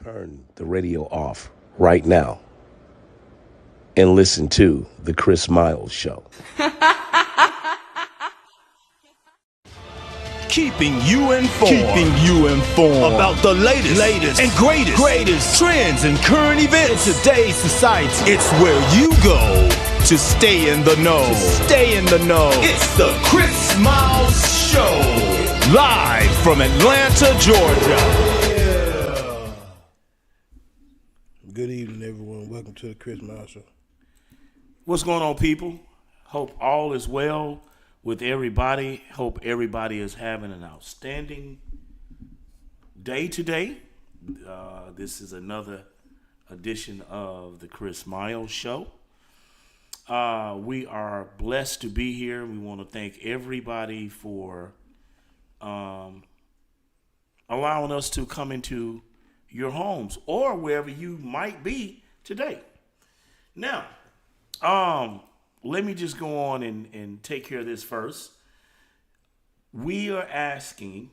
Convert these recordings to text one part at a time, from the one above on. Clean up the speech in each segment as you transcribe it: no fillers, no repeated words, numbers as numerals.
turn the radio off right now and listen to The Chris Miles Show. Keeping you informed about the latest and greatest trends and current events in today's society. It's where you go to stay in the know. It's the Chris Miles Show, live from Atlanta, Georgia. Good evening, everyone. Welcome to the Chris Miles Show. What's going on, people? Hope all is well with everybody. Hope everybody is having an outstanding day today. This is another edition of the Chris Miles Show. We are blessed to be here. We want to thank everybody for allowing us to come into your homes or wherever you might be today. Now, let me just go on and take care of this first. We are asking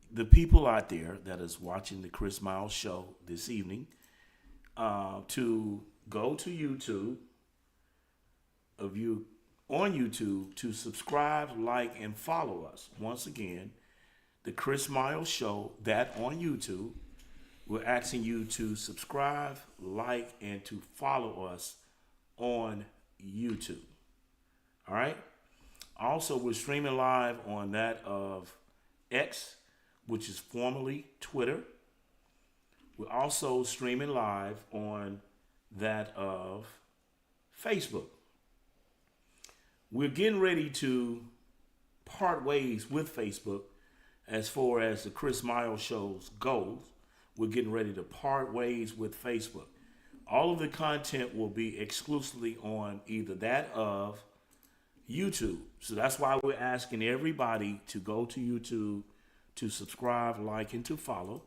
the people out there that is watching the Chris Miles Show this evening to go to YouTube, on YouTube, to subscribe, like, and follow us. Once again, the Chris Miles Show, that on YouTube. We're asking you to subscribe, like, and to follow us on YouTube. All right? Also, we're streaming live on that of X, which is formerly Twitter. We're also streaming live on that of Facebook. We're getting ready to part ways with Facebook as far as the Chris Miles Show's goes. We're getting ready to part ways with Facebook. All of the content will be exclusively on either that of YouTube. So that's why we're asking everybody to go to YouTube, to subscribe, like, and to follow.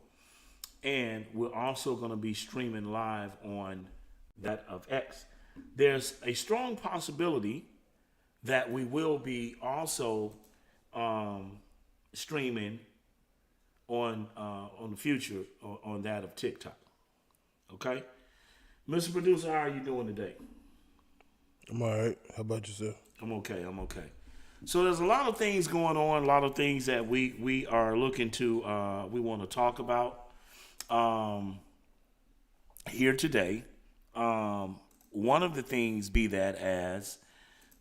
And we're also going to be streaming live on that of X. There's a strong possibility that we will be also streaming on the future on that of TikTok. Okay? Mr. Producer, how are you doing today? I'm all right. How about yourself? I'm okay. So there's a lot of things going on, a lot of things that we are looking to, we want to talk about here today. One of the things be that as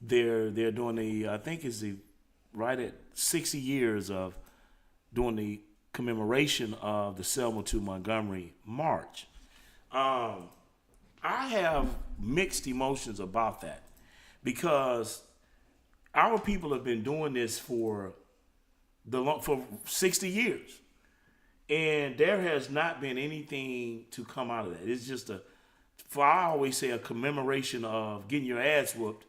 they're doing I think it's right at 60 years of doing the commemoration of the Selma to Montgomery March. I have mixed emotions about that because our people have been doing this for 60 years, and there has not been anything to come out of that. It's just I always say, a commemoration of getting your ass whooped,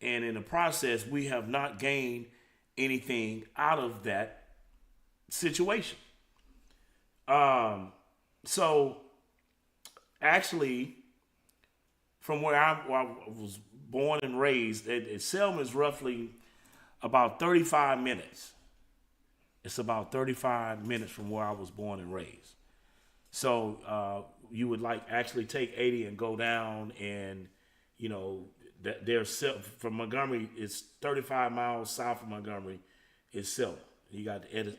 and in the process, we have not gained anything out of that situation. So actually, from where I was born and raised, Selma is roughly about 35 minutes. It's about 35 minutes from where I was born and raised. So you would actually take 80 and go down, and there's from Montgomery, it's 35 miles south of Montgomery is Selma. You got the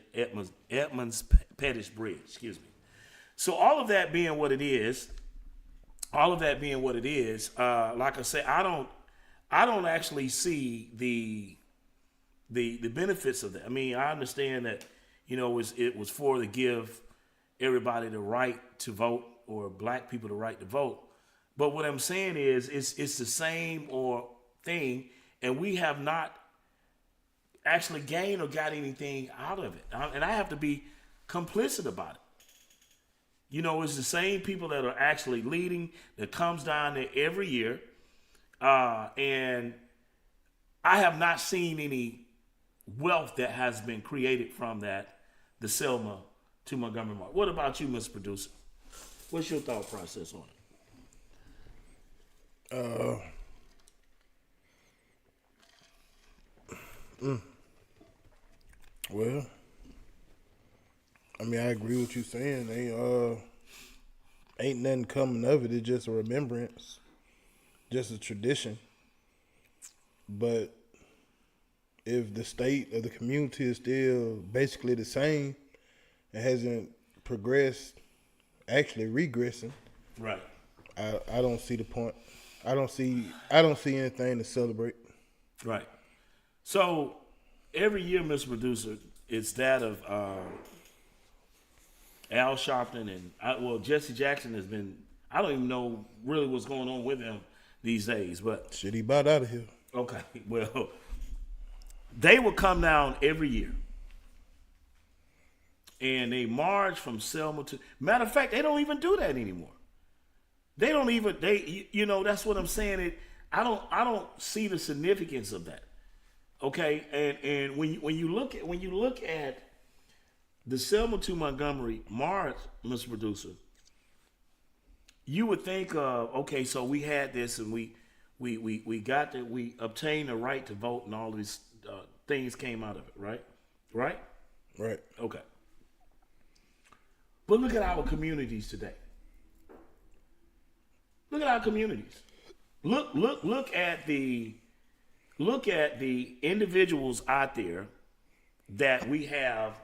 Edmonds Pettis Bridge, excuse me. So all of that being what it is, like I say, I don't actually see the benefits of that. I mean, I understand that, it was for to give everybody the right to vote, or black people the right to vote. But what I'm saying is, it's the same thing, and we have not actually gained or got anything out of it. And I have to be complicit about it. It's the same people that are actually leading that comes down there every year. And I have not seen any wealth that has been created from that, the Selma to Montgomery March. What about you, Mr. Producer? What's your thought process on it? Well, I mean, I agree with you saying. ain't nothing coming of it. It's just a remembrance, just a tradition. But if the state of the community is still basically the same, it hasn't progressed, actually regressing. Right. I don't see the point. I don't see anything to celebrate. Right. So every year, Mr. Producer, it's that of Al Sharpton and Jesse Jackson has been. I don't even know really what's going on with him these days, but Shit, he about out of here. okay. Well, they will come down every year, and they march from Selma to. Matter of fact, they don't even do that anymore. They don't even. That's what I'm saying. I don't see the significance of that. Okay, and when you look at the Selma to Montgomery march, Mr. Producer, you would think of, okay, so we had this and we obtained the right to vote and all these things came out of it, right? Right? Right. Okay. But look at our communities today. Look at our communities. Look at the individuals out there that we have.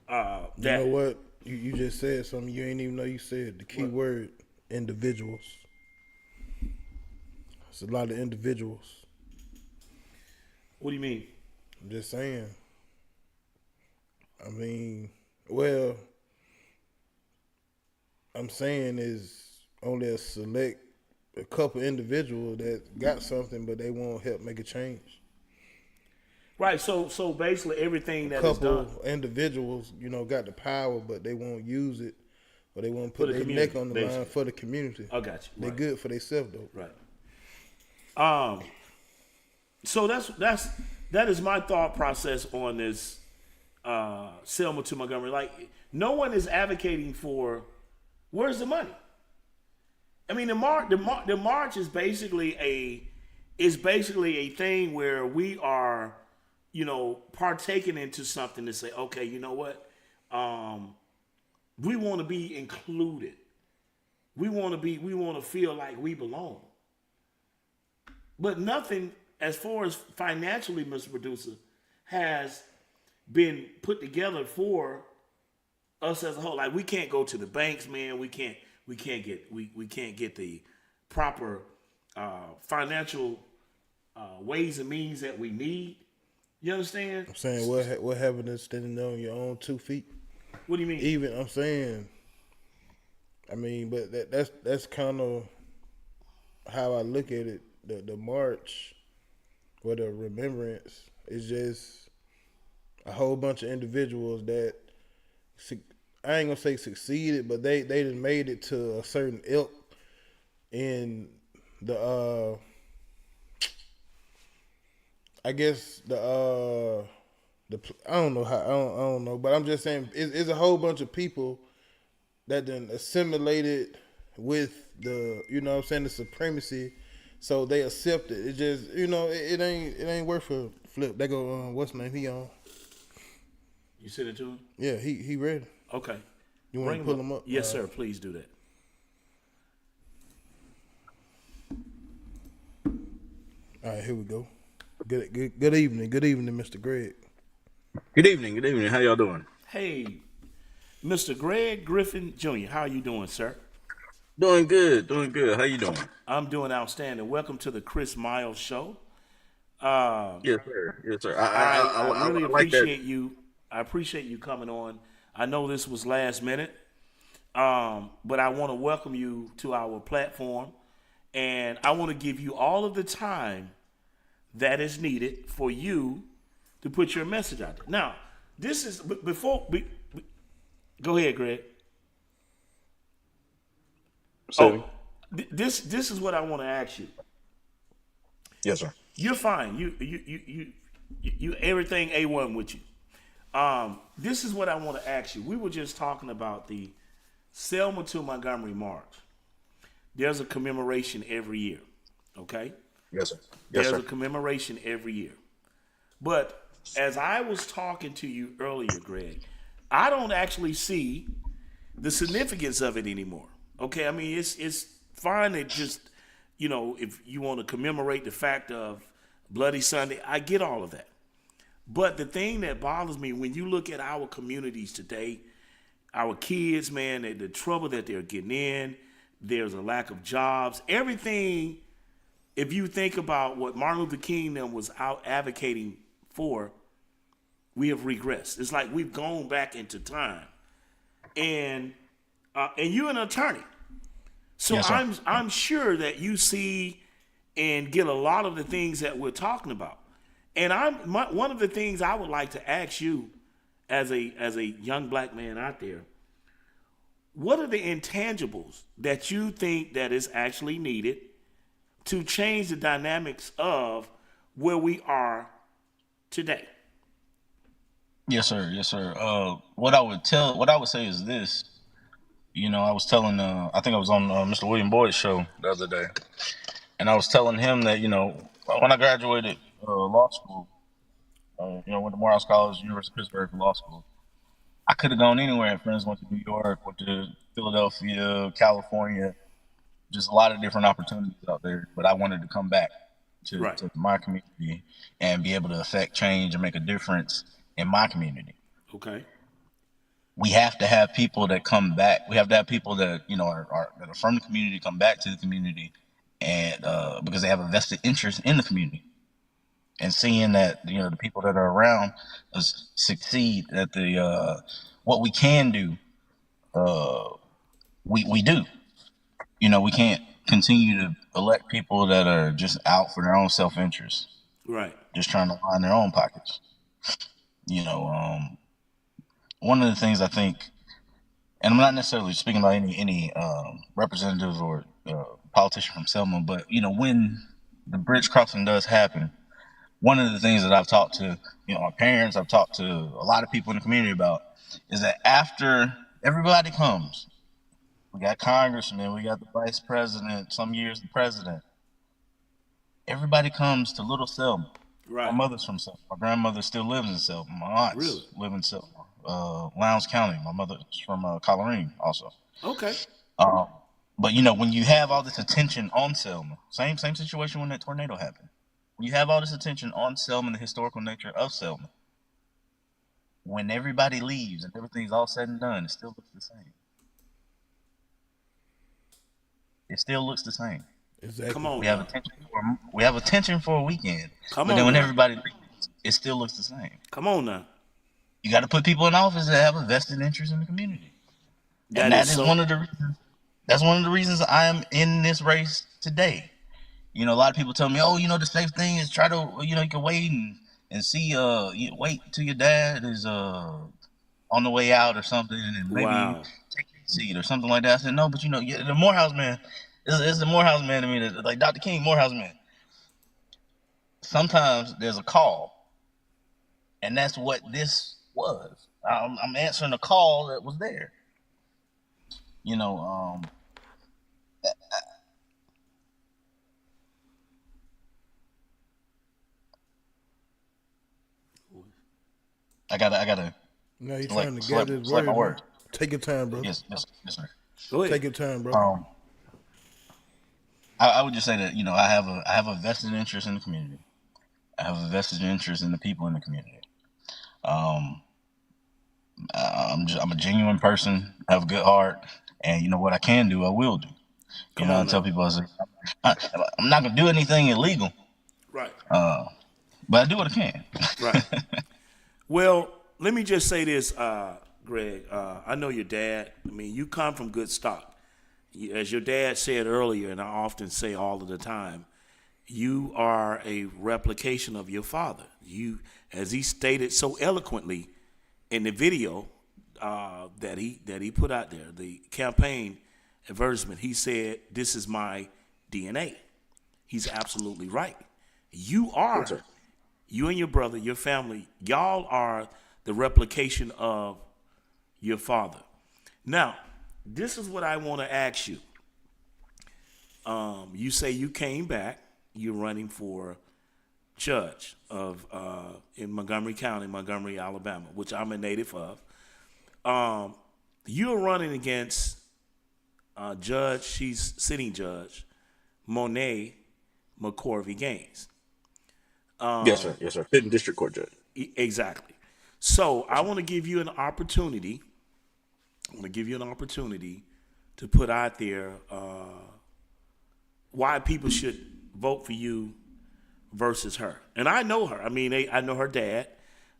You know what? You just said something you ain't even know you said. The key word, individuals. It's a lot of individuals. What do you mean? I'm just saying. I mean, well, I'm saying is only a couple individuals that got something, but they won't help make a change. Right. So basically everything that is Couple done. individuals, got the power, but they won't use it, or they won't For put the their community, neck on the basically. line for the community. I got you. They're Right. good for themselves though. Right. So that is my thought process on this Selma to Montgomery. Like, no one is advocating for where's the money. I mean, the march is basically a thing where we are, partaking into something to say, okay, you know what, we want to be included. We want to feel like we belong. But nothing, as far as financially, Mr. Producer, has been put together for us as a whole. Like, we can't go to the banks, man. We can't get the proper financial ways and means that we need. You understand? I'm saying what happened to standing on your own 2 feet? What do you mean? Even I'm saying, I mean, but that's kind of how I look at it. The march or the remembrance is just a whole bunch of individuals that I ain't gonna say succeeded, but they done made it to a certain ilk in the I guess the I don't know how I don't know, but I'm just saying it's a whole bunch of people that then assimilated with the the supremacy, so they accept it. It just it ain't worth a flip. They go what's the name he on? You sent it to him? Yeah, he ready. Okay. You want to pull him up? Yes, sir. Please do that. All right, here we go. Good evening, Mr. Greg. Good evening. How y'all doing? Hey, Mr. Greg Griffin Jr., how are you doing, sir? Doing good. How you doing? I'm doing outstanding. Welcome to the Chris Miles Show. Yes, sir. I really like appreciate you. I appreciate you coming on. I know this was last minute, but I want to welcome you to our platform, and I want to give you all of the time that is needed for you to put your message out there. Now, this is go ahead, Greg. So, This is what I want to ask you. yes, sir. You're fine. You everything A1 with you. This is what I want to ask you. We were just talking about the Selma to Montgomery March. There's a commemoration every year. Okay? Yes, sir. There's a commemoration every year. But as I was talking to you earlier, Greg, I don't actually see the significance of it anymore. Okay, I mean it's fine to just if you want to commemorate the fact of Bloody Sunday, I get all of that. But the thing that bothers me when you look at our communities today, our kids, man, the trouble that they're getting in, there's a lack of jobs, everything. If you think about what Martin Luther King was out advocating for, we have regressed. It's like we've gone back into time. And you're an attorney, so Yes, sir. I'm sure that you see and get a lot of the things that we're talking about. And one of the things I would like to ask you, as a young black man out there, what are the intangibles that you think that is actually needed to change the dynamics of where we are today? Yes, sir. Yes, sir. What I would say is this. I was telling, I think I was on Mr. William Boyd's show the other day, and I was telling him that when I graduated law school, went to Morehouse College, University of Pittsburgh for law school. I could have gone anywhere. Friends went to New York, went to Philadelphia, California, just a lot of different opportunities out there. But I wanted to come back to my community and be able to affect change and make a difference in my community. Okay. We have to have people that come back. We have to have people that that are from the community come back to the community, and because they have a vested interest in the community, and seeing that the people that are around us succeed at the what we can do, we do. We can't continue to elect people that are just out for their own self-interest, Right. just trying to line their own pockets. One of the things I think, and I'm not necessarily speaking about any representative or politician from Selma, but when the bridge crossing does happen, one of the things that I've talked to my parents, I've talked to a lot of people in the community about, is that after everybody comes, we got congressmen, we got the vice president, some years the president. Everybody comes to Little Selma. Right. My mother's from Selma. My grandmother still lives in Selma. My aunts live in Selma. Lowndes County. My mother's from Colorine also. Okay. But when you have all this attention on Selma, same situation when that tornado happened. When you have all this attention on Selma and the historical nature of Selma, when everybody leaves and everything's all said and done, it still looks the same. It still looks the same. Exactly. Come on. We have attention for a weekend. But then when everybody leaves, it still looks the same. Come on now. You got to put people in office that have a vested interest in the community. That's one of the reasons I am in this race today. A lot of people tell me, the safe thing is try to, you can wait and see, wait till your dad is on the way out or something, and maybe take your seat or something like that. I said, no, but the Morehouse man, it's the Morehouse man to me, that, like Dr. King, Morehouse man. Sometimes there's a call, and that's what this was. I'm answering a call that was there. I gotta. No, you're trying to gather his words. Word. Take your time, bro. Yes, sir. Go ahead. Take your time, bro. I would just say that I have a vested interest in the community. I have a vested interest in the people in the community. I'm a genuine person. I have a good heart, and what I can do, I will do. I tell people, I'm not gonna do anything illegal. Right. But I do what I can. Right. Well, let me just say this, Greg. I know your dad. I mean, you come from good stock. As your dad said earlier, and I often say all of the time, you are a replication of your father. You, as he stated so eloquently in the video that he put out there, the campaign advertisement, he said, "This is my DNA." He's absolutely right. You are, you and your brother, your family, y'all are the replication of your father. Now, this is what I want to ask you. You say you came back. You're running for judge of in Montgomery County, Montgomery, Alabama, which I'm a native of. You're running against Judge, she's sitting judge, Monet McCorvey Gaines. Yes, sir. Yes, sir. Sitting district court judge. Exactly. So I want to give you an opportunity. I want to give you an opportunity to put out there why people should vote for you versus her. And I know her. I mean, I know her dad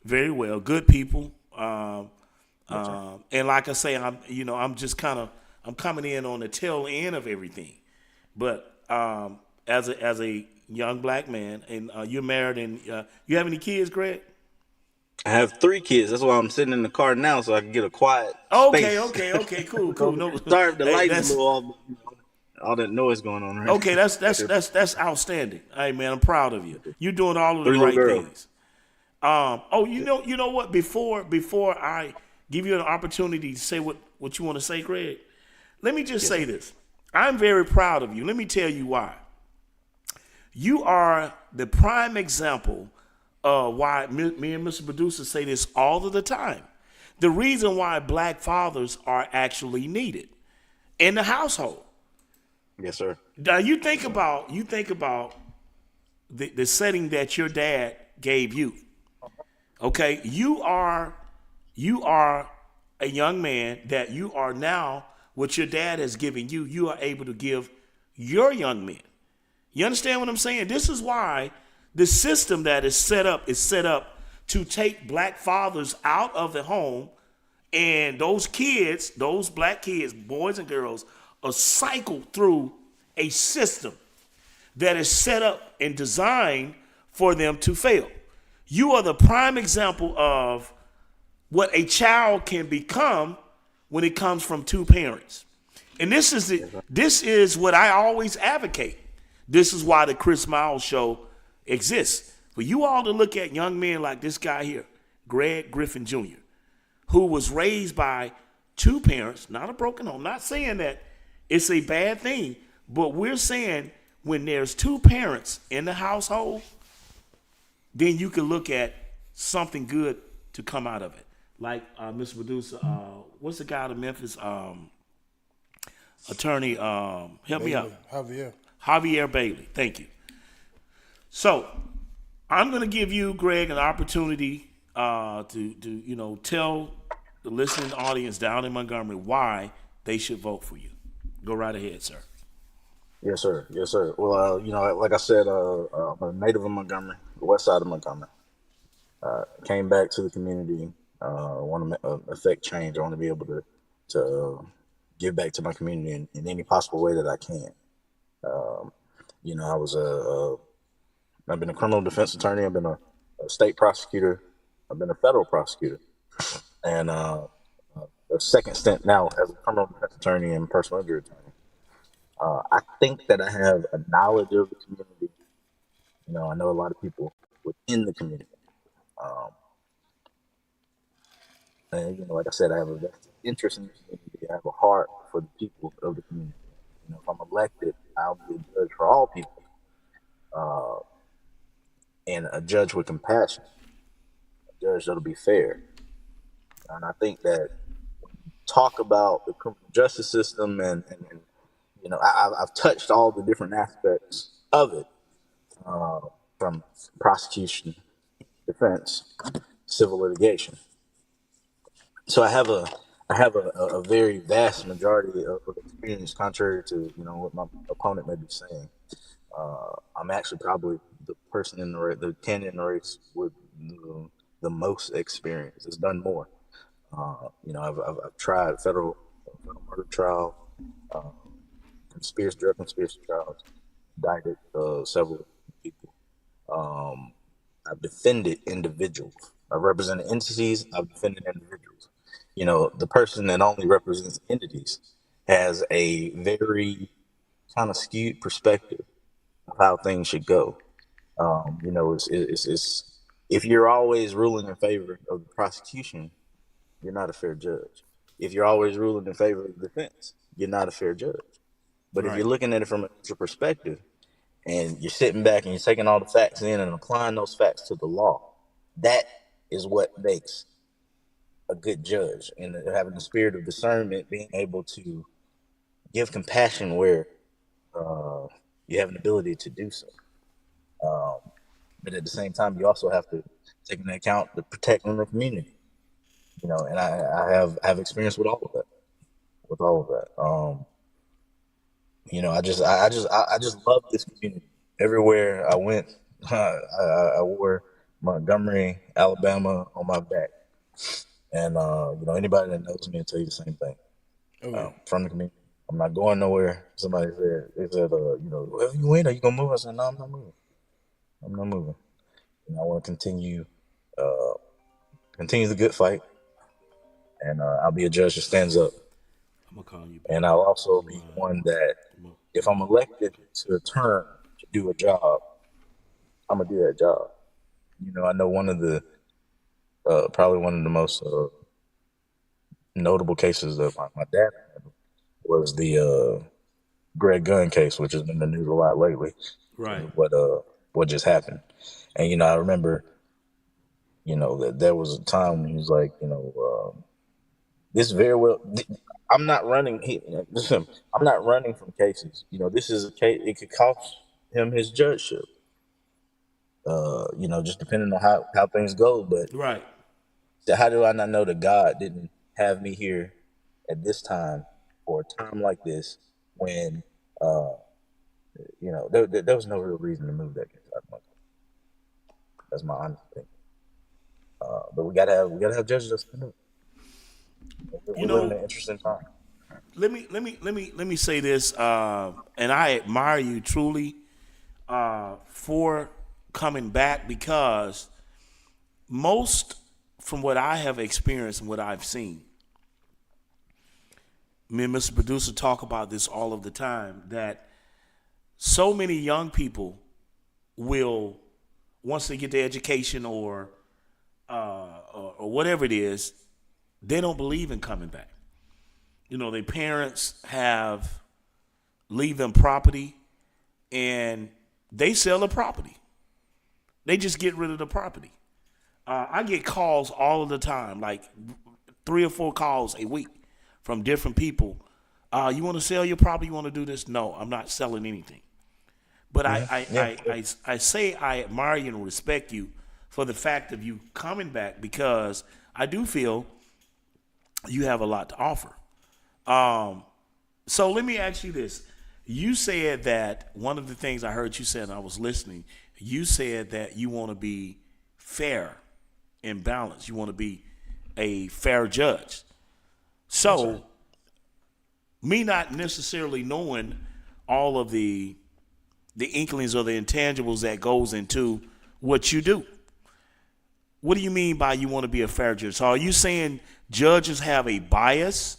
very well. Good people. And like I say, I'm just I'm coming in on the tail end of everything. But as a young black man, and you're married, and you have any kids, Greg? I have 3 kids. That's why I'm sitting in the car now, so I can get a quiet Okay, space. okay, cool. No, Sorry if the hey, lights that's a little off. All that noise going on right okay. now. That's outstanding. Hey, man, I'm proud of you. You're doing all of the 3 little right girls. things. You know what? Before I give you an opportunity to say what you want to say, Greg, let me just say this. I'm very proud of you. Let me tell you why. You are the prime example of why me and Mr. Producer say this all of the time. The reason why black fathers are actually needed in the household. Yes, sir. Now you think about the setting that your dad gave you. Okay, you are a young man that you are now. What your dad has given you, you are able to give your young men. You understand what I'm saying? This is why the system that is set up to take black fathers out of the home, and those kids, those black kids, boys and girls, are cycled through a system that is set up and designed for them to fail. You are the prime example of what a child can become when it comes from 2 parents. And this is what I always advocate. This is why the Chris Miles Show exists. For you all to look at young men like this guy here, Greg Griffin Jr., who was raised by 2 parents, not a broken home. Not saying that it's a bad thing, but we're saying when there's 2 parents in the household, then you can look at something good to come out of it. Like Mr. Producer, what's the guy out of Memphis? Attorney, help me out. Javier Bailey. Thank you. So I'm going to give you, Greg, an opportunity to tell the listening audience down in Montgomery why they should vote for you. Go right ahead, sir. Yes, sir. Yes, sir. Well, like I said, I'm a native of Montgomery, the west side of Montgomery. Came back to the community. Want to affect change. I want to be able to give back to my community in any possible way that I can. I was I've been a criminal defense attorney. I've been a state prosecutor. I've been a federal prosecutor, and a second stint now as a criminal defense attorney and personal injury attorney. I think that I have a knowledge of the community. I know a lot of people within the community. And like I said, I have a vested interest in the community. I have a heart for the people of the community. If I'm elected, I'll be a judge for all people, and a judge with compassion, a judge that'll be fair. And I think that talk about the criminal justice system, and I've touched all the different aspects of it, from prosecution, defense, civil litigation. So I have a very vast majority of experience, contrary to what my opponent may be saying. I'm actually probably the person in the candidate in the race with the most experience. It's done more. I've tried federal murder trial, drug conspiracy trials, indicted several people. I've defended individuals. I've represented entities. I've defended individuals. The person that only represents entities has a very kind of skewed perspective of how things should go. It's if you're always ruling in favor of the prosecution, you're not a fair judge. If you're always ruling in favor of the defense, you're not a fair judge. But if you're looking at it from a neutral perspective, and you're sitting back and you're taking all the facts in and applying those facts to the law, that is what makes a good judge and having the spirit of discernment, being able to give compassion where you have an ability to do so. But at the same time, you also have to take into account the protecting the community. And I have experience with all of that. With all of that, I just love this community. Everywhere I went, I wore Montgomery, Alabama on my back, and anybody that knows me will tell you the same thing. Oh yeah. From the community, I'm not going nowhere. Somebody said, wherever you went, are you gonna move? I said, no, I'm not moving. I'm not moving. And I want to continue the good fight, and I'll be a judge that stands up. I'm gonna call you And back. I'll also be one that, if I'm elected to a term to do a job, I'm gonna do that job. I know probably one of the most notable cases that my dad had was the Greg Gunn case, which has been in the news a lot lately. Right. What just happened? And I remember, that there was a time when he was like, this very well. I'm not running. Listen, I'm not running from cases. This is a case. It could cost him his judgeship. Just depending on how things go. But Right. how do I not know that God didn't have me here at this time for a time like this when there was no real reason to move that case out of my country. That's my honest opinion. But we gotta have judges that stand up. You We're living in know, an interesting time. let me say this, and I admire you truly for coming back, because most, from what I have experienced and what I've seen, me and Mr. Producer talk about this all of the time, that so many young people will, once they get their education or whatever it is, they don't believe in coming back. Their parents leave them property, and they sell the property. They just get rid of the property. I get calls all of the time, like 3 or 4 calls a week from different people. You want to sell your property? You want to do this? No, I'm not selling anything. But I say I admire you and respect you for the fact of you coming back, because I do feel you have a lot to offer. So let me ask you this. You said that one of the things I heard you say, and I was listening, you said that you want to be fair and balanced. You want to be a fair judge. So, me not necessarily knowing all of the inklings or the intangibles that goes into what you do, what do you mean by you want to be a fair judge? So are you saying judges have a bias,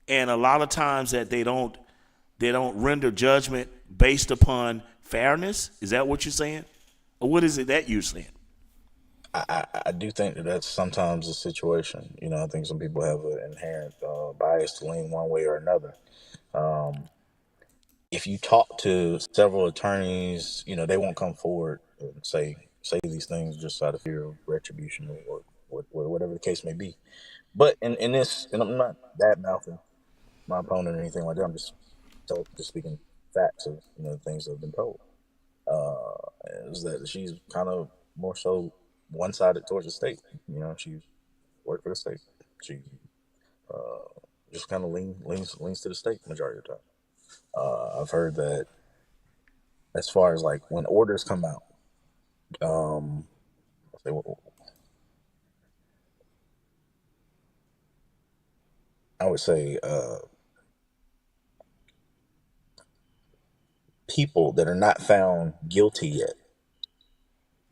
and a lot of times that they don't render judgment based upon fairness? Is that what you're saying? Or what is it that you're saying? I do think that that's sometimes the situation. I think some people have an inherent bias to lean one way or another. If you talk to several attorneys, they won't come forward and say these things just out of fear of retribution or whatever the case may be. But in this, and I'm not bad mouthing my opponent or anything like that. I'm just speaking facts of the things that have been told. Is that she's kind of more so one-sided towards the state. She worked for the state. She just kind of leans to the state majority of the time. I've heard that as far as like when orders come out, say, I would say people that are not found guilty yet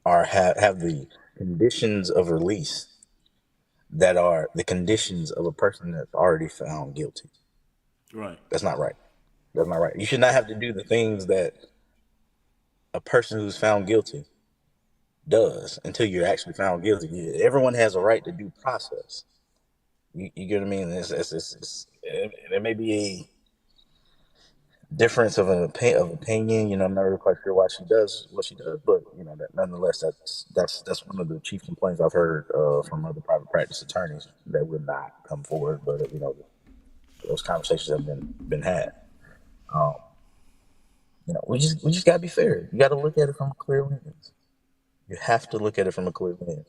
have the conditions of release that are the conditions of a person that's already found guilty. Right. That's not right. That's not right. You should not have to do the things that a person who's found guilty does until you're actually found guilty. Everyone has a right to due process. You get what I mean? There may be a difference of of opinion. You know, I'm not really quite sure why she does what she does, but you know, that nonetheless, that's one of the chief complaints I've heard from other private practice attorneys that would not come forward, but you know, those conversations have been had. Um, you know, we just gotta be fair. You got to look at it from a clear lens. You have to look at it from a clear lens.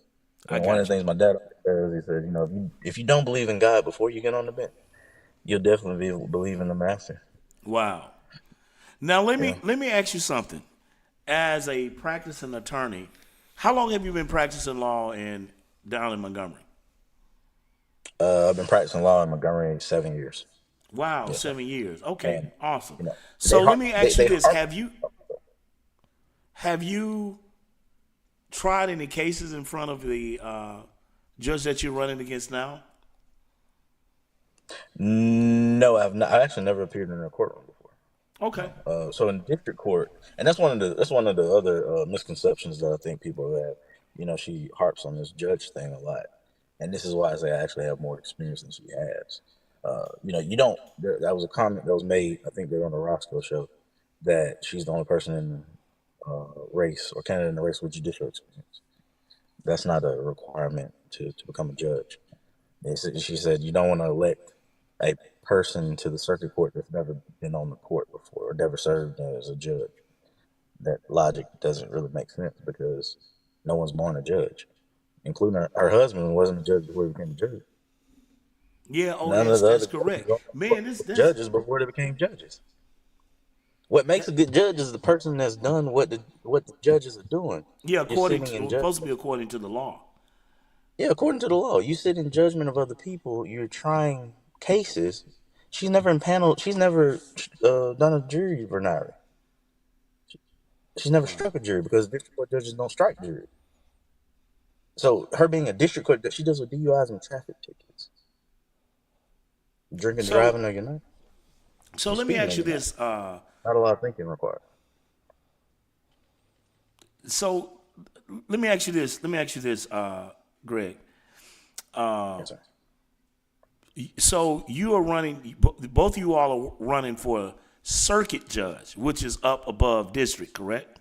You I know, one of got the you. things my dad always says, he said, you know, if you don't believe in God before you get on the bench, you'll definitely believe in the master. Wow. Now let Yeah. me ask you something. As a practicing attorney, how long have you been practicing law down in Montgomery? I've been practicing law in Montgomery 7 years. Wow, Yes, sir. 7 years. Okay, And awesome. you know, So let me ask you they this: harp. have you tried any cases in front of the judge that you're running against now? No, I've not. I actually never appeared in a courtroom before. Okay. No. So in district court, and that's one of the other misconceptions that I think people have. You know, she harps on this judge thing a lot, and this is why I say I actually have more experience than she has. You know, you don't. That was a comment that was made. I think they're on the Roscoe show that she's the only person in the race or candidate in the race with judicial experience. That's not a requirement to become a judge. She said you don't want to elect a person to the circuit court that's never been on the court before or never served as a judge. That logic doesn't really make sense because no one's born a judge, including her husband wasn't a judge before he became a judge. Yeah. Oh, None of that's the other that's judges correct, on the court man. This were that's judges before they became judges. What makes a good judge is the person that's done what the judges are doing. yeah. You're According sitting to in supposed to judgment. be according to the law. Yeah, according to the law, you sit in judgment of other people. You're trying cases. She's never in panel. She's never done a jury venire. She's never Wow. struck a jury because district court judges don't strike juries. So her being a district court, she does with DUIs and traffic tickets. Drinking, So driving, or you're not. so You're let me speeding, or ask you you're not. this. Not a lot of thinking required. So let me ask you this. Let me ask you this, Greg. Yes, sir. So you are running. Both of you all are running for a circuit judge, which is up above district, correct?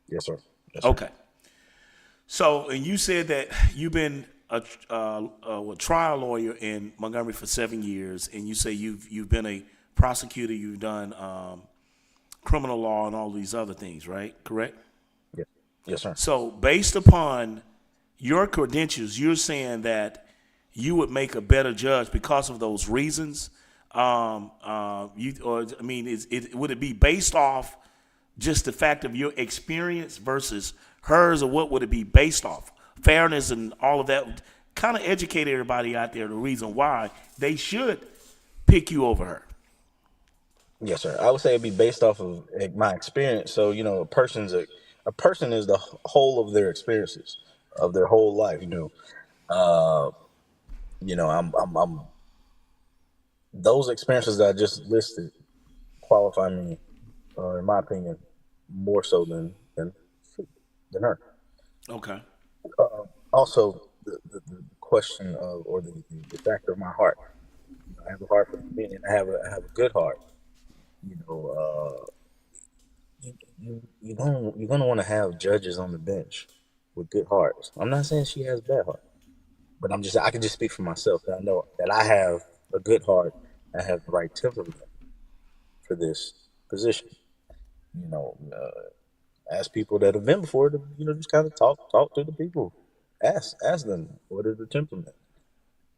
Yes, sir. Yes, sir. Okay. So, and you said that you've been a trial lawyer in Montgomery for 7 years, and you say you've been a prosecutor, you've done criminal law and all these other things, right? Correct. Yes, yes, sir. So, based upon your credentials, you're saying that you would make a better judge because of those reasons. Would it be based off just the fact of your experience versus hers, or what would it be based off? Fairness and all of that. Kind of educate everybody out there the reason why they should pick you over her. Yes, sir. I would say it'd be based off of my experience. So you know, a person is the whole of their experiences of their whole life. Uh, I'm those experiences that I just listed qualify me, in my opinion, more so than her. Okay. Also, the question of or the factor of my heart. You know, I have a heart for the community, and I have a good heart. You know, you're gonna want to have judges on the bench with good hearts. I'm not saying she has bad heart, but I can just speak for myself. That I know that I have a good heart. I have the right temperament for this position. You know, ask people that have been before to just kind of talk to the people. Ask them what is the temperament.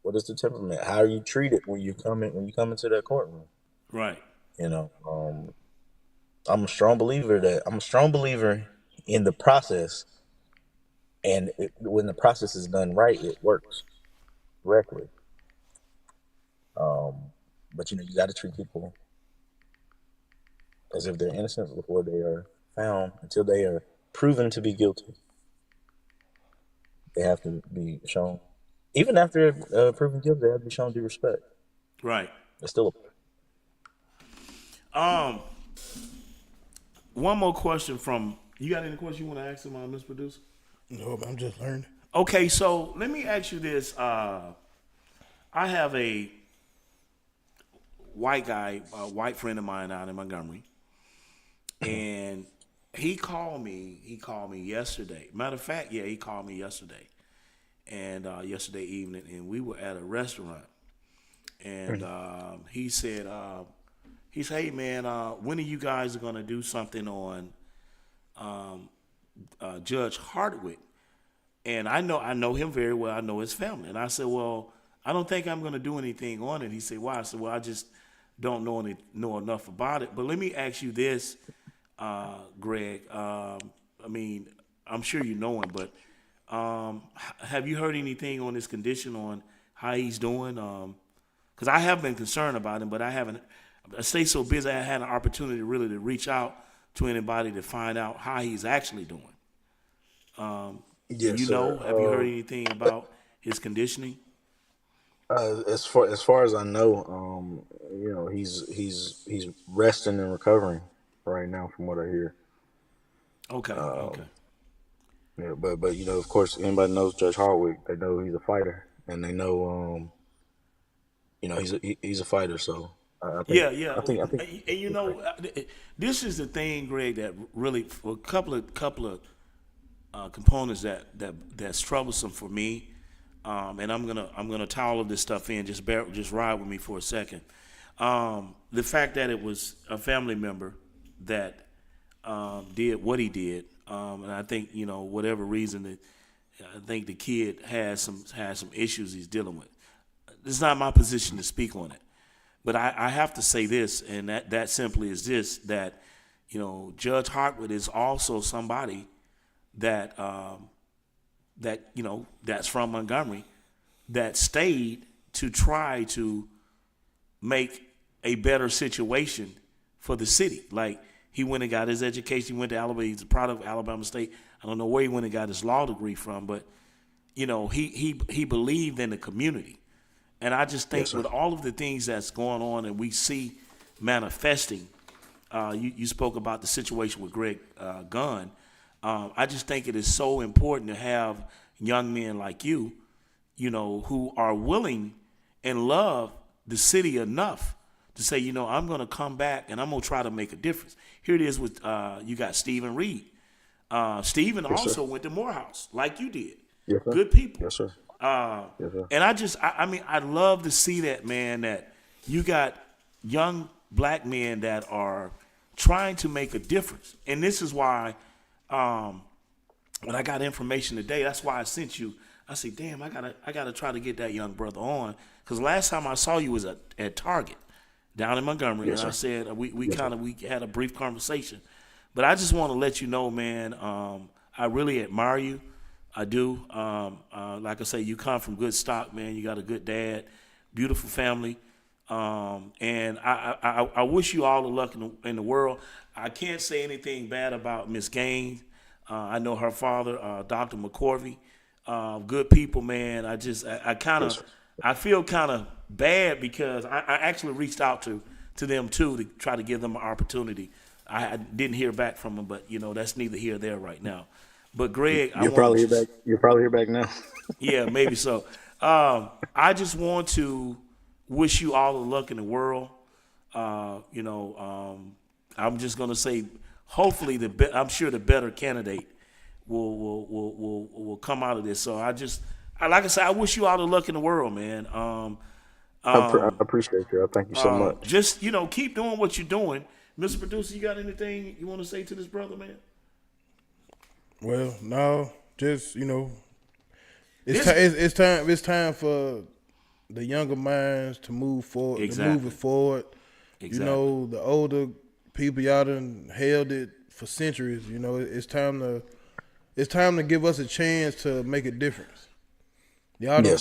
What is the temperament? How are you treated when you come into that courtroom? Right. You know, I'm a strong believer in the process, and when the process is done right, it works correctly. Um, but you got to treat people as if they're innocent before they are found. Until they are proven to be guilty, they have to be shown. Even after proven guilty, they have to be shown due respect. Right. It's still Um. One more question from you. Got any questions you want to ask him, Mr. Producer? No, I'm just learning. Okay, so let me ask you this. I have white guy, a white friend of mine out in Montgomery, and he called me. He called me yesterday. Matter of fact, yeah, he called me yesterday, and yesterday evening, and we were at a restaurant, and he said, "Hey man, when are you guys gonna do something on Judge Hardwick?" And I know him very well. I know his family, and I said, "Well, I don't think I'm gonna do anything on it." He said, "Why?" I said, "Well, I just don't know enough about it. But let me ask you this, Greg. I mean, I'm sure you know him, but have you heard anything on his condition, on how he's doing? Because I have been concerned about him, but I haven't. I stay so busy. I had an opportunity really to reach out to anybody to find out how he's actually doing. Yes, you sir. know, have you heard anything about his conditioning? As far as I know, he's resting and recovering right now, from what I hear. Okay, okay. Yeah, but of course, anybody knows Judge Hardwick. They know he's a fighter, and they know he's a fighter. So I think Yeah, yeah. I think I think. And you know, this is the thing, Greg, that really for a couple of components that's troublesome for me. And I'm gonna tie all of this stuff in. Just ride with me for a second. The fact that it was a family member that did what he did, and I think whatever reason that I think the kid has some issues he's dealing with. It's not my position to speak on it, but I have to say this, and that simply is this: that Judge Hartwood is also somebody that that's from Montgomery, that stayed to try to make a better situation for the city. Like, he went and got his education. He went to Alabama. He's a product of Alabama State. I don't know where he went and got his law degree from, but he believed in the community. And I just think with all of the things that's going on and we see manifesting, you spoke about the situation with Greg Gunn. I just think it is so important to have young men like you, who are willing and love the city enough to say, I'm going to come back and I'm going to try to make a difference. Here it is with you got Stephen Reed. Stephen also went to Morehouse like you did. Yes, sir. Good people. Yes, sir. Yes, sir. And I love to see that, man, that you got young black men that are trying to make a difference. And this is why when I got information today, that's why I sent you. I said, damn, I gotta try to get that young brother on, because last time I saw you was at Target down in Montgomery, and I said we had a brief conversation. But I just want to let you know, man, I really admire you. I do. Like I say, you come from good stock, man. You got a good dad, beautiful family, and I wish you all the luck in the world. I can't say anything bad about Miss Gaines. I know her father, Dr. McCorvey. Good people, man. I feel kind of bad because I actually reached out to them too to try to give them an opportunity. I didn't hear back from them, but that's neither here nor there right now. But Greg, You'll probably hear back now. Yeah, maybe so. I just want to wish you all the luck in the world. I'm just gonna say, hopefully I'm sure the better candidate will come out of this. So like I said, I wish you all the luck in the world, man. I appreciate you. Thank you so much. Just keep doing what you're doing, Mr. Producer. You got anything you want to say to this brother, man? Well, no, just it's time for the younger minds to move forward, Exactly. to move it forward. Exactly. The older people, y'all done held it for centuries. It's time to give us a chance to make a difference. Y'all done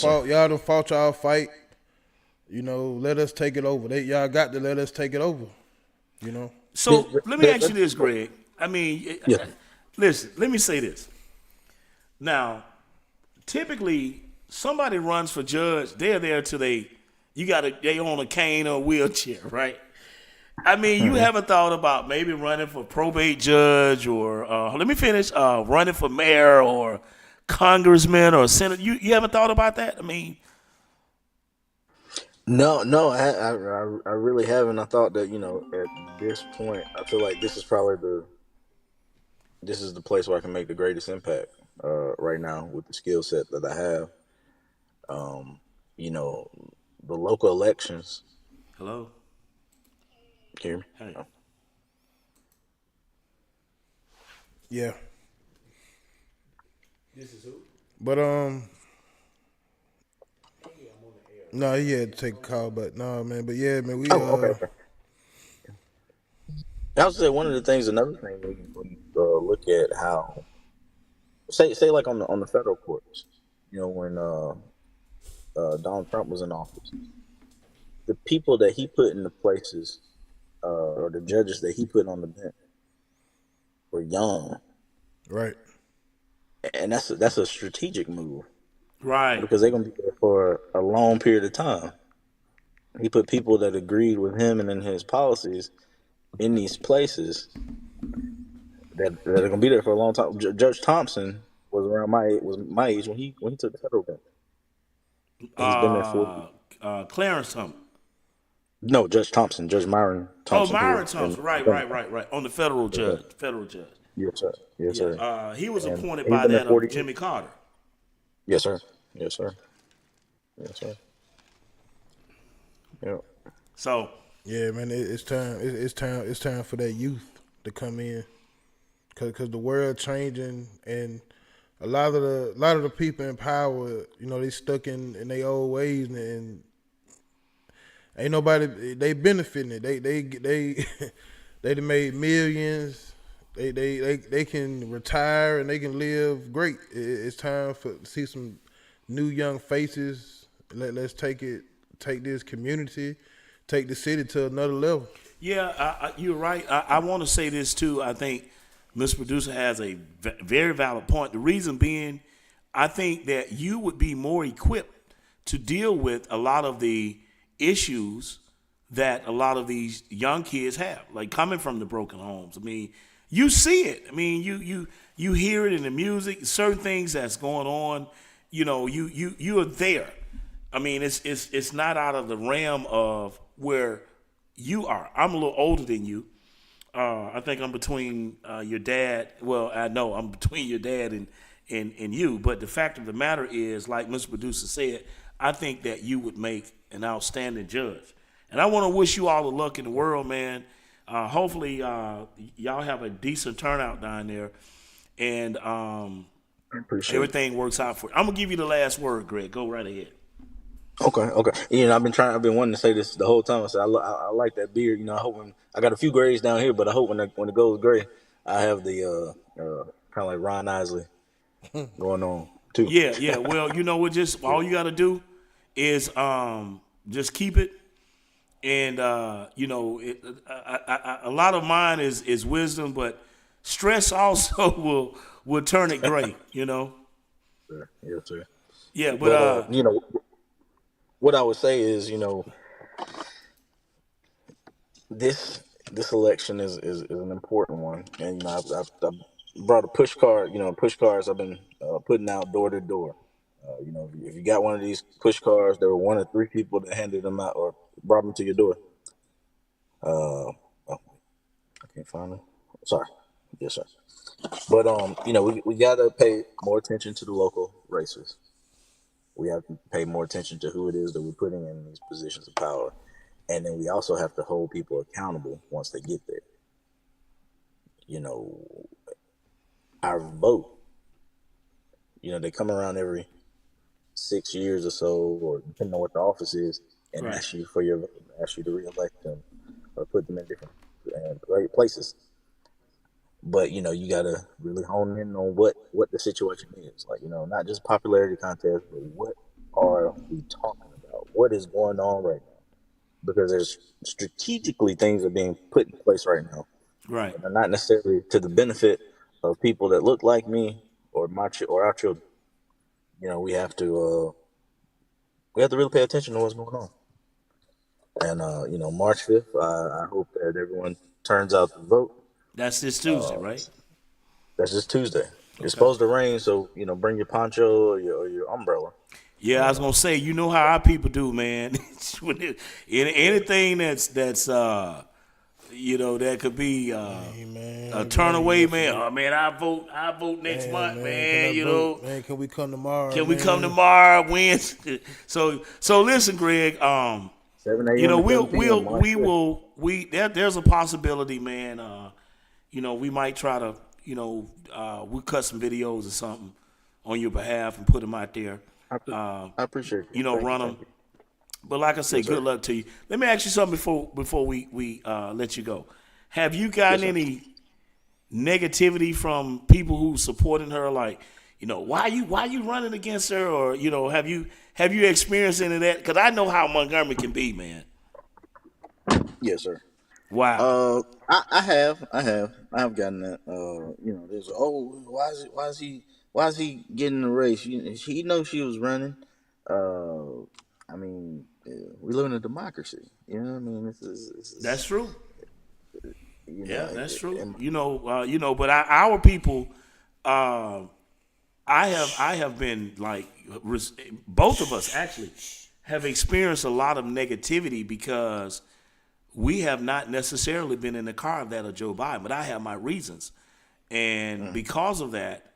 fought y'all fight. Let us take it over. Y'all got to let us take it over. So let me ask you this, Greg. I mean, listen, let me say this. Now, typically, somebody runs for judge, they're there till they on a cane or a wheelchair, right? I mean, you haven't thought about maybe running for probate judge or, running for mayor or congressman or senator. You haven't thought about that? I mean. No, I really haven't. I thought that at this point, I feel like this is the place where I can make the greatest impact. Right now with the skill set that I have, um, you know, the local elections. Hello. Can you hear me? Hey. Oh. Yeah. This is who? But no, he had to take a call, but no, man. But yeah, man, we Oh, okay, okay. I would say one of the things, another thing when you look at how, say like on the federal courts, when Donald Trump was in office, the people that he put in the places, or the judges that he put on the bench were young, right. and that's a strategic move Right. because they're gonna be there for a long period of time. He put people that agreed with him and in his policies in these places that are gonna be there for a long time. Judge Thompson was my age when he took the federal bench. He's been there 40. Clarence Thompson. No, Judge Thompson, Judge Myron Oh, Thompson here Myron in Thompson. Right, right, Birmingham. right, right. On the federal Yes, sir. judge. Federal judge. Yes, sir. Yes, Yeah. sir. He was And appointed he's by been there that of 40 years. Jimmy Carter. Yes, sir. Yes, sir. Yes, sir. Yeah. So Yeah, man, it's time. It's time for that youth to come in, cause the world changing, and a lot of the people in power, they stuck in their old ways, and ain't nobody they benefiting it. They done made millions. They can retire and they can live great. It's time to see some new young faces. Let's take this community, take the city to another level. yeah, you're right. I want to say this too. I think Mr. Producer has a very valid point. The reason being, I think that you would be more equipped to deal with a lot of the issues that a lot of these young kids have, like coming from the broken homes. I mean, you see it. I mean, you hear it in the music, certain things that's going on. You are there. I mean, it's not out of the realm of where you are. I'm a little older than you. I think I'm between your dad. Well, I know I'm between your dad and you. But the fact of the matter is, like Mr. Producer said, I think that you would make an outstanding judge. And I want to wish you all the luck in the world, man. Hopefully, y'all have a decent turnout down there, and I appreciate it. everything works out for you. I'm gonna give you the last word, Greg. Go right ahead. Okay, okay. I've been wanting to say this the whole time. I said I like that beard. I hope I got a few grays down here, but I hope when it goes gray, I have the kind of like Ron Isley going on too. Yeah, yeah. Well, you know what? Just all you got to do is just keep it, and a lot of mine is wisdom, but stress also will turn it gray. Sir. Yes, sir. Yeah, but But what I would say is, this this election is an important one, and I've brought a push card. Push cards I've been putting out door to door. If you got one of these push cards, there were one or three people that handed them out or brought them to your door. Oh, I can't find them. Sorry. Yes, sir. But we gotta pay more attention to the local races. We have to pay more attention to who it is that we're putting in these positions of power, and then we also have to hold people accountable once they get there. You know, our vote. They come around every 6 years or so, or depending on what the office is, and right, ask you for your vote, ask you to reelect them or put them in different great places. But you gotta really hone in on what the situation is. Like not just popularity contest, but what are we talking about? What is going on right now? Because there's strategically things are being put in place right now, right. and they're not necessarily to the benefit of people that look like me or or our children. We have to really pay attention to what's going on. And March 5th, I hope that everyone turns out to vote. That's this Tuesday, right? That's just Tuesday. It's Okay. supposed to rain, so bring your poncho or your umbrella. Yeah, I was gonna say, you know how our people do, man. Anything that's that could be Hey, a man, turn man, away, man. yesterday. Oh man, I vote next Damn, month, man, can I man. vote? Man, can we come tomorrow, Can we come man? tomorrow? Wednesday? So listen, Greg. 7 a.m. to 7 p.m. March 5th. There's a possibility, man. We might try to, we cut some videos or something on your behalf and put them out there. I appreciate it. Thank you. Run them. Thank you. But like I say, Yes, sir. good luck to you. Let me ask you something before we let you go. Have you Yes, gotten sir. any negativity from people who supporting her? Like, why you running against her, or have you experienced any of that? Because I know how Montgomery can be, man. Yes, sir. Wow. I have gotten that. There's why is he getting the race? He knows she was running. We live in a democracy. You know what I mean? This That's true. you know, Yeah, that's true. and But our people, uh, I have been like both of us actually have experienced a lot of negativity because we have not necessarily been in the car of that of Joe Biden, but I have my reasons, and because of that,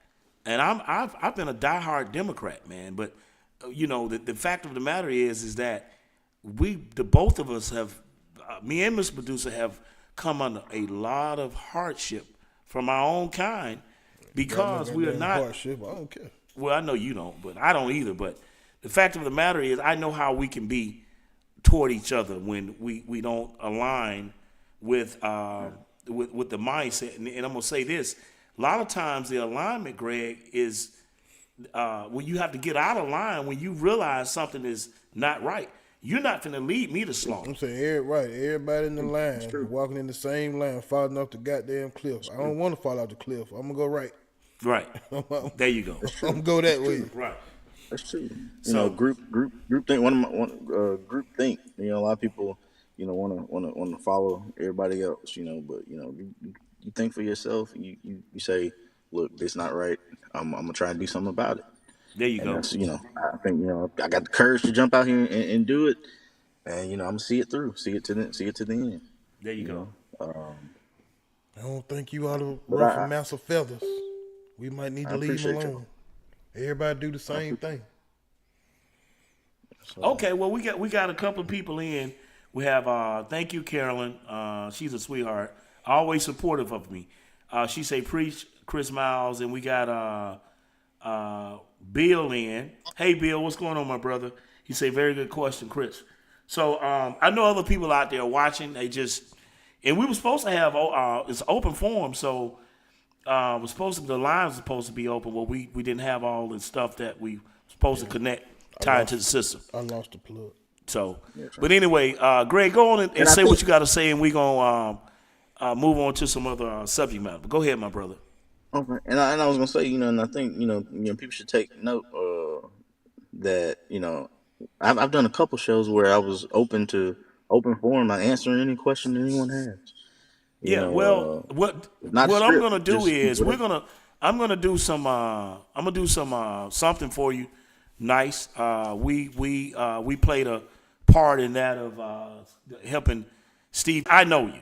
and I've been a diehard Democrat, man. But the fact of the matter is that the both of us have, me and Miss Medusa have come under a lot of hardship from our own kind because we are not. Hardship. I don't care. Well, I know you don't, but I don't either. But the fact of the matter is, I know how we can be toward each other when we don't align with the mindset. And I'm gonna say this: a lot of times the alignment, Greg, is when you have to get out of line when you realize something is not right. You're not finna lead me to slaughter. I'm saying, everybody in the line, walking in the same line, falling off the goddamn cliff. I don't want to fall off the cliff. I'm gonna go right. Right. There you go. I'm gonna go that way. Right. that's true. So Group think. Group think. A lot of people, want to follow everybody else. But you think for yourself. You say, look, this not right. I'm gonna try and do something about it. there you And go. that's I think I got the courage to jump out here and do it, and I'm gonna see it through, see it to the end. There you You go. know, I don't think you ought to but ruffle mass of feathers. We might need I to leave him appreciate you. alone. Everybody do the same thing. Okay, well we got a couple of people in. We have thank you, Carolyn. She's a sweetheart, always supportive of me. She say preach Chris Miles, and we got Bill in. Hey Bill, what's going on, my brother? He say very good question, Chris. So I know other people out there watching. And we were supposed to have it's open forum, so the lines were supposed to be open. Well, we didn't have all the stuff that we supposed to connect tied to the system. I lost the plug. So, but anyway, Greg, go on and say what you got to say, and we're gonna move on to some other subject matter. But go ahead, my brother. Okay, and I was gonna say, and I think people should take note that I've done a couple shows where I was open forum, I answering any question that anyone has. Yeah, well, Not what I'm script, gonna do just is whatever. I'm gonna do some something for you. Nice. We played a part in that of helping Steve. I know you,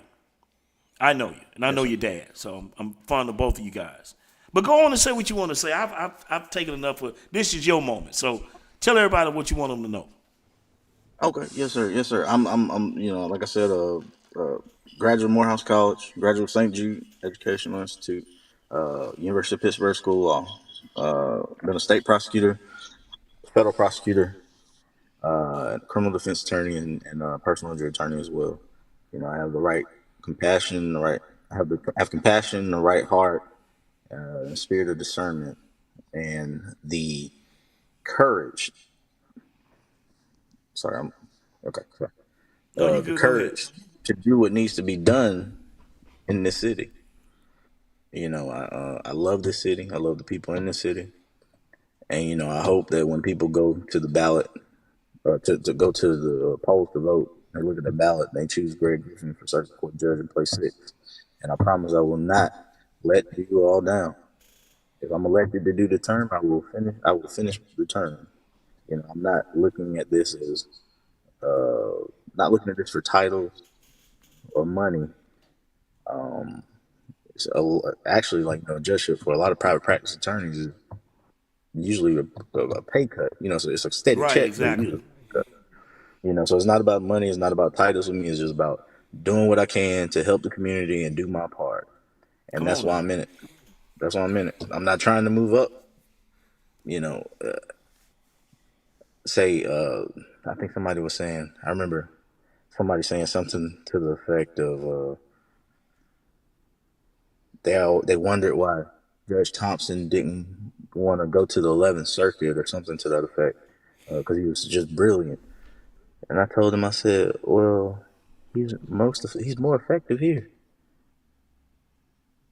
and I know your dad. So I'm fond of both of you guys. But go on and say what you want to say. I've taken enough of this. Is your moment. So tell everybody what you want them to know. Okay, yes sir, yes sir. I'm like I said, graduate Morehouse College, graduate St. Jude Educational Institute, University of Pittsburgh School of Law. Been a state prosecutor, federal prosecutor, criminal defense attorney, and personal injury attorney as well. I have the right compassion, I have compassion, the right heart, the spirit of discernment, and the courage. Sorry, I'm okay. Sorry. No, you The good. Go ahead. courage to do what needs to be done in this city. I love this city. I love the people in this city, and I hope that when people go to the ballot, to go to the polls to vote, they look at the ballot, they choose Greg Griffin for circuit court judge in place 6. And I promise I will not let you all down. If I'm elected to do the term, I will finish the term. I'm not looking at this as not looking at this for titles or money. Actually, like judgeship for a lot of private practice attorneys is usually a pay cut. So it's a steady Right, check, but exactly. usually a pay cut. So it's not about money. It's not about titles with me. It's just about doing what I can to help the community and do my part. And Come that's on why now. I'm in it. That's why I'm in it. I'm not trying to move up. You know, say I think somebody was saying. I remember somebody saying something to the effect of they wondered why Judge Thompson didn't want to go to the 11th Circuit or something to that effect because he was just brilliant. And I told him, I said, well, he's more effective here.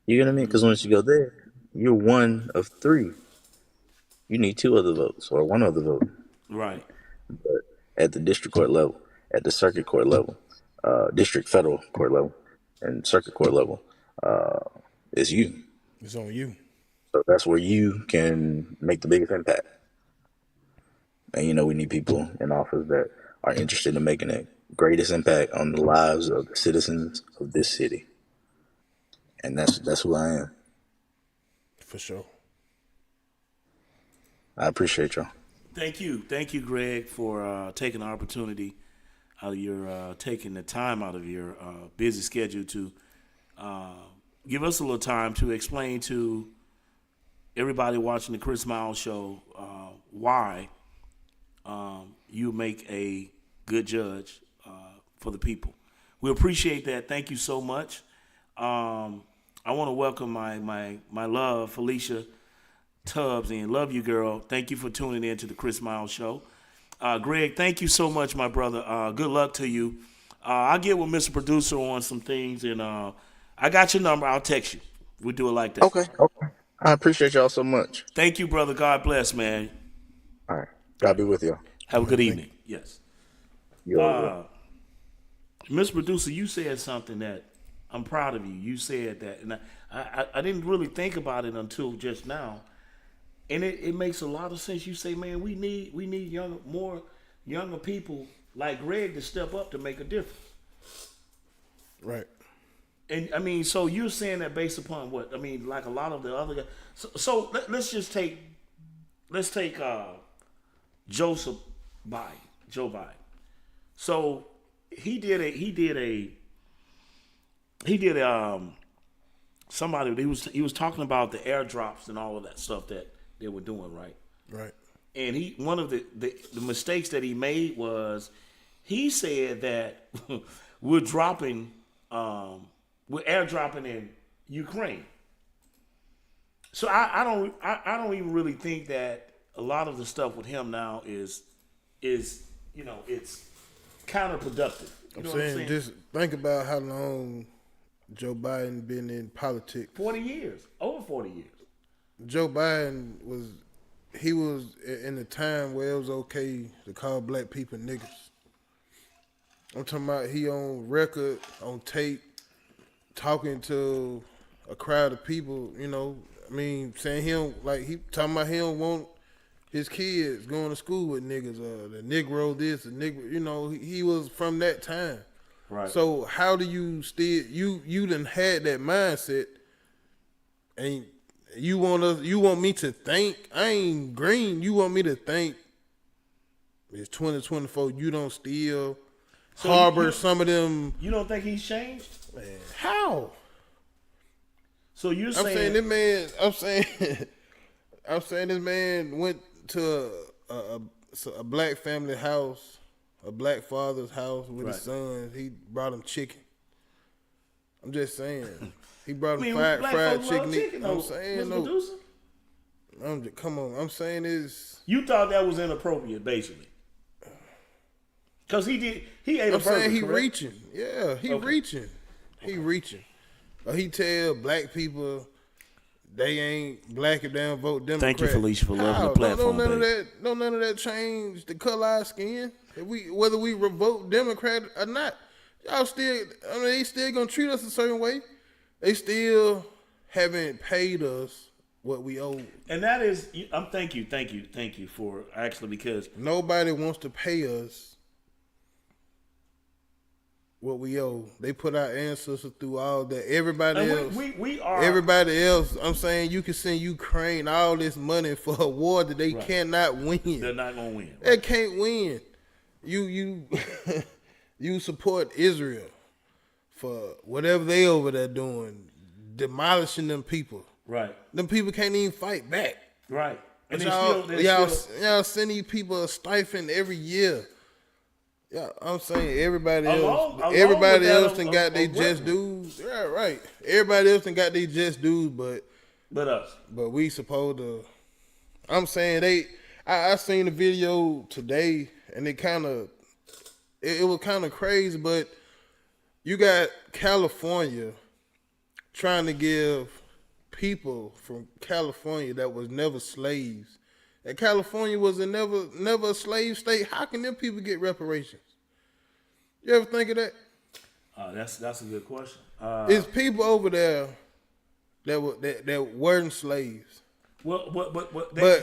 You know what I mean? Because once you go there, you're one of three. You need two other votes or one other vote. Right. But at the district court level, at the circuit court level, district federal court level, and circuit court level, it's you. It's on you. So that's where you can make the biggest impact. And we need people in office that are interested in making the greatest impact on the lives of the citizens of this city. And that's who I am. For sure. I appreciate y'all. Thank you, Greg, for taking the opportunity out of your taking the time out of your busy schedule to give us a little time to explain to everybody watching the Chris Miles show why you make a good judge for the people. We appreciate that. Thank you so much. I want to welcome my love, Felicia Tubbs, and love you, girl. Thank you for tuning in to the Chris Miles show. Greg, thank you so much, my brother. Good luck to you. I'll get with Mr. Producer on some things, and I got your number. I'll text you. We'll do it like that. Okay. I appreciate y'all so much. Thank you, brother. God bless, man. All right. God be with y'all. Have a good evening. Yes. You as well. Mr. Producer, you said something that I'm proud of you. You said that, and I didn't really think about it until just now. And it makes a lot of sense. You say, man, we need more younger people like Greg to step up to make a difference. Right. And I mean, so you're saying that based upon what? I mean, like a lot of the other guys. So let's take Joe Biden. So he did somebody he was talking about the airdrops and all of that stuff that they were doing, right? Right. And one of the mistakes that he made was he said that we're airdropping in Ukraine. So I don't even really think that a lot of the stuff with him now is it's counterproductive. I'm saying just think about how long Joe Biden been in politics. 40 years. Over 40 years. Joe Biden was in a time where it was okay to call black people niggas. I'm talking about he on record, on tape, talking to a crowd of people, saying he talking about he don't want his kids going to school with niggas, the Negro this, the Negro, he was from that time. Right. So how do you still, you done had that mindset and you want me to think, I ain't green, you want me to think it's 2024, you don't still harbor some of them. You don't think he's changed? Man, how? So you're saying I'm saying this man went to a black family house, a black father's house with his sons. He brought him chicken. I'm just saying. He brought him fried chicken. I'm saying no. Come on. I'm saying is you thought that was inappropriate, basically. Because he ate a burger. I'm saying he correct? reaching. Yeah, he reaching. He reaching. He tell black people they ain't black if they don't vote Democrat. Thank you, Felicia, for loving the platform. None of that change the color of our skin. Whether we vote Democrat or not, y'all still. I mean, they still gonna treat us a certain way. They still haven't paid us what we owe. And that is, thank you for actually, because Nobody wants to pay us what we owe. They put our ancestors through all that. Everybody else, we are everybody else. I'm saying you can send Ukraine all this money for a war that they cannot win. They're not gonna win. They can't win. You you support Israel for whatever they over there doing, demolishing them people. Right. Them people can't even fight back. Right. And But y'all send these people a stipend every year. Yeah, I'm saying everybody else done got their just dues. Yeah, right. Everybody else done got their just dues, but us. But we supposed to. I'm saying I seen the video today, and it was kind of crazy. But you got California trying to give people from California that was never slaves. And California was never a slave state. How can them people get reparations? You ever think of that? That's a good question. It's people over there that weren't slaves. Well,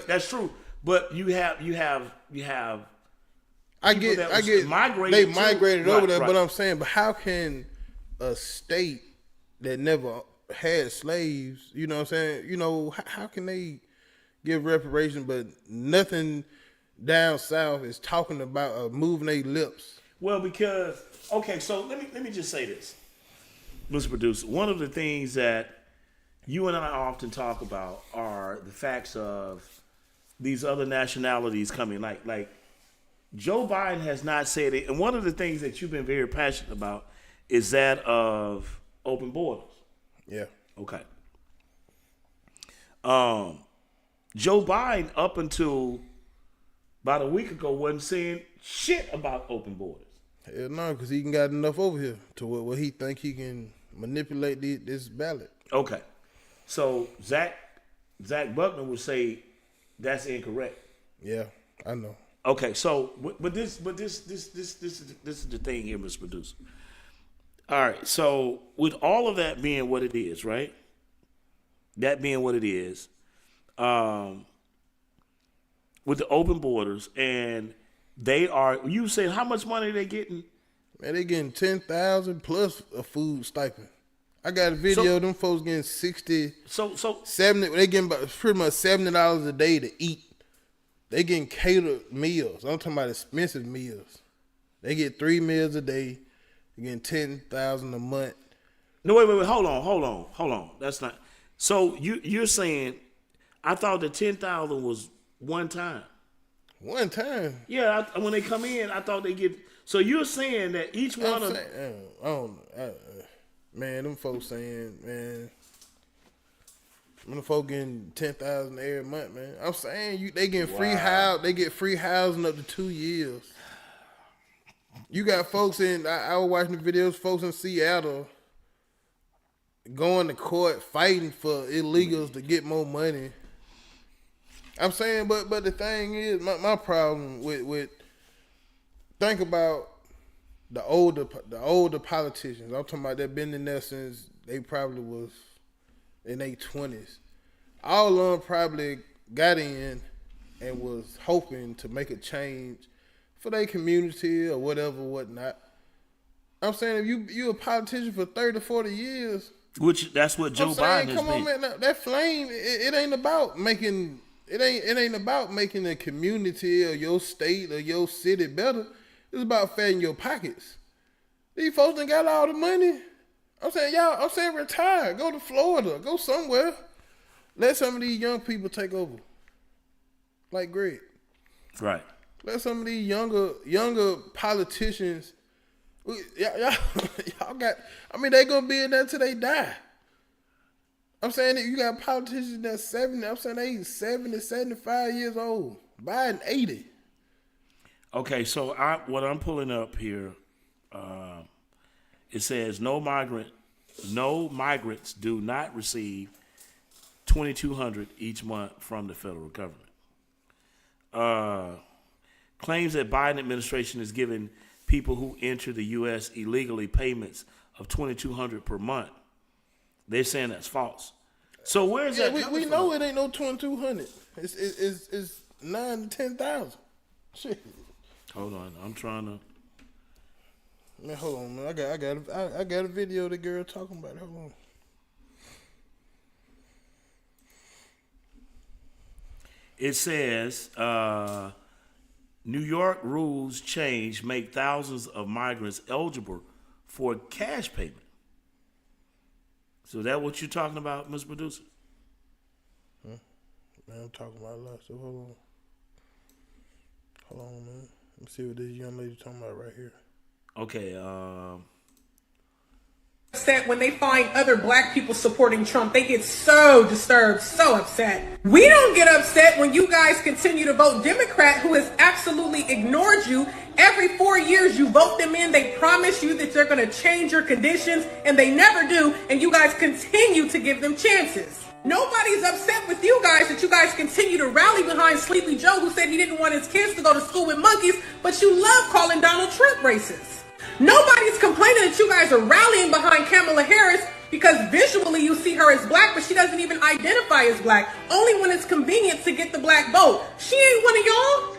that's true. But you have. I get migrated. They migrated over there, right. but I'm saying, but how can a state that never had slaves, you know what I'm saying? You know, how can they give reparations, but nothing down south is talking about moving their lips? Well, because so let me just say this, Mr. Producer. One of the things that you and I often talk about are the facts of these other nationalities coming, like Joe Biden has not said it, and one of the things that you've been very passionate about is that of open borders. Yeah. Okay. Joe Biden, up until about a week ago, wasn't saying shit about open borders. Hell no, because he got enough over here to where he think he can manipulate this ballot. Okay. So Zach Buckner would say that's incorrect. Yeah, I know. Okay, so but this is the thing here, Mr. Producer. All right, so with all of that being what it is, right? That being what it is, with the open borders, and you said how much money they getting? Man, they getting 10,000 plus a food stipend. I got a video of them folks getting 60, 70. They getting about pretty much $70 a day to eat. They getting catered meals. I'm talking about expensive meals. They get 3 meals a day. They getting 10,000 a month. No, wait. Hold on. That's not. So you're saying? I thought the 10,000 was one time. One time. Yeah, when they come in, I thought they get. So you're saying that each one of man, them folks saying, man, them folks getting 10,000 every month, man. I'm saying they getting free house. They get free housing up to 2 years. You got folks I was watching the videos. Folks in Seattle going to court fighting for illegals to get more money. I'm saying, but the thing is, my problem with think about the older politicians. I'm talking about they've been in there since they probably was in their 20s. All of them probably got in and was hoping to make a change for their community or whatnot. I'm saying if you a politician for 30, 40 years, which that's what Joe Biden has been. Come on, man, that flame, it ain't about making. It ain't about making a community or your state or your city better. It's about fattening your pockets. These folks done got all the money. I'm saying retire. Go to Florida. Go somewhere. Let some of these young people take over. Like Greg. Right. Let some of these younger politicians. Y'all got. I mean, they gonna be in there till they die. I'm saying that you got politicians that's 70. I'm saying they 70, 75 years old. Biden 80. Okay, so what I'm pulling up here, it says no migrants do not receive $2,200 each month from the federal government. Claims that Biden administration is giving people who enter the U.S. illegally payments of $2,200 per month. They're saying that's false. So where's that? We know it ain't no 2,200. It's 9 to 10,000. Shit. Hold on, I'm trying to. Man, hold on, man. I got a video of the girl talking about it. Hold on. It says New York rules change make thousands of migrants eligible for cash payment. So that what you're talking about, Mr. Producer? Man, I'm talking about a lot. So hold on, man. Let me see what this young lady talking about right here. Okay. Upset when they find other black people supporting Trump. They get so disturbed, so upset. We don't get upset when you guys continue to vote Democrat, who has absolutely ignored you. Every 4 years you vote them in, they promise you that they're going to change your conditions, and they never do, and you guys continue to give them chances. Nobody's upset with you guys that you guys continue to rally behind Sleepy Joe, who said he didn't want his kids to go to school with monkeys, but you love calling Donald Trump racist. Nobody's complaining that you guys are rallying behind Kamala Harris because visually you see her as black, but she doesn't even identify as black, only when it's convenient to get the black vote. She ain't one of y'all.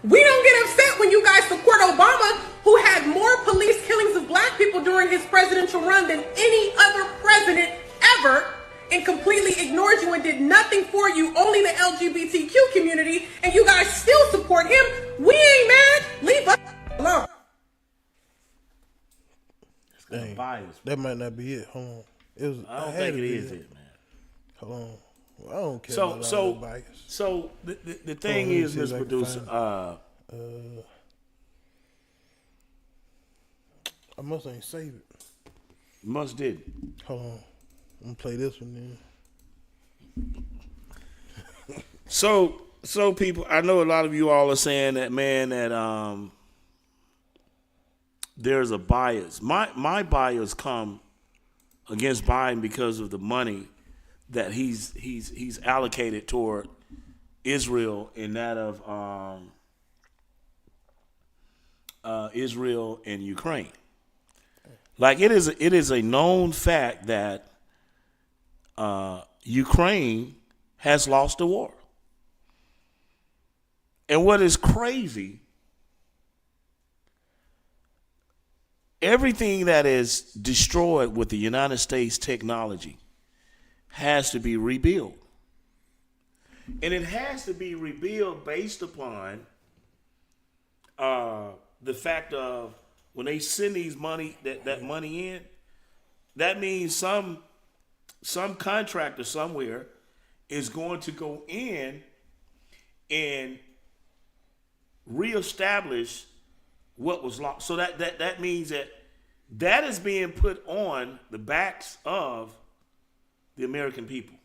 We don't get upset when you guys support Obama, who had more police killings of black people during his presidential run than any other president ever, and completely ignored you and did nothing for you, only the LGBTQ community, and you guys still support him. We ain't mad. Leave us alone. Dang, bias. that might not be it. Hold on. I don't think it is it, man. Hold on. Well, I don't care So about so bias. so the thing Hold on, let me is, see if Mr. I can Producer, find I must ain't save it. must did. Hold on. I'm gonna play this one then. So people, I know a lot of you all are saying that, man, that there's a bias. My bias come against Biden because of the money that he's allocated toward Israel and that of Israel and Ukraine. Like it is a known fact that Ukraine has lost the war. And what is crazy, everything that is destroyed with the United States technology has to be rebuilt. And it has to be rebuilt based upon the fact of when they send these money, that money in, that means some contractor somewhere is going to go in and reestablish what was lost. So that means that is being put on the backs of the American people.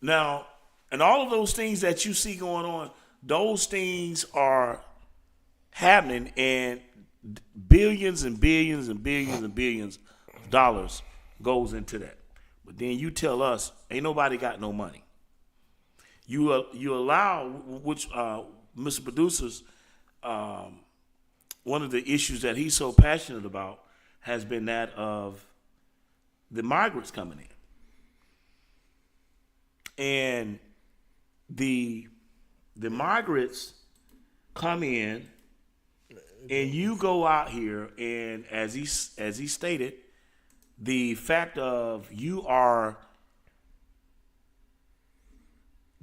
Now, and all of those things that you see going on, those things are happening, and billions and billions and billions and billions of dollars goes into that. But then you tell us, ain't nobody got no money. You allow, which Mr. Producer's, one of the issues that he's so passionate about has been that of the migrants coming in. And the migrants come in, and you go out here, and as he stated, the fact of you are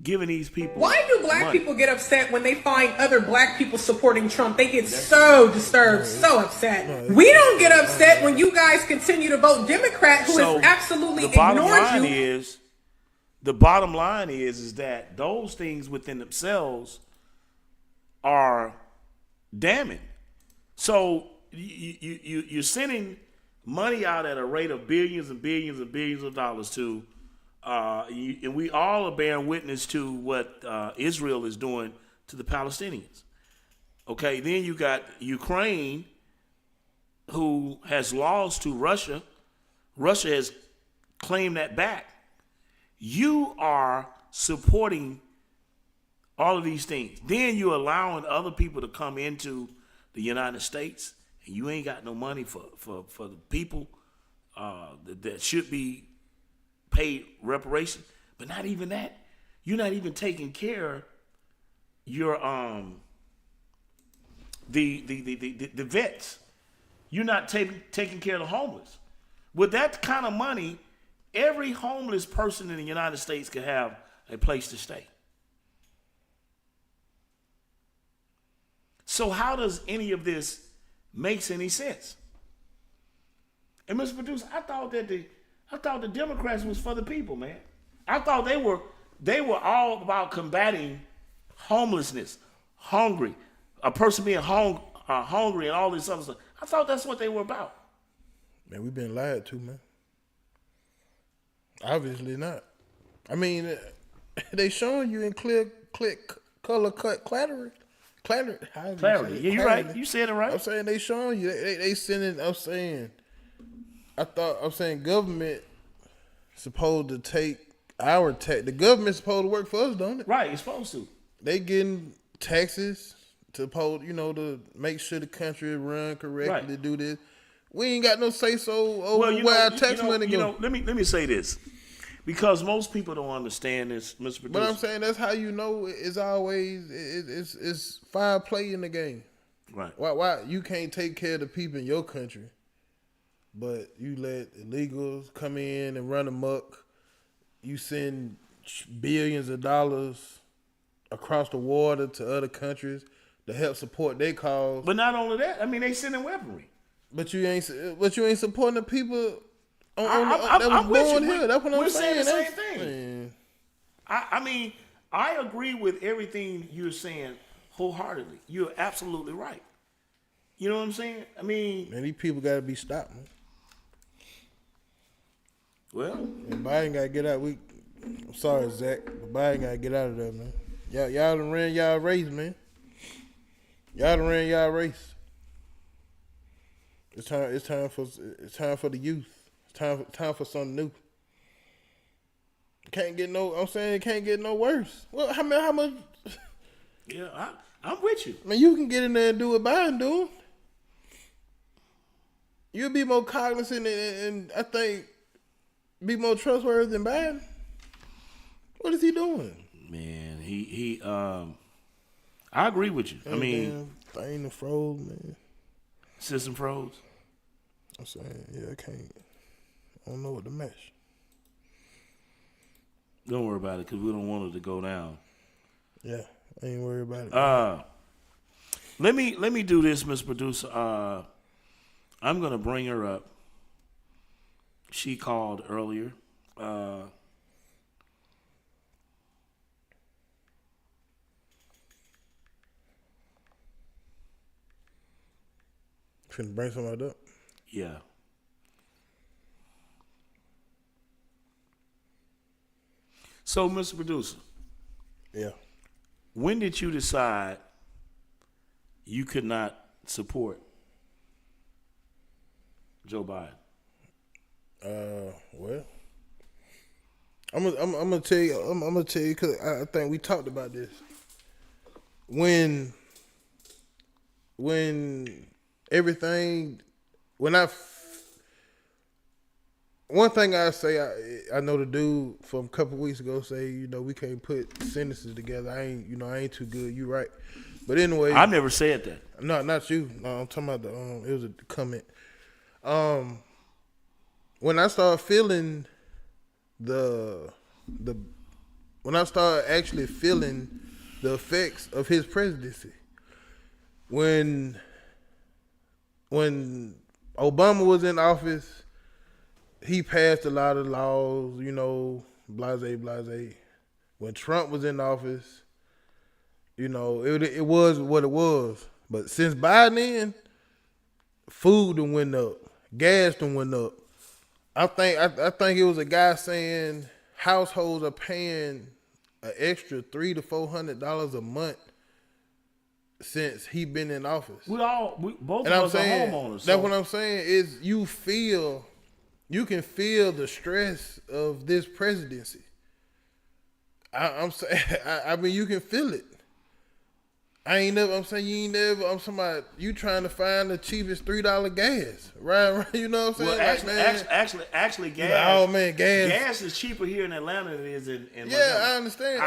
giving these people. Why do black people get upset when they find other black people supporting Trump? They get so disturbed, so upset. We don't get upset when you guys continue to vote Democrat, who has absolutely ignored you. The bottom line is that those things within themselves are damning. So you're sending money out at a rate of billions and billions and billions of dollars to, and we all are bearing witness to what Israel is doing to the Palestinians. Okay, then you got Ukraine, who has lost to Russia. Russia has claimed that back. You are supporting all of these things. Then you're allowing other people to come into the United States, and you ain't got no money for the people that should be paid reparation. But not even that. You're not even taking care of your the vets. You're not taking care of the homeless. With that kind of money, every homeless person in the United States could have a place to stay. So how does any of this makes any sense? And Mr. Producer, I thought the Democrats was for the people, man. I thought they were all about combating homelessness, hungry, a person being hungry and all this other stuff. I thought that's what they were about. Man, we've been lied to, man. Obviously not. I mean, they showing you in clear color cut clarity. Clarity. Yeah, you're right. You said it right. I'm saying they showing you. They sending. I'm saying government supposed to take our tax. The government's supposed to work for us, don't it? Right. It's supposed to. They getting taxes to make sure the country run correctly. Right. To do this. We ain't got no say so over where our tax money go. Let me say this, because most people don't understand this, Mr. Producer. But I'm saying that's how you know it's always it's foul play in the game. Right. Why you can't take care of the people in your country, but you let illegals come in and run amok. You send billions of dollars across the water to other countries to help support their cause. But not only that, I mean they sending weaponry. But you ain't supporting the people I'm that was with born you. here. That's what I'm saying. We're saying the same thing. Man. I mean, I agree with everything you're saying wholeheartedly. You're absolutely right. You know what I'm saying? I mean, Man, these people got to be stopped, man. Well, and Biden got to get out. I'm sorry, Zach, but Biden got to get out of there, man. Y'all done ran y'all race, man. Y'all done ran y'all race. It's time for the youth. It's time for something new. It can't get no worse. Well, how much? Yeah, I'm with you. I mean, you can get in there and do what Biden doing. You'll be more cognizant and I think be more trustworthy than Biden. What is he doing? Man, he I agree with you. I mean, thing froze, man. System froze. I'm saying, yeah, I don't know what to mesh. Don't worry about it, because we don't want it to go down. Yeah, I ain't worried about it. Let me do this, Mr. Producer. I'm gonna bring her up. She called earlier. Finna bring somebody up? Yeah. So, Mr. Producer. Yeah. When did you decide you could not support Joe Biden? Well, I'm gonna tell you. I'm gonna tell you because I think we talked about this. When everything, one thing I say, I know the dude from a couple weeks ago say, we can't put sentences together. I ain't too good. You right. But anyway, I never said that. No, not you. No, I'm talking about it was a comment. When I started feeling when I started actually feeling the effects of his presidency, when Obama was in office, he passed a lot of laws, blase. When Trump was in office, it was what it was. But since Biden in, food done went up, gas done went up. I think it was a guy saying households are paying an extra $300 to $400 a month since he been in office. Both of us are homeowners. That's what I'm saying is you can feel the stress of this presidency. I'm saying, I mean, you can feel it. I ain't never. I'm saying you ain't never. I'm talking about you trying to find the cheapest $3 gas, right? You know what I'm saying? Well, actually, gas. Like, oh man, gas is cheaper here in Atlanta than it is in Montgomery. I understand.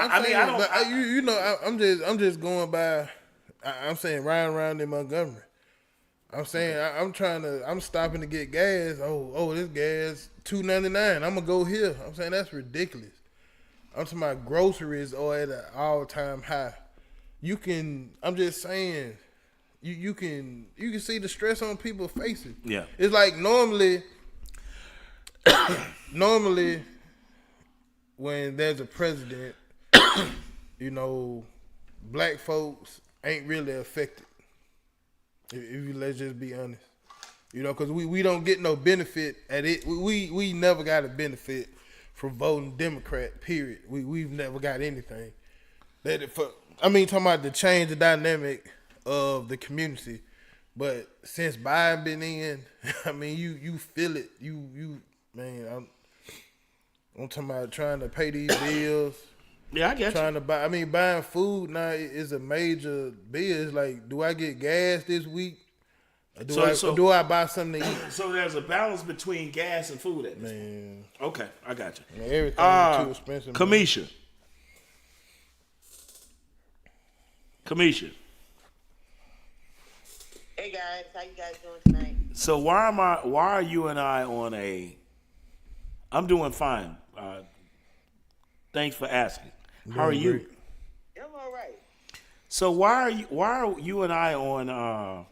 I'm just going by. I'm saying riding around in Montgomery. I'm saying I'm stopping to get gas. Oh, this gas $2.99. I'm gonna go here. I'm saying that's ridiculous. I'm talking about groceries are at an all-time high. I'm just saying, you can see the stress on people's faces. Yeah. It's like normally when there's a president, black folks ain't really affected. If you let's just be honest, because we don't get no benefit at it. We never got a benefit from voting Democrat. Period. We've never got anything. Talking about to change the dynamic of the community. But since Biden been in, you feel it. I'm talking about trying to pay these bills. Yeah, I get trying to buy. Buying food now is a major bill. It's like, do I get gas this week? Or do I buy something to eat? So there's a balance between gas and food at this point. Okay, I got you. Everything is too expensive. Kamisha. Hey guys, how you guys doing tonight? So why are you and I on a? I'm doing fine. Thanks for asking. How are you? I'm all right. So why are you and I on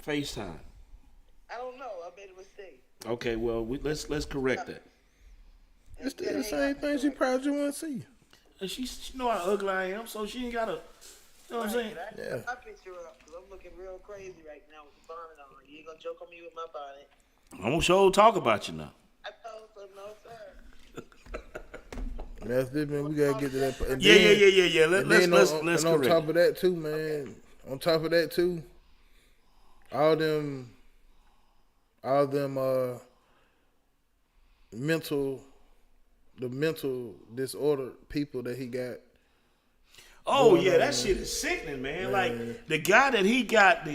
FaceTime? I don't know. I made a mistake. Okay, well let's correct that. It's still the same thing. She probably just want to see you. And she know how ugly I am, so she ain't gotta. You know what I'm saying? Yeah. I picture her up because I'm looking real crazy right now with the bonnet on. You ain't gonna joke on me with my bonnet. I'm gonna sure talk about you now. I told her no, sir. That's different. We gotta get to that. And Yeah. Let's and on top of that too, man. On top of that too, all them mental disorder people that he got. Oh yeah, that shit is sickening, man. Like the guy that he got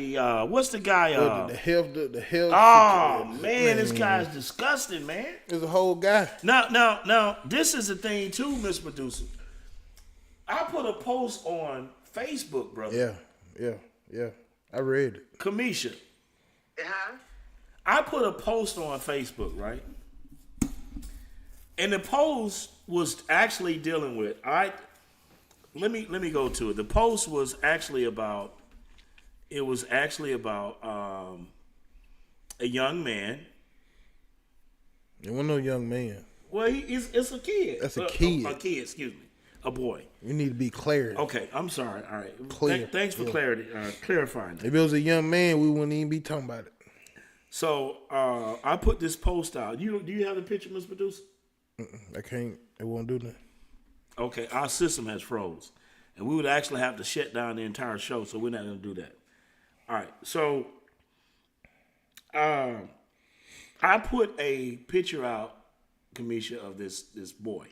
what's the guy? The health. Oh man, this guy's disgusting, man. There's a whole guy. Now, this is the thing too, Miss Producer. I put a post on Facebook, brother. Yeah. I read it. Kamisha. Huh? I put a post on Facebook, right? And the post was actually dealing with. Let me go to it. The post was actually about. It was actually about a young man. It wasn't no young man. Well, it's a kid. That's a kid. A kid, excuse me. A boy. You need to be clear. Okay, I'm sorry. All right. Clear. Thanks for clarity, clarifying that. If it was a young man, we wouldn't even be talking about it. So I put this post out. Do you have the picture, Mr. Producer? I can't. It won't do nothing. Okay, our system has froze, and we would actually have to shut down the entire show, so we're not going to do that. All right, so I put a picture out, Kamisha, of this boy.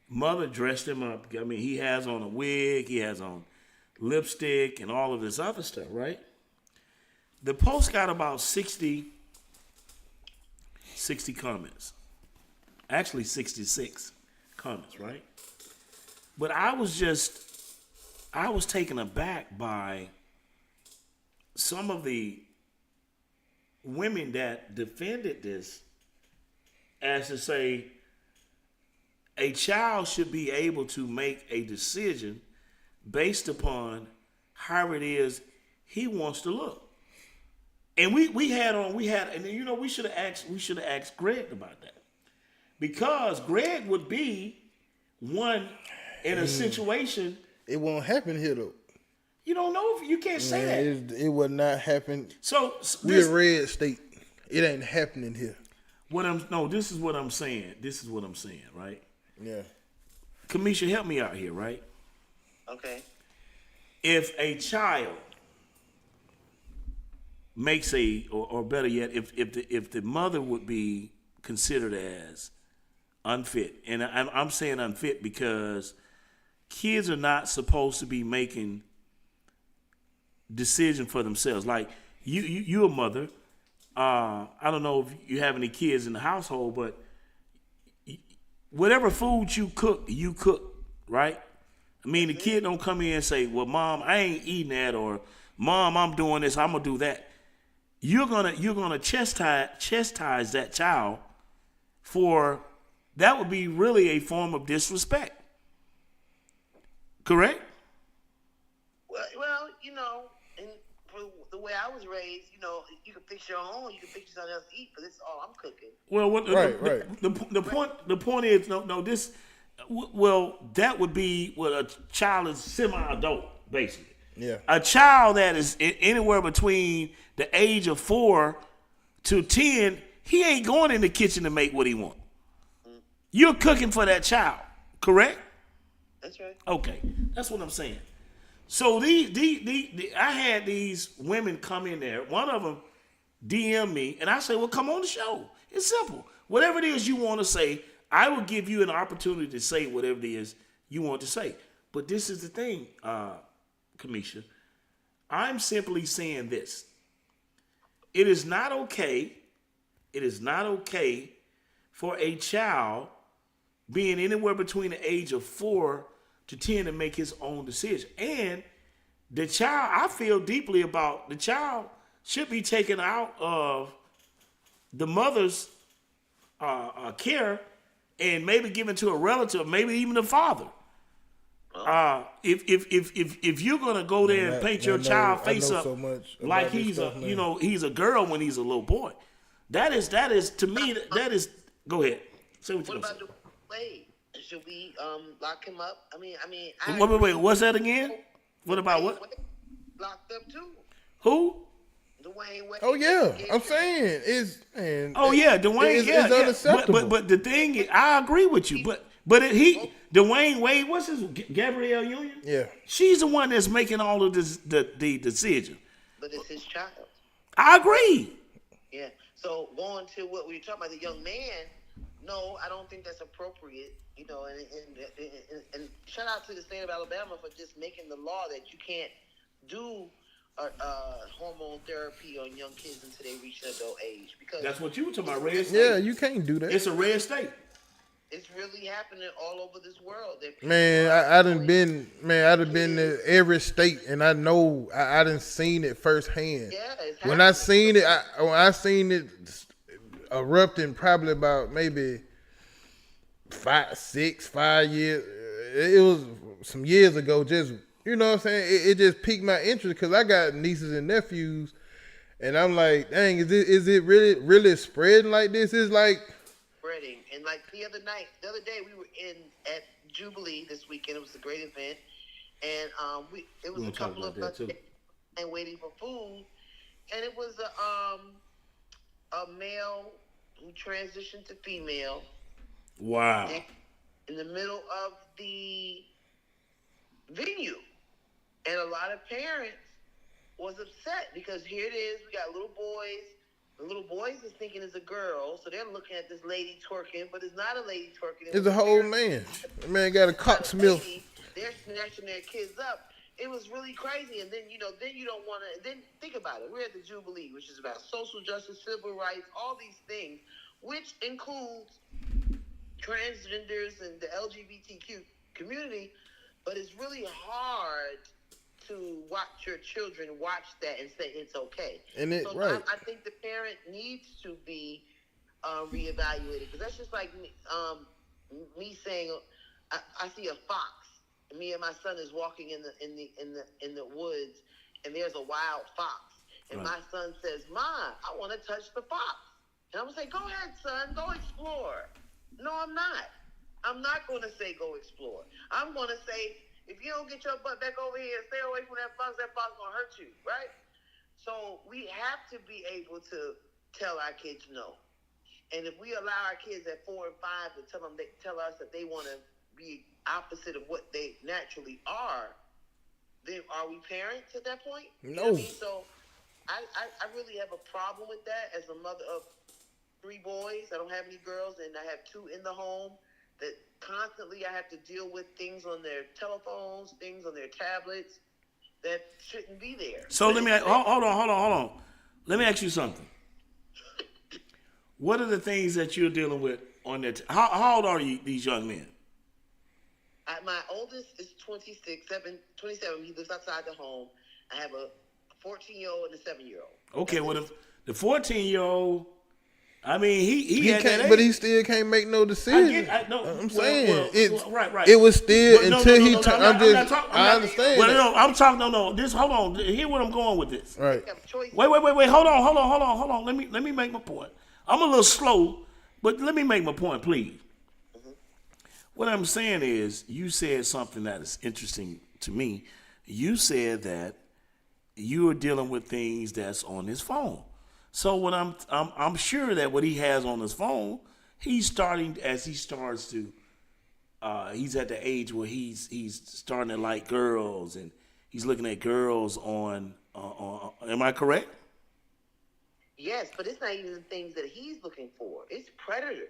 Mother dressed him up. I mean, he has on a wig, he has on lipstick, and all of this other stuff, right? The post got about 60 comments. Actually, 66 comments, right? But I was taken aback by some of the women that defended this as to say a child should be able to make a decision based upon how it is he wants to look. And we should have asked Greg about that. Because Greg would be one in a situation. It won't happen here though. You don't know if you can't say that. It would not happen. So we're a red state. It ain't happening here. This is what I'm saying. Right? Yeah. Kamisha, help me out here, right? Okay. If a child makes or better yet, if the mother would be considered as unfit, and I'm saying unfit because kids are not supposed to be making decision for themselves. Like you a mother. I don't know if you have any kids in the household, but whatever food you cook, right? I mean, the kid don't come in and say, "Well, mom, I ain't eating that," or "Mom, I'm doing this. I'm gonna do that." You're gonna chastise that child for that would be really a form of disrespect. Correct? Well, and for the way I was raised, you can fix your own, you can fix something else to eat, but this is all I'm cooking. Well, Right. The point is no this. Well, that would be what a child is semi-adult, basically. Yeah. A child that is anywhere between the age of 4 to 10, he ain't going in the kitchen to make what he want. You're cooking for that child, correct? That's right. Okay, that's what I'm saying. So I had these women come in there. One of them DM me, and I say, "Well, come on the show. It's simple. Whatever it is you want to say, I will give you an opportunity to say whatever it is you want to say." But this is the thing, Kamisha. I'm simply saying this. It is not okay. It is not okay for a child being anywhere between the age of 4 to 10 to make his own decision. And the child, I feel deeply about the child should be taken out of the mother's care and maybe given to a relative, maybe even the father. If you're gonna go there and paint your child face up like he's he's a girl when he's a little boy, that is to me that is. Go ahead. Say what What you're about saying. Wade? Should we lock him up? I mean, Wait. What's that again? What about what? Locked up too. Who? Dwayne Wade. Oh yeah, I'm saying Dwayne. It's unacceptable. But the thing is, I agree with you. But Dwayne Wade, what's his Gabrielle Union? Yeah, she's the one that's making all of this the decision. But it's his child. I agree. Yeah. So going to what we were talking about, the young man. No, I don't think that's appropriate. And shout out to the state of Alabama for just making the law that you can't do hormone therapy on young kids until they reach adult age. Because that's what you were talking about, red state. Yeah, you can't do that. It's a red state. It's really happening all over this world. Man, I done been to every state, and I know I done seen it firsthand. Yeah, when I seen it erupting probably about maybe 5 years. It was some years ago. Just what I'm saying. It just piqued my interest because I got nieces and nephews, and I'm like, dang, is it really spreading like this? It's like spreading. And like the other day we were at Jubilee this weekend. It was a great event, and it was a couple of us and waiting for food, and it was a male who transitioned to female. Wow. In the middle of the venue. And a lot of parents was upset because here it is, we got little boys. The little boys is thinking it's a girl, so they're looking at this lady twerking, but it's not a lady twerking. It's a whole man. The man got a cocksmith. They're snatching their kids up. It was really crazy. And then, you don't want to, then think about it. We're at the Jubilee, which is about social justice, civil rights, all these things, which includes transgenders and the LGBTQ community, but it's really hard to watch your children watch that and say it's okay. Right. I think the parent needs to be reevaluated, because that's just like me saying, I see a fox. Me and my son is walking in the woods, and there's a wild fox, and my son says, "Mom, I want to touch the fox," and I'm gonna say, "Go ahead, son, go explore." No, I'm not. I'm not going to say go explore. I'm going to say, if you don't get your butt back over here and stay away from that fox going to hurt you, right? So we have to be able to tell our kids no. And if we allow our kids at 4 and 5 to tell us that they want to be opposite of what they naturally are, then are we parents at that point? No. So I really have a problem with that as a mother of 3 boys. I don't have any girls, and I have 2 in the home that constantly I have to deal with things on their telephones, things on their tablets that shouldn't be there. So let me hold on. Let me ask you something. What are the things that you're dealing with on that? How old are these young men? My oldest is 27. He lives outside the home. I have a 14-year-old and a 7-year-old. Okay, well, the 14-year-old, I mean, he had can't, that age. but he still can't make no decision. I'm saying right. It was still But until he. I understand. Well, no, I'm talking. No. This. Hold on. Hear where I'm going with this. Right. Wait. Hold on. Let me make my point. I'm a little slow, but let me make my point, please. What I'm saying is, you said something that is interesting to me. You said that you are dealing with things that's on his phone. So what I'm sure that what he has on his phone, he's starting as he starts to. He's at the age where he's starting to like girls, and he's looking at girls on. Am I correct? Yes, but it's not even the things that he's looking for. It's predators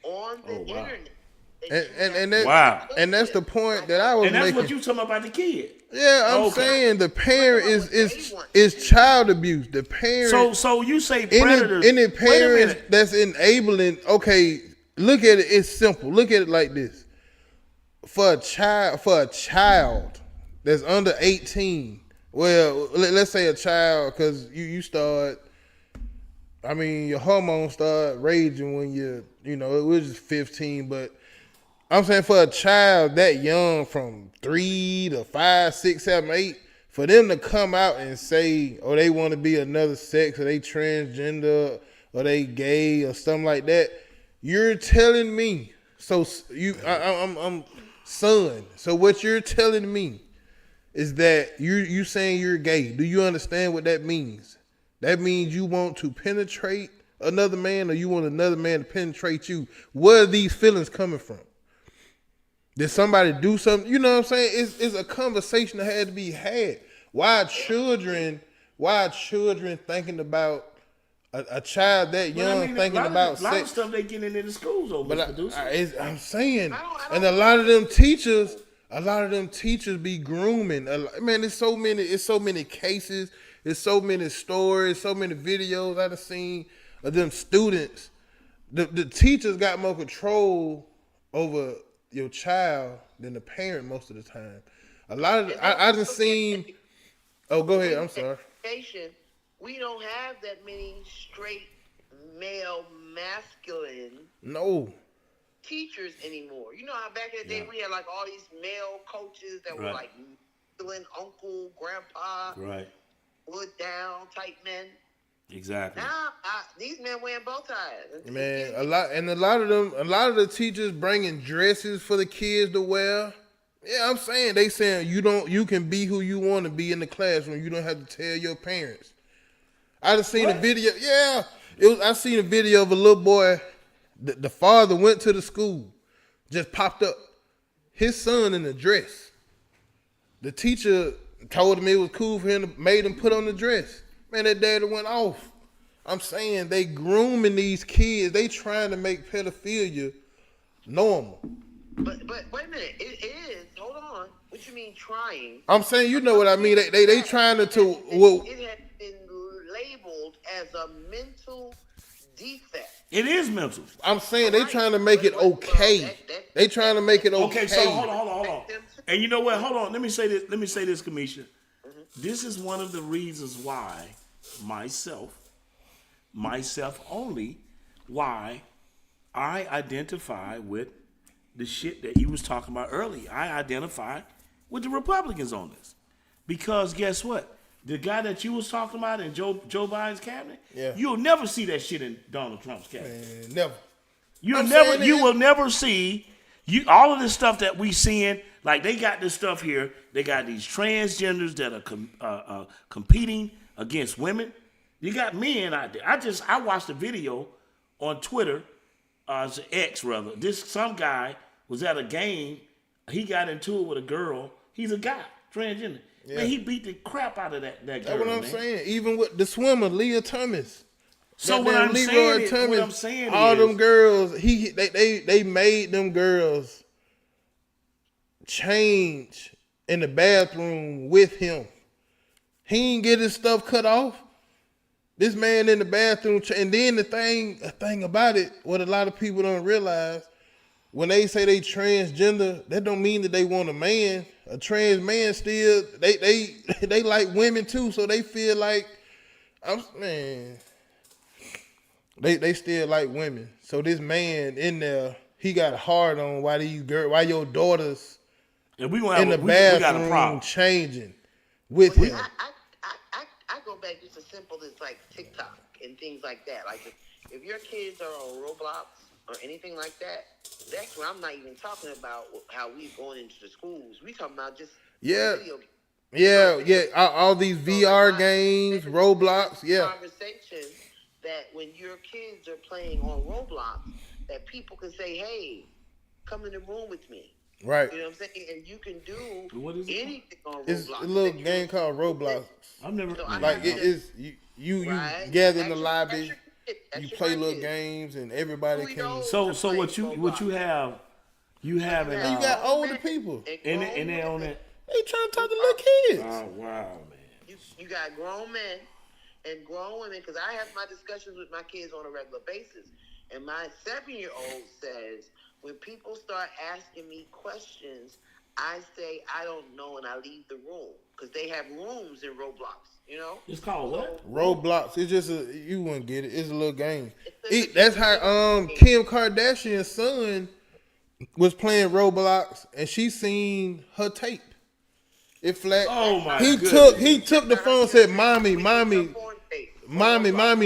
on the internet. And that's the point that I was making. And that's what you talking about the kid. Yeah, I'm saying the parent is child abuse. The parent. So you say predators. Any parents that's enabling. Okay, look at it. It's simple. Look at it like this. For a child that's under 18. Well, let's say a child, because you start. I mean, your hormones start raging when it was just 15, but I'm saying for a child that young, from 3 to 5, 6, 7, 8, for them to come out and say, oh, they want to be another sex, or they transgender, or they gay, or something like that, you're telling me. So I'm son. So what you're telling me is that you saying you're gay. Do you understand what that means? That means you want to penetrate another man, or you want another man to penetrate you. Where are these feelings coming from? Did somebody do something? You know what I'm saying? It's a conversation that had to be had. Why are children thinking about a child that young thinking about sex? A lot of stuff they getting into the schools over. But I'm saying, and a lot of them teachers be grooming. Man, it's so many cases. There's so many stories, so many videos I've seen of them students. The teachers got more control over your child than the parent most of the time. A lot of I just seen. Oh, go ahead. I'm sorry. We don't have that many straight male masculine teachers anymore. You know how back in the day we had like all these male coaches that were like uncle, grandpa, wood down type men. Exactly. Now these men wearing bow ties. Man, a lot of the teachers bringing dresses for the kids to wear. Yeah, I'm saying they saying you can be who you want to be in the classroom. You don't have to tell your parents. I just seen a video. Yeah, I seen a video of a little boy. The father went to the school, just popped up his son in a dress. The teacher told him it was cool for him, made him put on the dress. Man, that daddy went off. I'm saying they grooming these kids. They trying to make pedophilia normal. But wait a minute. It is. Hold on. What you mean trying? I'm saying, you know what I mean. They trying to. It has been labeled as a mental defect. It is mental. I'm saying they trying to make it okay. They trying to make it okay. Okay, so hold on. And you know what? Hold on. Let me say this, Kamisha. This is one of the reasons why myself only, why I identify with the shit that you was talking about earlier. I identify with the Republicans on this. Because guess what? The guy that you was talking about in Joe Biden's cabinet, you'll never see that shit in Donald Trump's cabinet. Man, never. You will never see all of this stuff that we seeing. Like they got this stuff here. They got these transgenders that are competing against women. You got men out there. I watched a video on Twitter, it's X rather. Some guy was at a game. He got into it with a girl. He's a guy, transgender. Yeah. Man, he beat the crap out of that girl. That's what I'm saying. Even with the swimmer, Leah Thomas. So what I'm saying all is, them girls, they made them girls change in the bathroom with him. He ain't get his stuff cut off. This man in the bathroom, and then the thing about it, what a lot of people don't realize, when they say they transgender, that don't mean that they want a man. A trans man still, they like women too, so they feel like, they still like women. So this man in there, he got hard on why your daughters and we gonna in the we got a bathroom problem. changing with him. I go back just as simple as like TikTok and things like that. Like if your kids are on Roblox or anything like that, that's what I'm not even talking about how we going into the schools. We talking about just video games. All these VR games, Roblox, Conversation that when your kids are playing on Roblox, that people can say, "Hey, come in the room with me." Right. You know what I'm saying? And you can do anything on Roblox. It's a little game called Roblox. I've never like it is you gather in the lobby, you play little games, and everybody can. So what you have and you got older people and they on it. They trying to talk to little kids. Oh wow, man. You got grown men and grown women, because I have my discussions with my kids on a regular basis, and my 7-year-old says, when people start asking me questions, I say, I don't know, and I leave the room. Because they have rooms in Roblox, you know? It's called what? Roblox. It's just you wouldn't get it. It's a little game. That's how Kim Kardashian's son was playing Roblox, and she seen her tape. It flat. Oh my He took the phone and said, Mommy,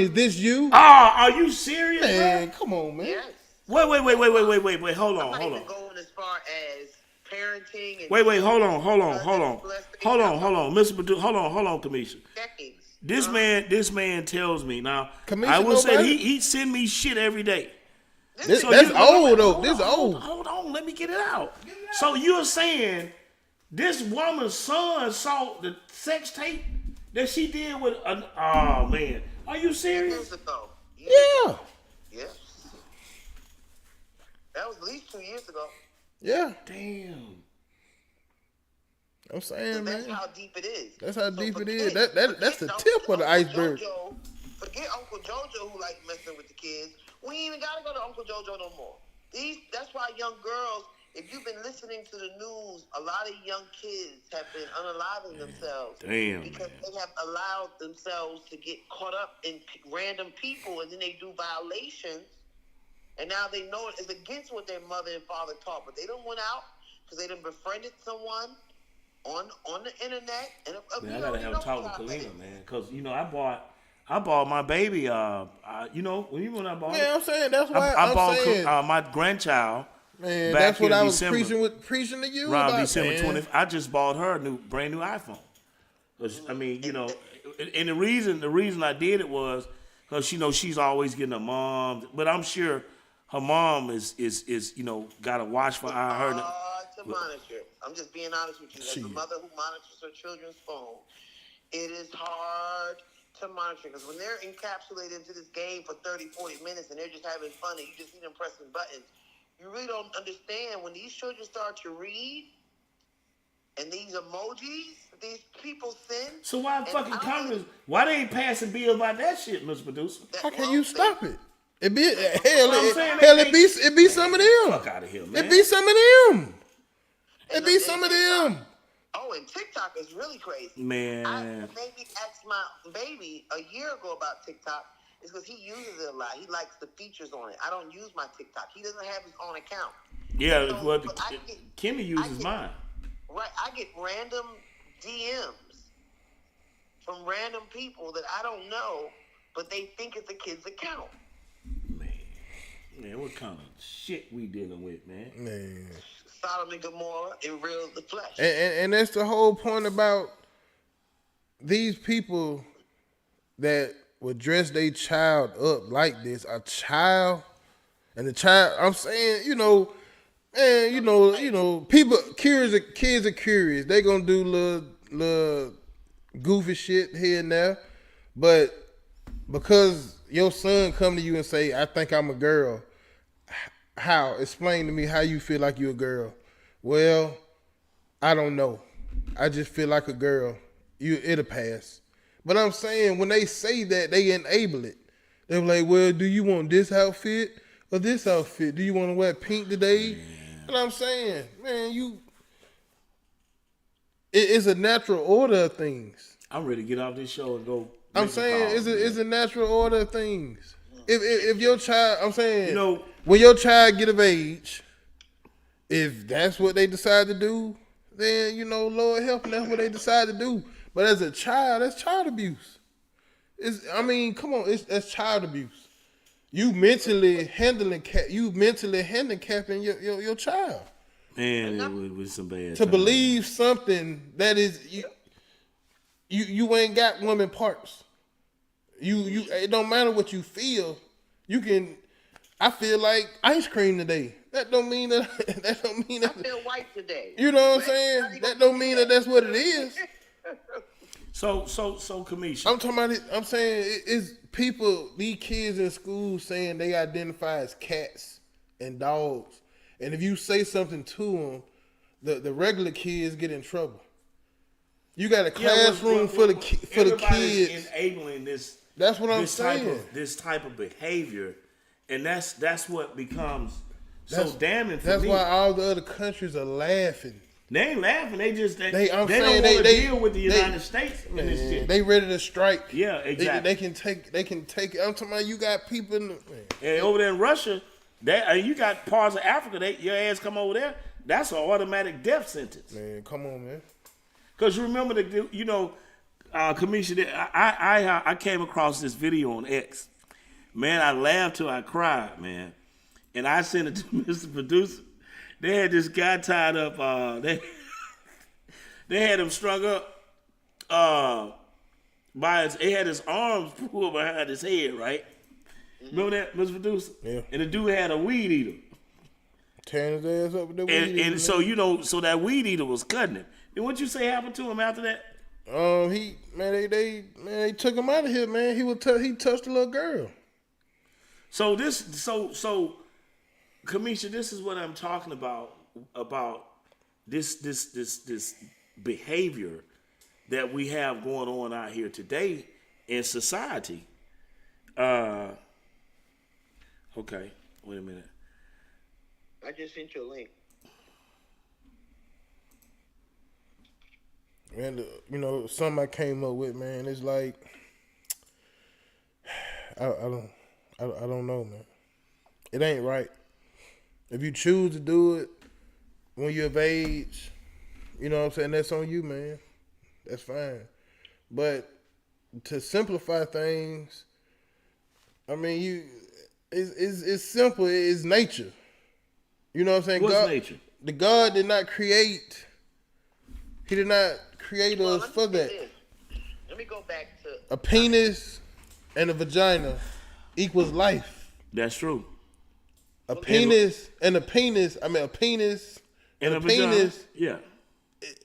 is this you? Are you serious, man? Bro? Come on, man. Yes. Wait. Hold on. I'm not even going as far as parenting. And Wait. Hold on. Mr. Badu, hold on, Kamisha. This man tells me now. Kamisha, I will say he send me shit every day. That's old though. This old. Hold on, let me get it out. So you're saying this woman's son saw the sex tape that she did with an? Oh man, are you serious? Years ago. Yeah. Yes. That was at least 2 years ago. Yeah. Damn. I'm saying, That's man. how deep it is. That's how deep it is. Forget That's the tip of the iceberg. Forget Uncle JoJo who like messing with the kids. We ain't even gotta go to Uncle JoJo no more. That's why young girls, if you've been listening to the news, a lot of young kids have been unaliving themselves. Damn. Because they have allowed themselves to get caught up in random people, and then they do violations. And now they know it's against what their mother and father taught, but they don't went out because they done befriended someone on the internet. And man, I gotta have a talk with Kalina, man, because I bought my baby. When I bought. Yeah, I'm saying that's why I bought my grandchild. Man, back that's what in I was December, preaching to you around about, December man. 20th. I just bought her a brand new iPhone. I mean, and the reason I did it was because she's always getting her mom, but I'm sure her mom is got to watch for her. To monitor. I'm just being honest with you. As a mother who monitors her children's phone, it is hard to monitor because when they're encapsulated into this game for 30, 40 minutes and they're just having fun and you just see them pressing buttons, you really don't understand when these children start to read and these emojis these people send. So why fucking Congress? Why they ain't passing bills about that shit, Mr. Producer? How can you stop it? It be it be some of them. Fuck out of here, man. It be some of them. It be some of them. Oh, and TikTok is really crazy. Man. I maybe asked my baby a year ago about TikTok. It's because he uses it a lot. He likes the features on it. I don't use my TikTok. He doesn't have his own account. Yeah, so, well, Kimmy uses mine. Right. I get random DMs from random people that I don't know, but they think it's a kid's account. Man, what kind of shit we dealing with, man? Man. Sodom and Gomorrah in real the flesh. And that's the whole point about these people that would dress their child up like this. A child, and the child, I'm saying, people, kids are curious. They gonna do little goofy shit here and there, but because your son come to you and say, I think I'm a girl, how? Explain to me how you feel like you're a girl. Well, I don't know. I just feel like a girl. It'll pass. But I'm saying when they say that, they enable it. They're like, well, do you want this outfit or this outfit? Do you want to wear pink today? And I'm saying, man, it's a natural order of things. I'm ready to get off this show and go. I'm saying it's a natural order of things. If your child, I'm saying, when your child get of age, if that's what they decide to do, then Lord help them, that's what they decide to do. But as a child, that's child abuse. Come on, that's child abuse. You mentally handicapping your child. Man, it was some bad. To believe something that is you ain't got woman parts. You it don't matter what you feel. You can. I feel like ice cream today. That don't mean that. I feel white today. You know what I'm saying? That don't mean that that's what it is. So, Kamisha. I'm talking about it. I'm saying it's people. These kids in school saying they identify as cats and dogs, and if you say something to them, the regular kids get in trouble. You got a classroom full of kids enabling this. That's what I'm saying. This type of behavior, and that's what becomes so damning for me. That's why all the other countries are laughing. They ain't laughing. They don't want to deal with the United States in this shit. They ready to strike. Yeah, exactly. They can take it. I'm talking about you got people in and over there in Russia, you got parts of Africa. Your ass come over there. That's an automatic death sentence. Man, come on, man. Because you remember Kamisha, I came across this video on X. Man, I laughed till I cried, man. And I sent it to Mr. Producer. They had this guy tied up. They had him strung up they had his arms pulled behind his head, right? Remember that, Mr. Producer? Yeah. And the dude had a weed eater. Tearing his ass up with the weed eater. And so that weed eater was cutting him. And what you say happened to him after that? They took him out of here, man. He touched a little girl. So Kamisha, this is what I'm talking about this behavior that we have going on out here today in society. Okay, wait a minute. I just sent you a link. And something I came up with, man, it's like I don't know, man. It ain't right. If you choose to do it when you're of age, you know what I'm saying, that's on you, man. That's fine. But to simplify things, it's simple. It's nature. You know what I'm saying? What's nature? The God did not create. He did not create us for that. Let me go back to a penis and a vagina equals life. That's true. A penis and a penis yeah,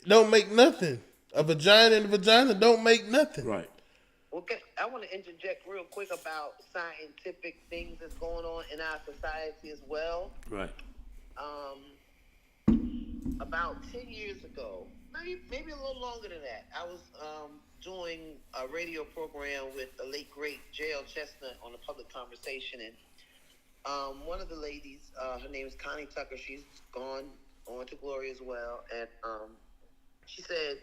don't make nothing. A vagina and a vagina don't make nothing. Right. Okay, I want to interject real quick about scientific things that's going on in our society as well. Right. About 10 years ago, maybe a little longer than that, I was doing a radio program with the late great J.L. Chestnut on a public conversation, and one of the ladies, her name is Connie Tucker. She's gone on to glory as well, and she said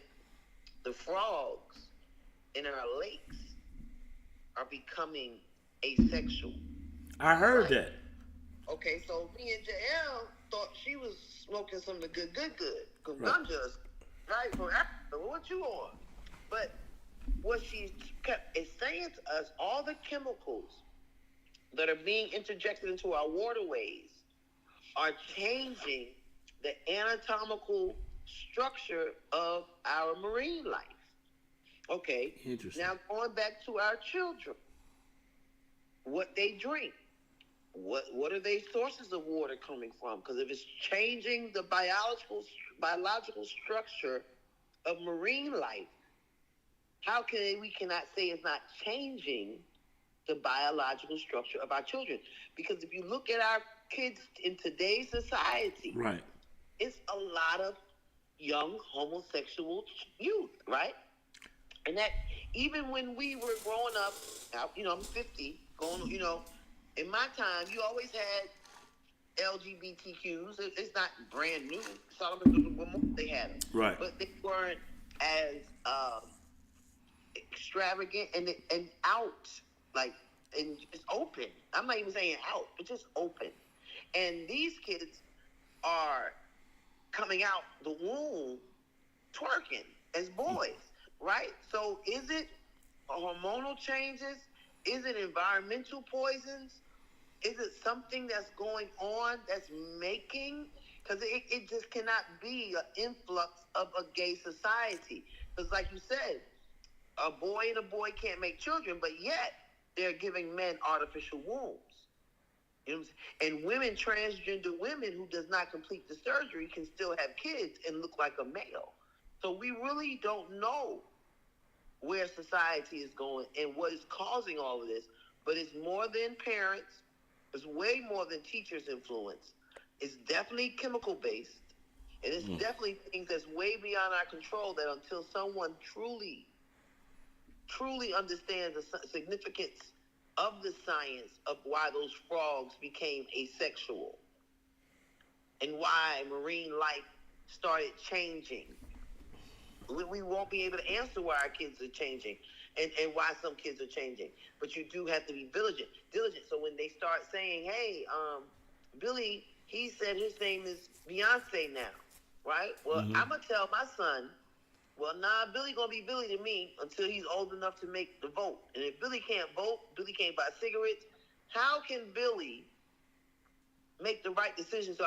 the frogs in our lakes are becoming asexual. I heard that. Okay, so me and JL thought she was smoking some of the good. Because right. I'm just, right, from Africa, what you on? But what she kept is saying to us, all the chemicals that are being interjected into our waterways are changing the anatomical structure of our marine life. Okay. Interesting. Now going back to our children, what they drink, what are their sources of water coming from? Because if it's changing the biological structure of marine life, how can we cannot say it's not changing the biological structure of our children? Because if you look at our kids in today's society, right, it's a lot of young homosexual youth, right? And that even when we were growing up, I'm 50, going, in my time, you always had LGBTQs. It's not brand new. Solomon Gomorrah, they had them, Right. but they weren't as extravagant and out, like, and just open. I'm not even saying out, but just open. And these kids are coming out the womb twerking as boys, right? So is it hormonal changes? Is it environmental poisons? Is it something that's going on that's making? Because it just cannot be an influx of a gay society. Because like you said, a boy and a boy can't make children, but yet they're giving men artificial wombs. You know what I'm saying? And women, transgender women who does not complete the surgery can still have kids and look like a male. So we really don't know where society is going and what is causing all of this. But it's more than parents. It's way more than teachers' influence. It's definitely chemical based. And it's definitely things that's way beyond our control that until someone truly understands the significance of the science of why those frogs became asexual and why marine life started changing, we won't be able to answer why our kids are changing and why some kids are changing. But you do have to be diligent. So when they start saying, hey, Billy, he said his name is Beyonce now, right? Well, I'm going to tell my son, well, nah, Billy going to be Billy to me until he's old enough to make the vote. And if Billy can't vote, Billy can't buy cigarettes, how can Billy make the right decision? So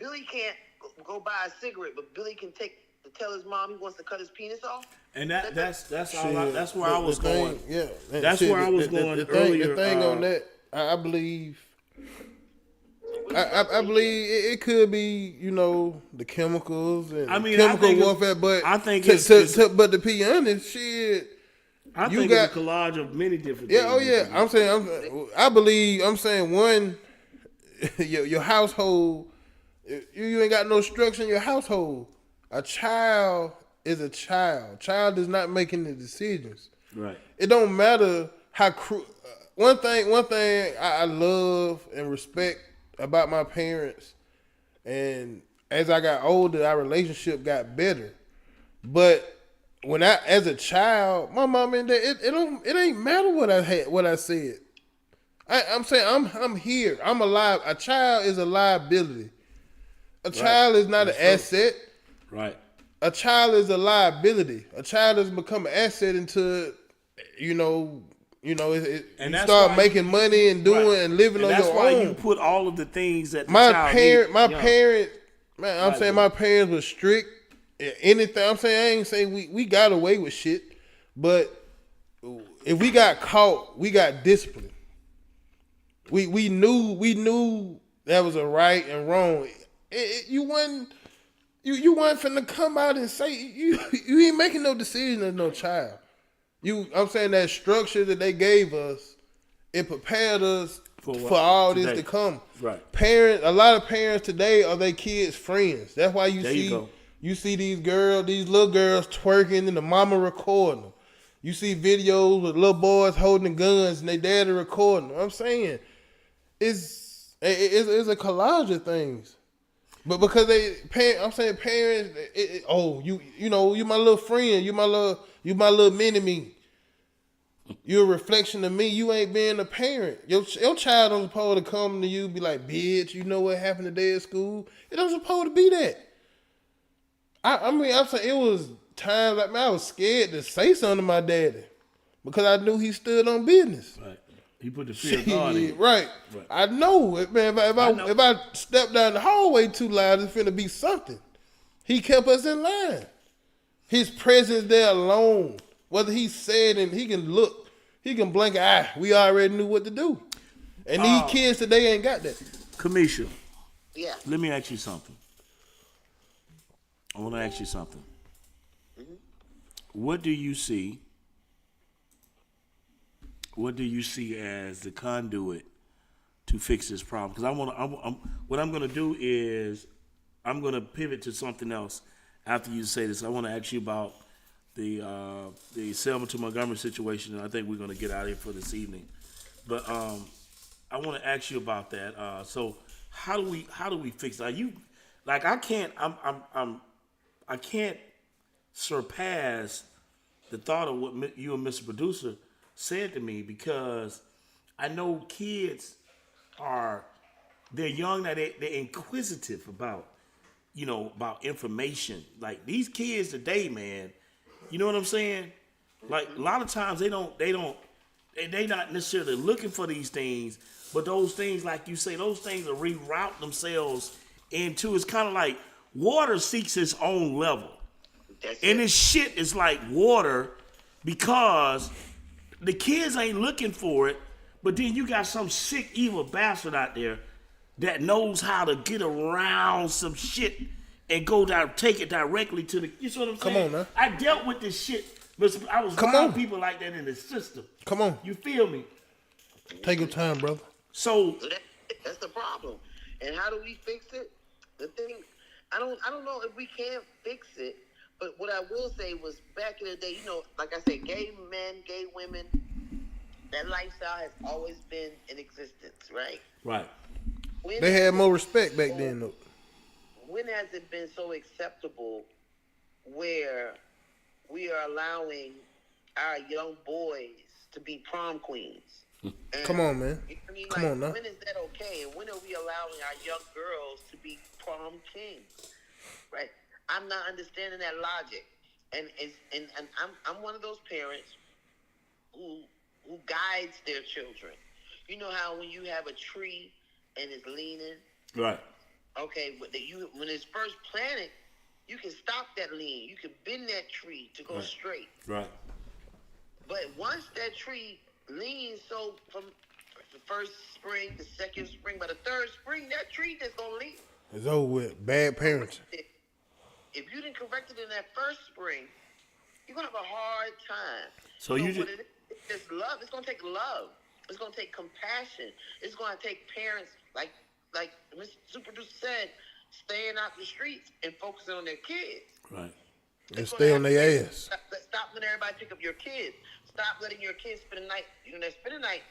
Billy can't go buy a cigarette, but Billy can tell his mom he wants to cut his penis off. And that's where I was going. Yeah, that's where I was going earlier. The thing on that, I believe. I believe it could be, the chemicals and chemical warfare, but I think but to be honest, shit. I think it's a collage of many different things. Yeah, oh yeah. I'm saying one, your household, you ain't got no structure in your household. A child is a child. Child is not making the decisions. Right. It don't matter how one thing I love and respect about my parents, and as I got older, our relationship got better. But when as a child, my mom and dad, it ain't matter what I said. I'm saying I'm here. I'm alive. A child is a liability. A child is not an asset. Right. A child is a liability. A child has become an asset until and you start making money and doing and living on your own. That's why you put all of the things that my parents, man. I'm saying my parents were strict. Anything I'm saying, I ain't saying we got away with shit, but if we got caught, we got discipline. We knew that was a right and wrong. You wasn't finna come out and say you ain't making no decision as no child. I'm saying that structure that they gave us, it prepared us for all today. This to come. Right. A lot of parents today are their kids' friends. That's why you see these little girls twerking and the mama recording them. You see videos with little boys holding guns and their daddy recording them. I'm saying it's a collage of things. But because I'm saying parents, you my little friend, you my little mini-me. You're a reflection of me. You ain't being a parent. Your child don't supposed to come to you and be like, bitch, you know what happened today at school? It don't supposed to be that. I'm saying it was times like, man, I was scared to say something to my daddy because I knew he stood on business. Right. He put the fear of God in. Right. I know it, man. If I step down the hallway too loud, it's finna be something. He kept us in line. His presence there alone, whether he said and he can look, he can blink an eye. We already knew what to do. And these kids today ain't got that. Kamisha. Yeah. Let me ask you something. I want to ask you something. Mm-hmm. What do you see as the conduit to fix this problem? Because what I'm going to do is I'm going to pivot to something else, after you say this, I want to ask you about the Selma to Montgomery situation, and I think we're going to get out of here for this evening. But I want to ask you about that. So how do we fix that? I can't surpass the thought of what you and Mr. Producer said to me, because I know kids they're young now, they're inquisitive about information. Like these kids today, man, you know what I'm saying? Like a lot of times they not necessarily looking for these things, but those things, like you say, those things will reroute themselves into, it's kind of like water seeks its own level. And this shit is like water, because the kids ain't looking for it, but then you got some sick, evil bastard out there that knows how to get around some shit and take it directly to the. You see what I'm saying? Come on, man. I dealt with this shit. I was Come around on. people like that in the system. Come on. You feel me? Take your time, brother. So that's the problem. And how do we fix it? The thing, I don't know if we can fix it. But what I will say was, back in the day, like I said, gay men, gay women, that lifestyle has always been in existence, right? Right. They had more respect back then, though. When has it been so acceptable where we are allowing our young boys to be prom queens? And, Come on, man. You know what I mean? Come like, on now. when is that okay? And when are we allowing our young girls to be prom kings? Right? I'm not understanding that logic. And I'm one of those parents who guides their children. You know how when you have a tree and it's leaning? Right. Okay, but when it's first planted, you can stop that lean. You can bend that tree to go straight. Right. But once that tree leans, so from the first spring, the second spring, by the third spring, that tree just gonna lean. It's over with. Bad parenting. If you didn't correct it in that first spring, you're gonna have a hard time. So you just it's love. It's gonna take love. It's gonna take compassion. It's gonna take parents like Mr. Super Producer said, staying out the streets and focusing on their kids. Right. And stay on their ass. Stop letting everybody pick up your kids. Stop letting your kids spend the night. That spend the night.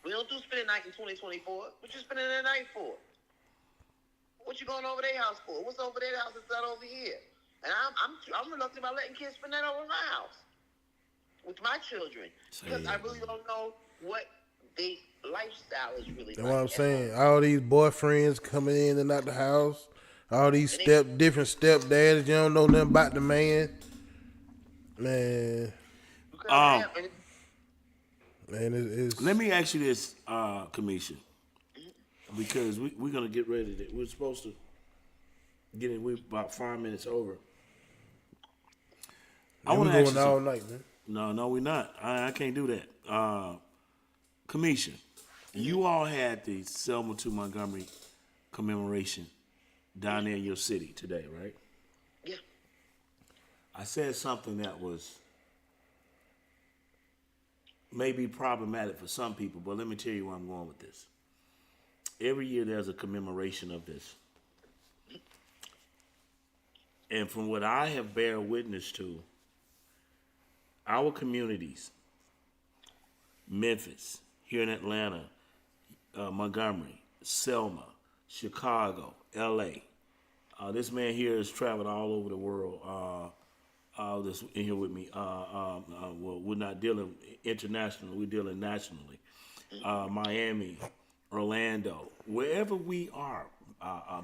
We don't do spend the night in 2024. What you spending the night for? What you going over their house for? What's over their house that's not over here? And I'm reluctant about letting kids spend that over my house with my children, because I really don't know what the lifestyle is really. That's what I'm saying. All these boyfriends coming in and out the house. All these different stepdads. You don't know nothing about the man. Man. It's let me ask you this, Kamisha, because we're gonna get ready to. We're supposed to get in. We're about 5 minutes over. I want to ask you all night, man. No, we're not. I can't do that. Kamisha, you all had the Selma to Montgomery commemoration down there in your city today, right? Yeah. I said something that was maybe problematic for some people, but let me tell you where I'm going with this. Every year there's a commemoration of this. And from what I have bear witness to, our communities, Memphis, here in Atlanta, Montgomery, Selma, Chicago, L.A. This man here has traveled all over the world. This in here with me. Well, we're not dealing internationally; we're dealing nationally. Miami, Orlando, wherever we are,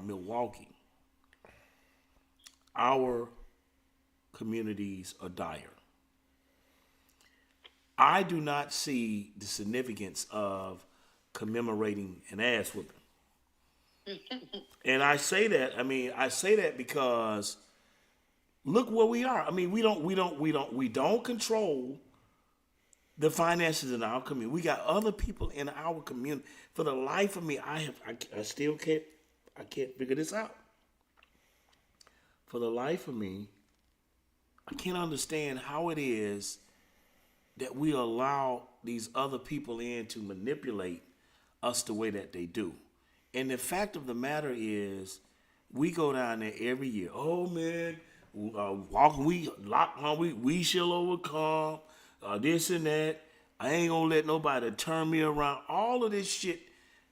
Milwaukee. Our communities are dire. I do not see the significance of commemorating an ass whooping. And I say that because look where we are. I mean, we don't control the finances in our community. We got other people in our community. For the life of me, I still can't figure this out. For the life of me, I can't understand how it is that we allow these other people in to manipulate us the way that they do. And the fact of the matter is, we go down there every year. Oh man, walking, we shall overcome, this and that. I ain't gonna let nobody turn me around. All of this shit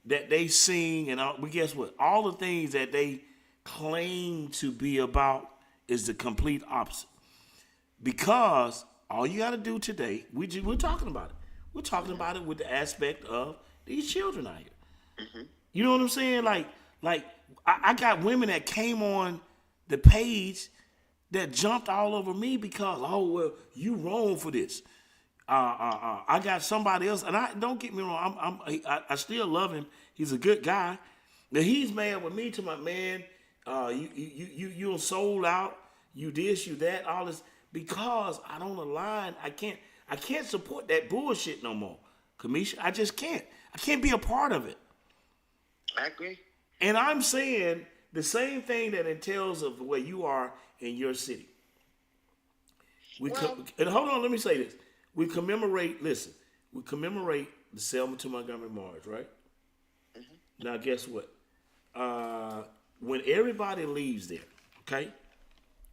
that they sing and we guess what? All the things that they claim to be about is the complete opposite. Because all you got to do today, we're talking about it. We're talking about it with the aspect of these children out here. Mm-hmm. You know what I'm saying? Like I got women that came on the page that jumped all over me because, oh, well, you wrong for this. I got somebody else, and I don't get me wrong. I still love him. He's a good guy. Now he's mad with me to my man. You sold out. You this, you that, all this because I don't align. I can't support that bullshit no more, Kamisha. I just can't. I can't be a part of it. I agree. And I'm saying the same thing that entails of the way you are in your city. And hold on, let me say this. We commemorate the Selma to Montgomery March, right? Mm-hmm. Now, guess what? When everybody leaves there, okay?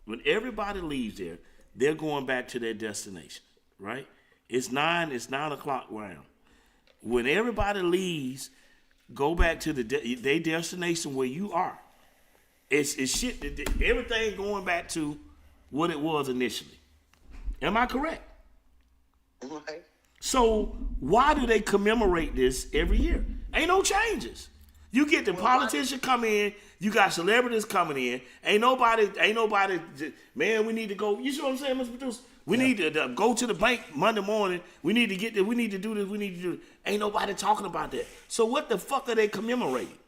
When everybody leaves there, they're going back to their destination, right? It's 9 o'clock round. When everybody leaves, go back to their destination where you are. It's shit. Everything going back to what it was initially. Am I correct? Right. So why do they commemorate this every year? Ain't no changes. You get the politician come in, you got celebrities coming in. Ain't nobody, man, we need to go. You see what I'm saying, Mr. Producer? We need to go to the bank Monday morning. We need to get there. We need to do this. We need to do it. Ain't nobody talking about that. So what the fuck are they commemorating?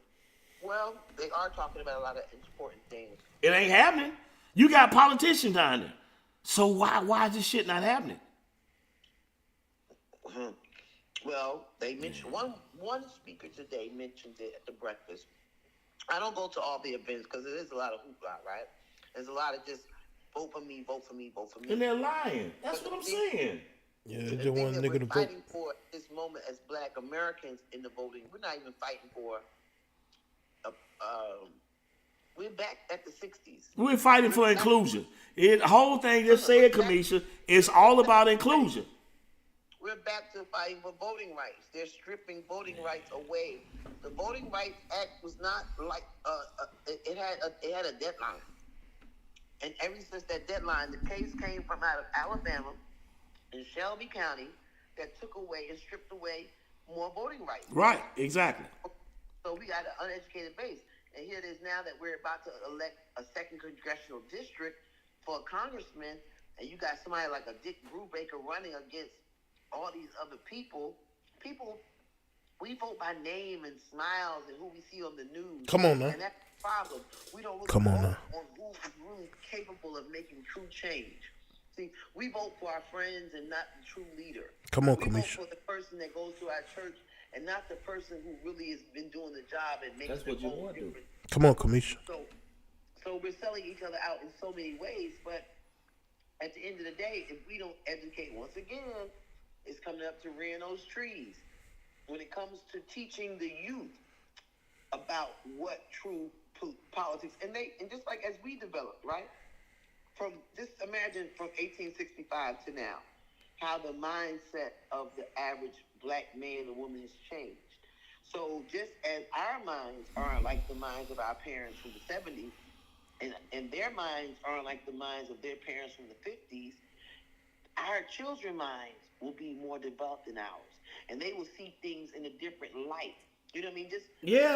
Well, they are talking about a lot of important things. It ain't happening. You got politicians down there. So why is this shit not happening? Mm-hmm. Well, they mentioned one speaker today mentioned it at the breakfast. I don't go to all the events because it is a lot of hoopla, right? There's a lot of just vote for me, vote for me, vote for me. And they're lying. That's what I'm saying. Yeah, they just want nigga to vote. Fighting for this moment as Black Americans in the voting. We're not even fighting for. We're back at the 60s. We're fighting for inclusion. The whole thing, just say it, Kamisha, it's all about inclusion. We're back to fighting for voting rights. They're stripping voting rights away. The Voting Rights Act was not like it had a deadline, and ever since that deadline, the case came from out of Alabama in Shelby County that took away and stripped away more voting rights. Right, exactly. So we got an uneducated base, and here it is now that we're about to elect a second congressional district for a congressman, and you got somebody like a Dick Brubaker running against all these other people, we vote by name and smiles and who we see on the news. Come on now. And that's the problem. We don't look on who's really capable of making true change. See, we vote for our friends and not the true leader. Come on, we Kamisha. vote for the person that goes to our church and not the person who really has been doing the job and makes the whole difference. Come on, Kamisha. So we're selling each other out in so many ways, but at the end of the day, if we don't educate once again, it's coming up to rearing those trees. When it comes to teaching the youth about what true politics, and just like as we developed, right? Imagine from 1865 to now, how the mindset of the average Black man and woman has changed. So just as our minds aren't like the minds of our parents from the 70s, and their minds aren't like the minds of their parents from the 50s, our children's minds will be more developed than ours, and they will see things in a different light. You know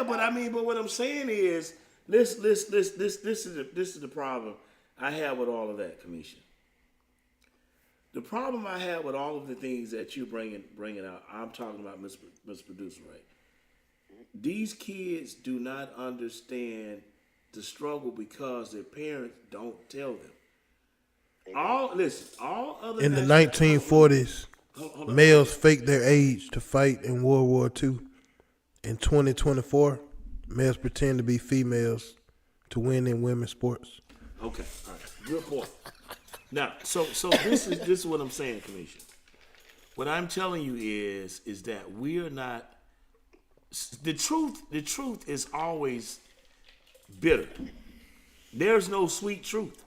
what I mean? But what I'm saying is, this is the problem I have with all of that, Kamisha. The problem I have with all of the things that you're bringing out, I'm talking about, Mr. Producer, right? These kids do not understand the struggle because their parents don't tell them. All other in the 1940s, males faked their age to fight in World War II. In 2024, males pretend to be females to win in women's sports. Okay, all right, good point. Now, so this is what I'm saying, Kamisha. What I'm telling you is that we are not. The truth is always bitter. There's no sweet truth.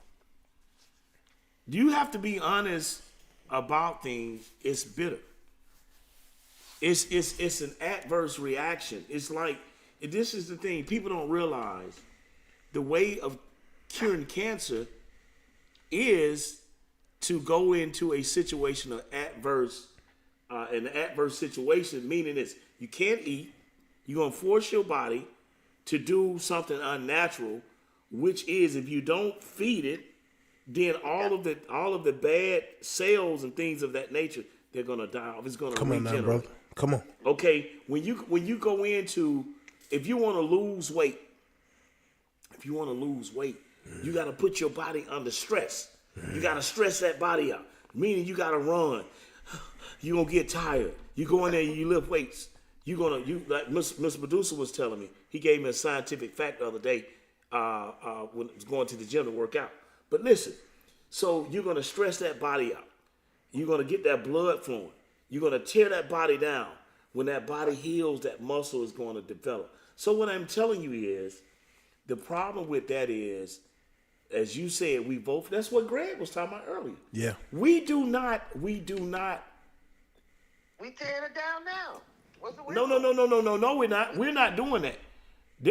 You have to be honest about things. It's bitter. It's an adverse reaction. It's like this is the thing. People don't realize the way of curing cancer is to go into a situation of an adverse situation, meaning this: you can't eat. You're gonna force your body to do something unnatural, which is if you don't feed it, then all of the bad cells and things of that nature, they're gonna die off. It's gonna regenerate. Now, brother. Come on. Okay, when you go into, if you want to lose weight, you got to put your body under stress. You got to stress that body out, meaning you got to run. You're going to get tired. You go in there and you lift weights. Like Mr. Producer was telling me, he gave me a scientific fact the other day when I was going to the gym to work out. But listen, so you're going to stress that body out. You're going to get that blood flowing. You're going to tear that body down. When that body heals, that muscle is going to develop. So what I'm telling you is, the problem with that is, as you said, that's what Greg was talking about earlier. Yeah. We do not. We tearing it down now. No, we're not. We're not doing that.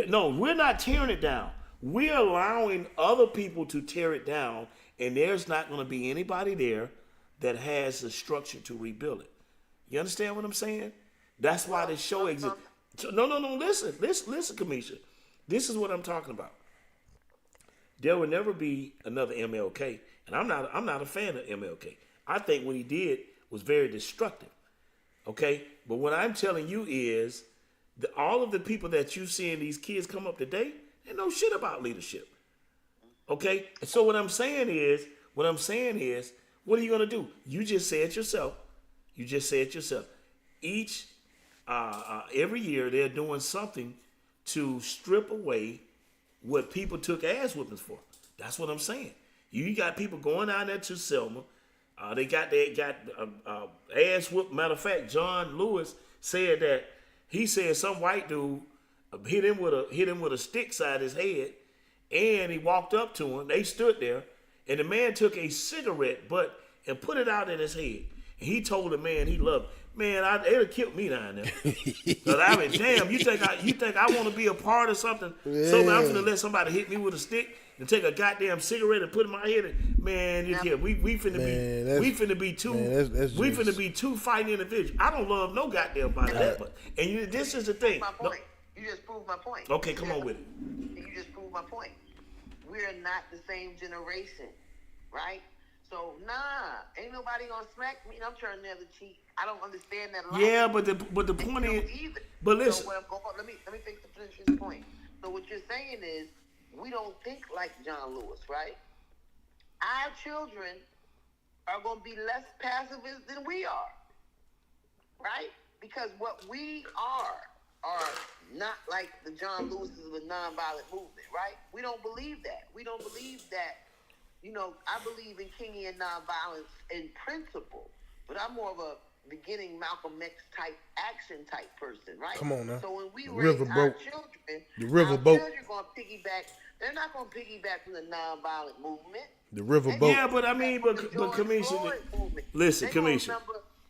No, we're not tearing it down. We're allowing other people to tear it down, and there's not going to be anybody there that has the structure to rebuild it. You understand what I'm saying? That's why this show exists. No. Listen, Kamisha. This is what I'm talking about. There will never be another MLK, and I'm not a fan of MLK. I think what he did was very destructive. Okay, but what I'm telling you is that all of the people that you seeing these kids come up today, they know shit about leadership. Okay, and so what I'm saying is, what are you gonna do? You just say it yourself. Every year they're doing something to strip away what people took ass whippings for. That's what I'm saying. You got people going down there to Selma. They got ass whipped. Matter of fact, John Lewis said that he said some white dude hit him with a stick side his head, and he walked up to him. They stood there, and the man took a cigarette butt and put it out in his head. And he told the man he loved. Man, it'd have killed me down there. Cause I mean, damn, you think I want to be a part of something? Yeah. So I'm gonna let somebody hit me with a stick and take a goddamn cigarette and put it in my head. Man, we finna be two fighting individuals. I don't love no goddamn body that, but this is the thing. You just proved my point. Okay, come on with it. You just proved my point. We're not the same generation, right? So ain't nobody gonna smack me. I'm turning the other cheek. I don't understand that. Yeah, but the point is, either. But listen. So let me finish this point. So what you're saying is, we don't think like John Lewis, right? Our children are gonna be less pacifist than we are, right? Because what we are not like the John Lewis's of the nonviolent movement, right? We don't believe that. We don't believe that. I believe in Kingian nonviolence in principle, but I'm more of a beginning Malcolm X type action type person, right? Come on now. So when we raise our children, children going to piggyback. They're not going to piggyback from the nonviolent movement. The riverboat. Yeah, but Kamisha, listen, Kamisha.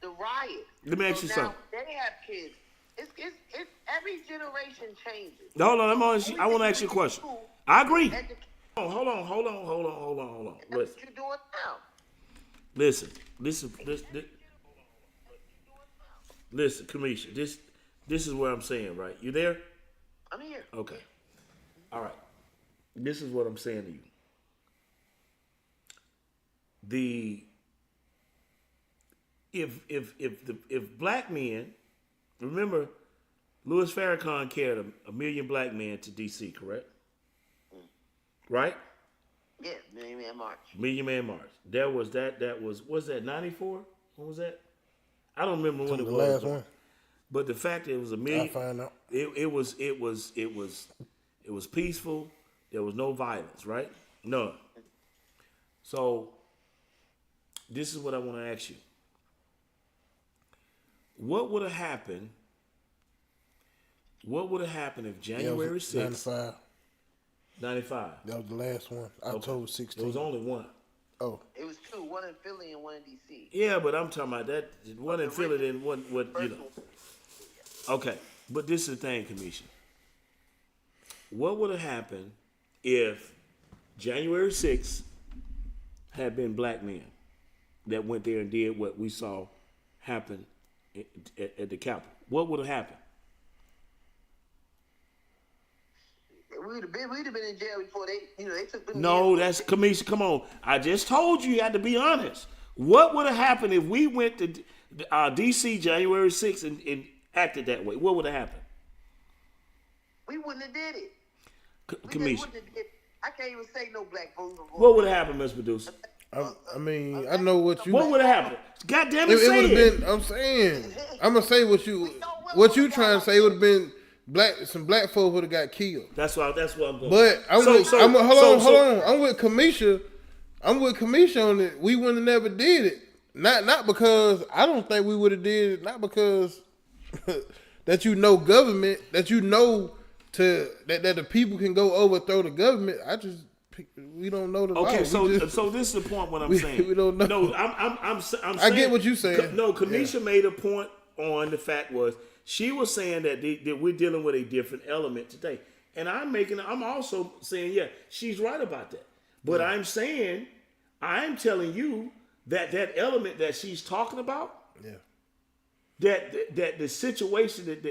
The riot. Let me ask you something. They have kids. It's every generation changes. Hold on, I want to ask you a question. I agree. Hold on. That's what you're doing now. Listen, Kamisha. This is what I'm saying, right? You there? I'm here. Okay. All right. This is what I'm saying to you. If black men, remember, Louis Farrakhan carried a million black men to D.C., correct? Right? Yeah, Million Man March. Million Man March. There was that was that 94? What was that? I don't remember when it was. The last one. But the fact that it was a million. I'll find out. It was peaceful. There was no violence, right? None. So this is what I want to ask you. What would have happened? What would have happened if January 6th, 95. 95. That was the last one. October 16th. There was only one. Oh, It was two, one in Philly and one in DC. Yeah, but I'm talking about that one in Philly and one what you know. Okay, but this is the thing, Kamisha. What would have happened if January 6th had been black men that went there and did what we saw happen at the Capitol? What would have happened? We'd have been in jail before they took them. No, that's Kamisha. Come on, I just told you had to be honest. What would have happened if we went to D.C. January 6th and acted that way? What would have happened? We wouldn't have did it. Kamisha. I can't even say no black folks. What would have happened, Miss Medusa? I mean, I know what you. What would have happened? God damn it, It say would have it. been. I'm saying. I'm gonna say what you trying to say. It would have been some black folks would have got killed. That's what I'm going. But hold on. I'm with Kamisha. On it. We wouldn't have never did it. Not because I don't think we would have did it. Not because that government, that that the people can go overthrow the government. We don't know the law. Okay, so this is the point. What I'm saying, we don't know. No, I'm saying, I get what you're saying. No, Kamisha made a point on the fact was she was saying that we're dealing with a different element today, and I'm also saying she's right about that. But I'm telling you that element that she's talking about, that the situation that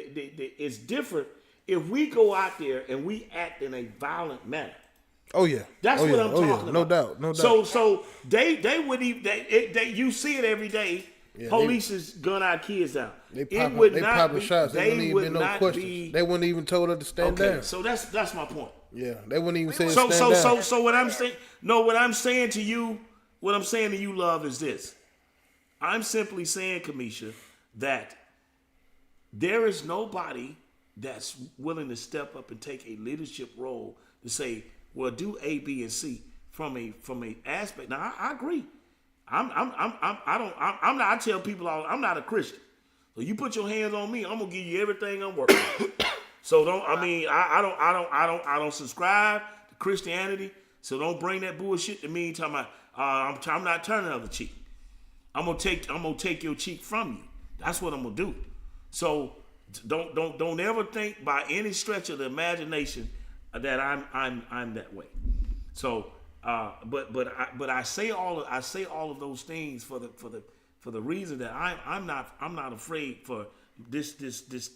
is different if we go out there and we act in a violent manner. Oh yeah, that's what I'm talking about. No doubt. So they wouldn't even. You see it every day. Yeah, police is gun our kids down. They popping shots. They wouldn't even no questions. They wouldn't even told her to stand down. So that's my point. Yeah, they wouldn't even say stand down. So what I'm saying, what I'm saying to you, love, is this. I'm simply saying, Kamisha, that there is nobody that's willing to step up and take a leadership role to say, well, do A, B, and C from a aspect. Now, I agree. I tell people I'm not a Christian. So you put your hands on me, I'm gonna give you everything I'm working. So I don't subscribe to Christianity. So don't bring that bullshit to me. Talking about I'm not turning the other cheek. I'm gonna take your cheek from you. That's what I'm gonna do. So don't ever think by any stretch of the imagination that I'm that way. So but I say all of those things for the reason that I'm not afraid for this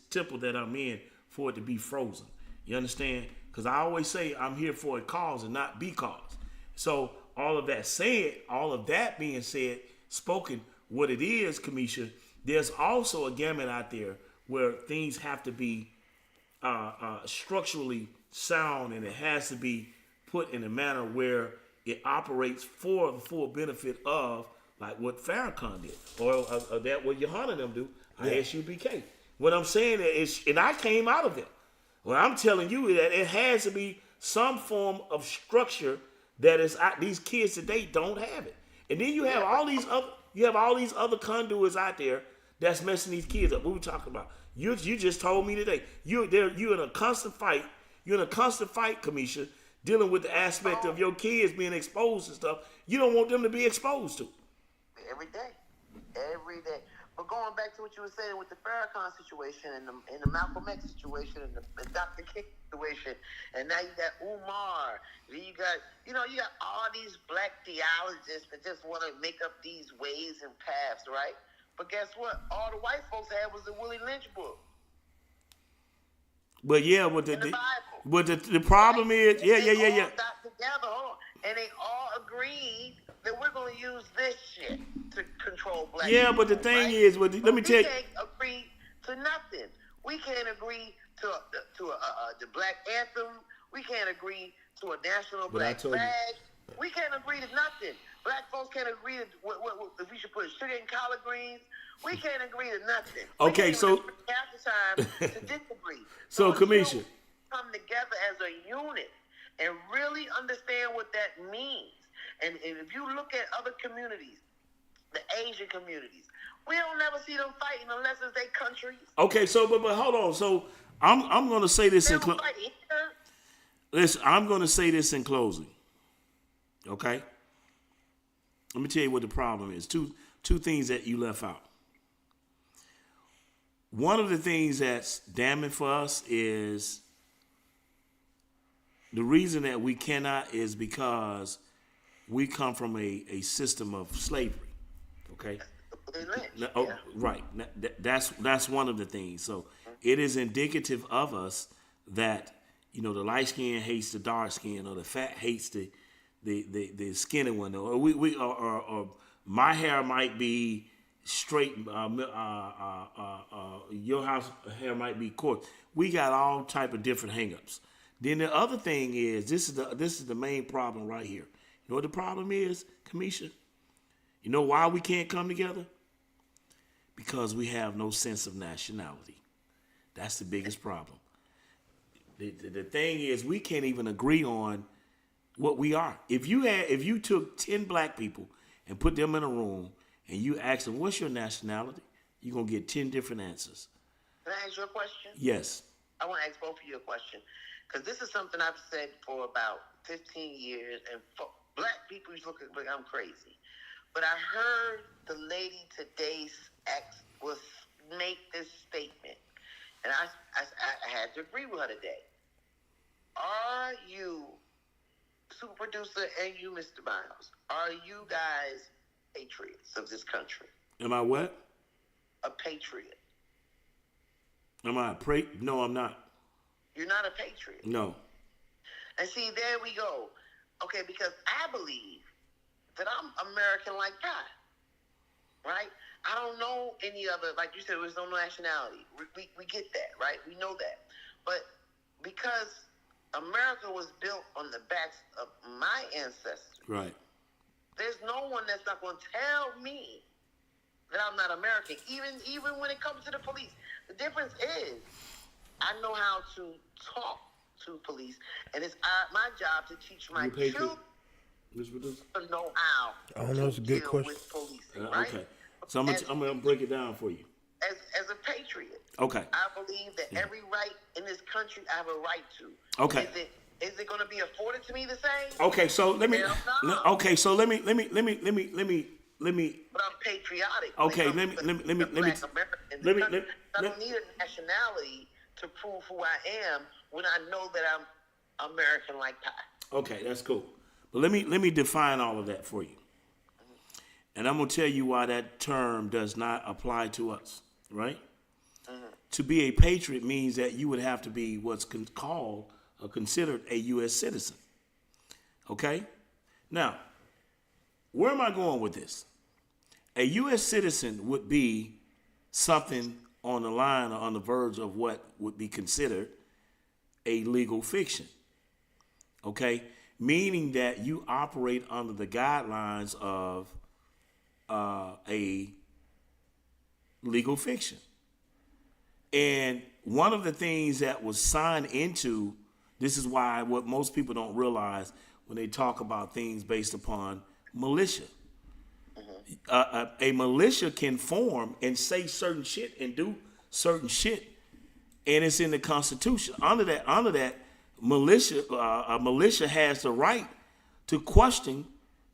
temple that I'm in for it to be frozen. You understand? Because I always say I'm here for a cause and not be caused. So all of that being said, spoken, what it is, Kamisha, there's also a gamut out there where things have to be structurally sound, and it has to be put in a manner where it operates for the full benefit of, like what Farrakhan did, or that what Johanna and them do, ISUBK. What I'm saying is, and I came out of it. What I'm telling you is that it has to be some form of structure that is these kids today don't have it. And then you have all these other conduits out there that's messing these kids up. What we talking about? You just told me today. You're in a constant fight. You're in a constant fight, Kamisha, dealing with the aspect of your kids being exposed and stuff. You don't want them to be exposed to. Every day. But going back to what you were saying with the Farrakhan situation and the Malcolm X situation and the Dr. King situation, and now you got Umar, then you got all these black theologists that just want to make up these ways and paths, right? But guess what? All the white folks had was the Willie Lynch book. But the problem is, They all got together, and they all agreed that we're going to use this shit to control black people. Yeah, but the thing is, let me tell you. We can't agree to nothing. We can't agree to the black anthem. We can't agree to a national black flag. We can't agree to nothing. Black folks can't agree to what if we should put sugar in collard greens. We can't agree to nothing. Okay, so half the time to disagree. So Kamisha, come together as a unit and really understand what that means. And if you look at other communities, the Asian communities, we don't never see them fighting unless it's their countries. Okay, so but hold on. So I'm going to say this in closing. Listen, I'm going to say this in closing. Okay. let me tell you what the problem is. Two things that you left out. One of the things that's damning for us is the reason that we cannot is because we come from a system of slavery. Okay. Right. That's one of the things. So it is indicative of us that the light skin hates the dark skin, or the fat hates the skinny one, or my hair might be straight. Your house hair might be coarse. We got all type of different hangups. Then the other thing is this is the main problem right here. You know what the problem is, Kamisha? You know why we can't come together? Because we have no sense of nationality. That's the biggest problem. The thing is, we can't even agree on what we are. If you took 10 black people and put them in a room and you ask them, what's your nationality? You're going to get 10 different answers. Can I ask you a question? Yes. I want to ask both of you a question. Because this is something I've said for about 15 years, and black people used to look like I'm crazy. But I heard the lady today's ex was make this statement, and I had to agree with her today. Are you, super producer, and you, Mr. Miles, are you guys patriots of this country? Am I what? A patriot. Am I No, I'm not. You're not a patriot? No. And see, there we go. Okay, because I believe that I'm American like that, right? I don't know any other, like you said, there's no nationality. We get that, right? We know that. But because America was built on the backs of my ancestors, right? There's no one that's not going to tell me that I'm not American, even when it comes to the police. The difference is I know how to talk to police, and it's my job to teach my children to know how to deal with police. Right? Okay, so I'm gonna break it down for you. As a patriot, okay, I believe that every right in this country I have a right to. Okay, is it going to be afforded to me the same? Okay, so let me. Okay, so let me. But I'm patriotic. Okay, let me. I don't need a nationality to prove who I am when I know that I'm American like pie. Okay, that's cool. But let me define all of that for you. And I'm going to tell you why that term does not apply to us, right? Mm-hmm. To be a patriot means that you would have to be what's called or considered a U.S. citizen. Okay? Now, where am I going with this? A U.S. citizen would be something on the line or on the verge of what would be considered a legal fiction. Okay? Meaning that you operate under the guidelines of a legal fiction. And one of the things that was signed into, this is why what most people don't realize when they talk about things based upon militia. A militia can form and say certain shit and do certain shit, and it's in the Constitution. Under that militia, a militia has the right to question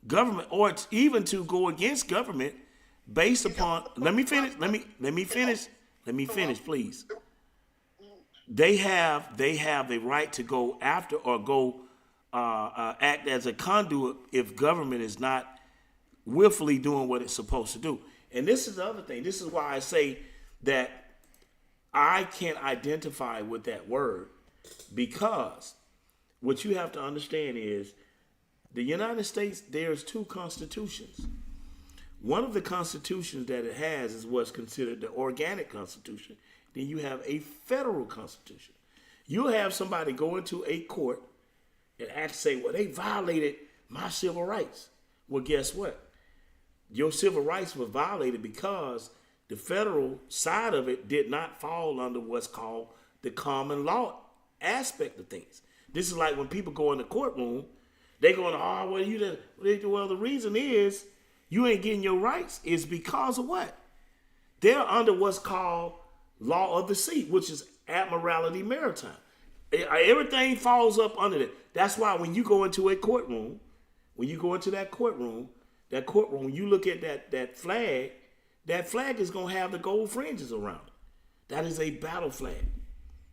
government, or even to go against government based upon. Let me finish. Let me finish, please. They have the right to go after or go act as a conduit if government is not willfully doing what it's supposed to do. And this is the other thing. This is why I say that I can't identify with that word, because what you have to understand is the United States, there's two constitutions. One of the constitutions that it has is what's considered the organic constitution. Then you have a federal constitution. You'll have somebody go into a court and say, well, they violated my civil rights. Well, guess what? Your civil rights were violated because the federal side of it did not fall under what's called the common law aspect of things. This is like when people go in the courtroom, they going, well, the reason is you ain't getting your rights is because of what? They're under what's called law of the sea, which is admiralty maritime. Everything falls up under that. That's why when you go into a courtroom, that courtroom, when you look at that flag is gonna have the gold fringes around it. That is a battle flag.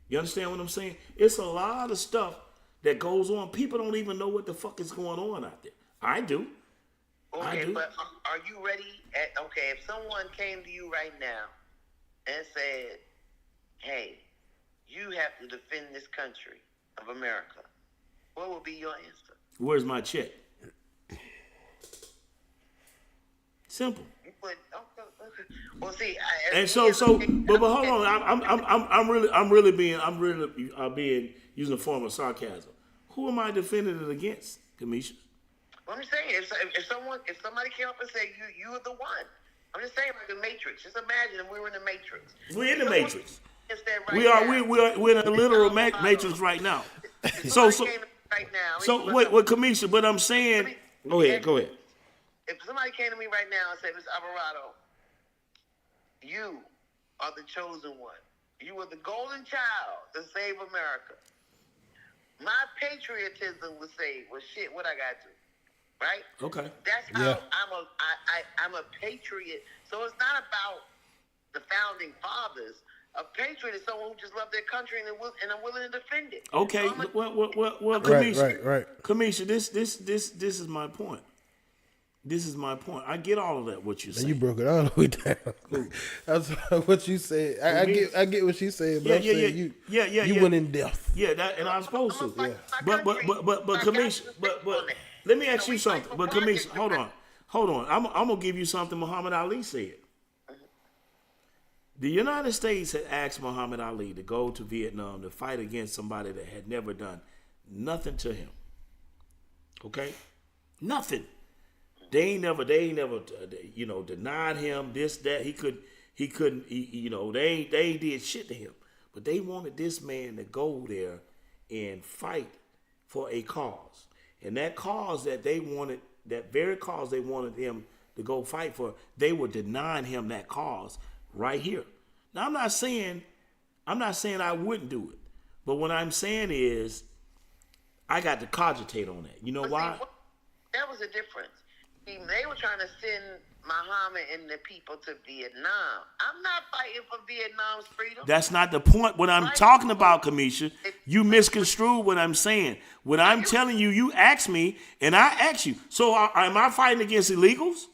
You understand what I'm saying? It's a lot of stuff that goes on. People don't even know what the fuck is going on out there. I do. Okay, but are you ready? If someone came to you right now and said, hey, you have to defend this country of America, what would be your answer? Where's my check? Simple. Well, see, but hold on. I'm really being using a form of sarcasm. Who am I defending it against, Kamisha? Well, I'm just saying, if somebody came up and said you are the one, I'm just saying, like the Matrix. Just imagine if we were in the Matrix. We're in the Matrix. We're in a literal matrix right now. So wait, Kamisha, but I'm saying, go ahead. If somebody came to me right now and said, Mr. Alvarado, you are the chosen one. You are the golden child to save America. My patriotism would say, well, shit, what I got to do? Right? Okay. That's how I'm a patriot. So it's not about the founding fathers. A patriot is someone who just loves their country and are willing to defend it. Okay. So Well, Kamisha. Right. Kamisha, this is my point. This is my point. I get all of that. What you're saying. You broke it all the way down. That's what you said. I get what she said. But you went in depth. Yeah, and I'm supposed to. Yeah. But Kamisha, but let me ask you something. But Kamisha, hold on. I'm gonna give you something Muhammad Ali said. The United States had asked Muhammad Ali to go to Vietnam to fight against somebody that had never done nothing to him. Okay, nothing. They ain't never, denied him this, that. He couldn't, they ain't did shit to him. But they wanted this man to go there and fight for a cause. And that cause that they wanted, that very cause they wanted him to go fight for, they were denying him that cause right here. Now, I'm not saying I wouldn't do it. But what I'm saying is, I got to cogitate on that. You know why? That was the difference. They were trying to send Muhammad and the people to Vietnam. I'm not fighting for Vietnam's freedom. That's not the point. What I'm talking about, Kamisha, you misconstrued what I'm saying. What I'm telling you, you asked me, and I asked you. So am I fighting against illegals?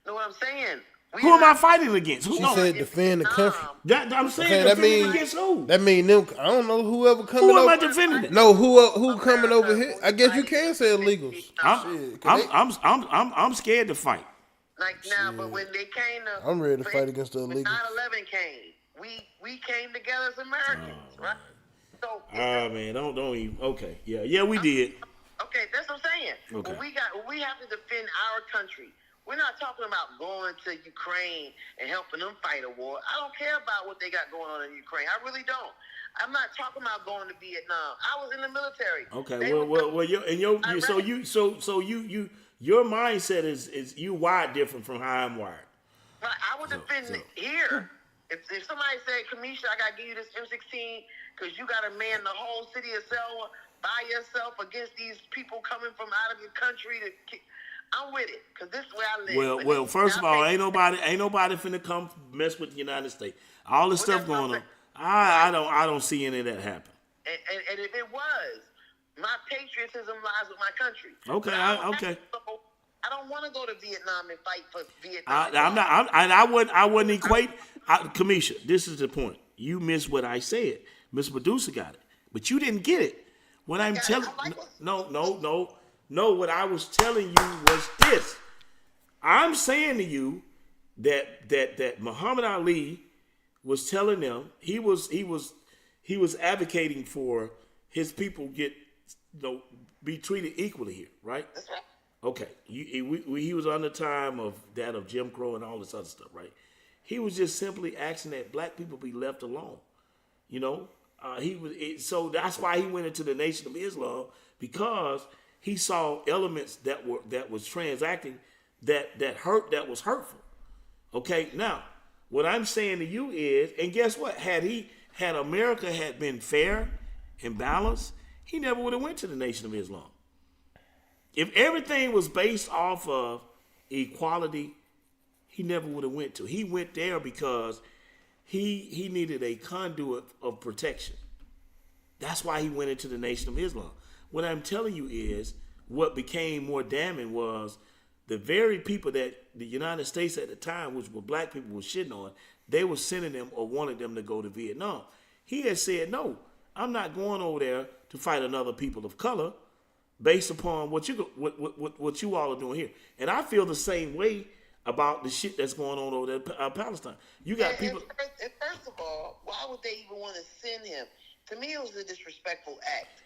No, what I'm saying. Who am I fighting against? Who? She said defend the country. I'm saying defending against who? That mean them. I don't know whoever coming over. Who am I defending it? No, who coming over here? I guess you can say illegals. I'm scared to fight. Like now, but when they came to, I'm ready to fight against the illegals. 9/11 came. We came together as Americans, right? So. Man, don't even. Okay, yeah, we did. Okay, that's what I'm saying. Okay. We have to defend our country. We're not talking about going to Ukraine and helping them fight a war. I don't care about what they got going on in Ukraine. I really don't. I'm not talking about going to Vietnam. I was in the military. Okay, your mindset is you wired different from how I'm wired. Right, I would defend here. If somebody said, Kamisha, I gotta give you this M16 because you gotta man the whole city of Selma by yourself against these people coming from out of your country to kick. I'm with it, because this is where I live. Well, first of all, ain't nobody finna come mess with the United States. All this stuff going on. I don't see any of that happen. And if it was, my patriotism lies with my country. Okay, I don't want to go to Vietnam and fight for Vietnam. I wouldn't equate. Kamisha, this is the point. You missed what I said. Miss Producer got it, but you didn't get it. What I'm telling, No, what I was telling you was this. I'm saying to you that Muhammad Ali was telling them he was advocating for his people be treated equally here, right? That's right. Okay, he was on the time of Jim Crow and all this other stuff, right? He was just simply asking that black people be left alone, so that's why he went into the Nation of Islam, because he saw elements that was transacting that was hurtful. Okay, now what I'm saying to you is, and guess what? Had America had been fair and balanced, he never would have went to the Nation of Islam. If everything was based off of equality, he never would have went to. He went there because he needed a conduit of protection. That's why he went into the Nation of Islam. What I'm telling you is, what became more damning was the very people that the United States at the time, which were black people, were shitting on, they were sending them or wanted them to go to Vietnam. He had said, no, I'm not going over there to fight another people of color based upon what you all are doing here. And I feel the same way about the shit that's going on over there, Palestine. You got people. And first of all, why would they even want to send him? To me, it was a disrespectful act.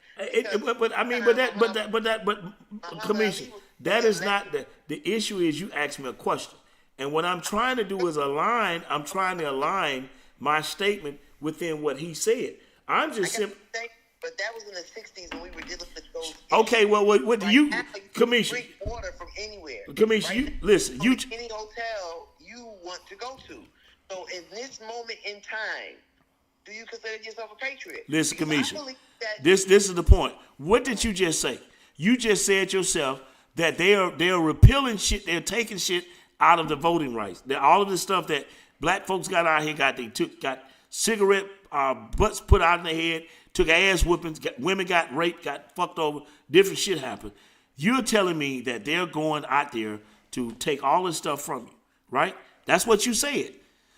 Commission, that is not the issue. Is you ask me a question, and what I'm trying to do is align. I'm trying to align my statement within what he said. I'm just simply. But that was in the '60s when we were dealing with those. Okay, well, what do you, Commission? Drink water from anywhere. Commission, right? you listen. You any hotel you want to go to. So in this moment in time, do you consider yourself a patriot? Listen, Commission. This is the point. What did you just say? You just said yourself that they are repealing shit. They're taking shit out of the voting rights. All of the stuff that black folks got out here got cigarette butts put out in their head, took ass whoopings, women got raped, got fucked over, different shit happened. You're telling me that they're going out there to take all this stuff from you, right? That's what you said.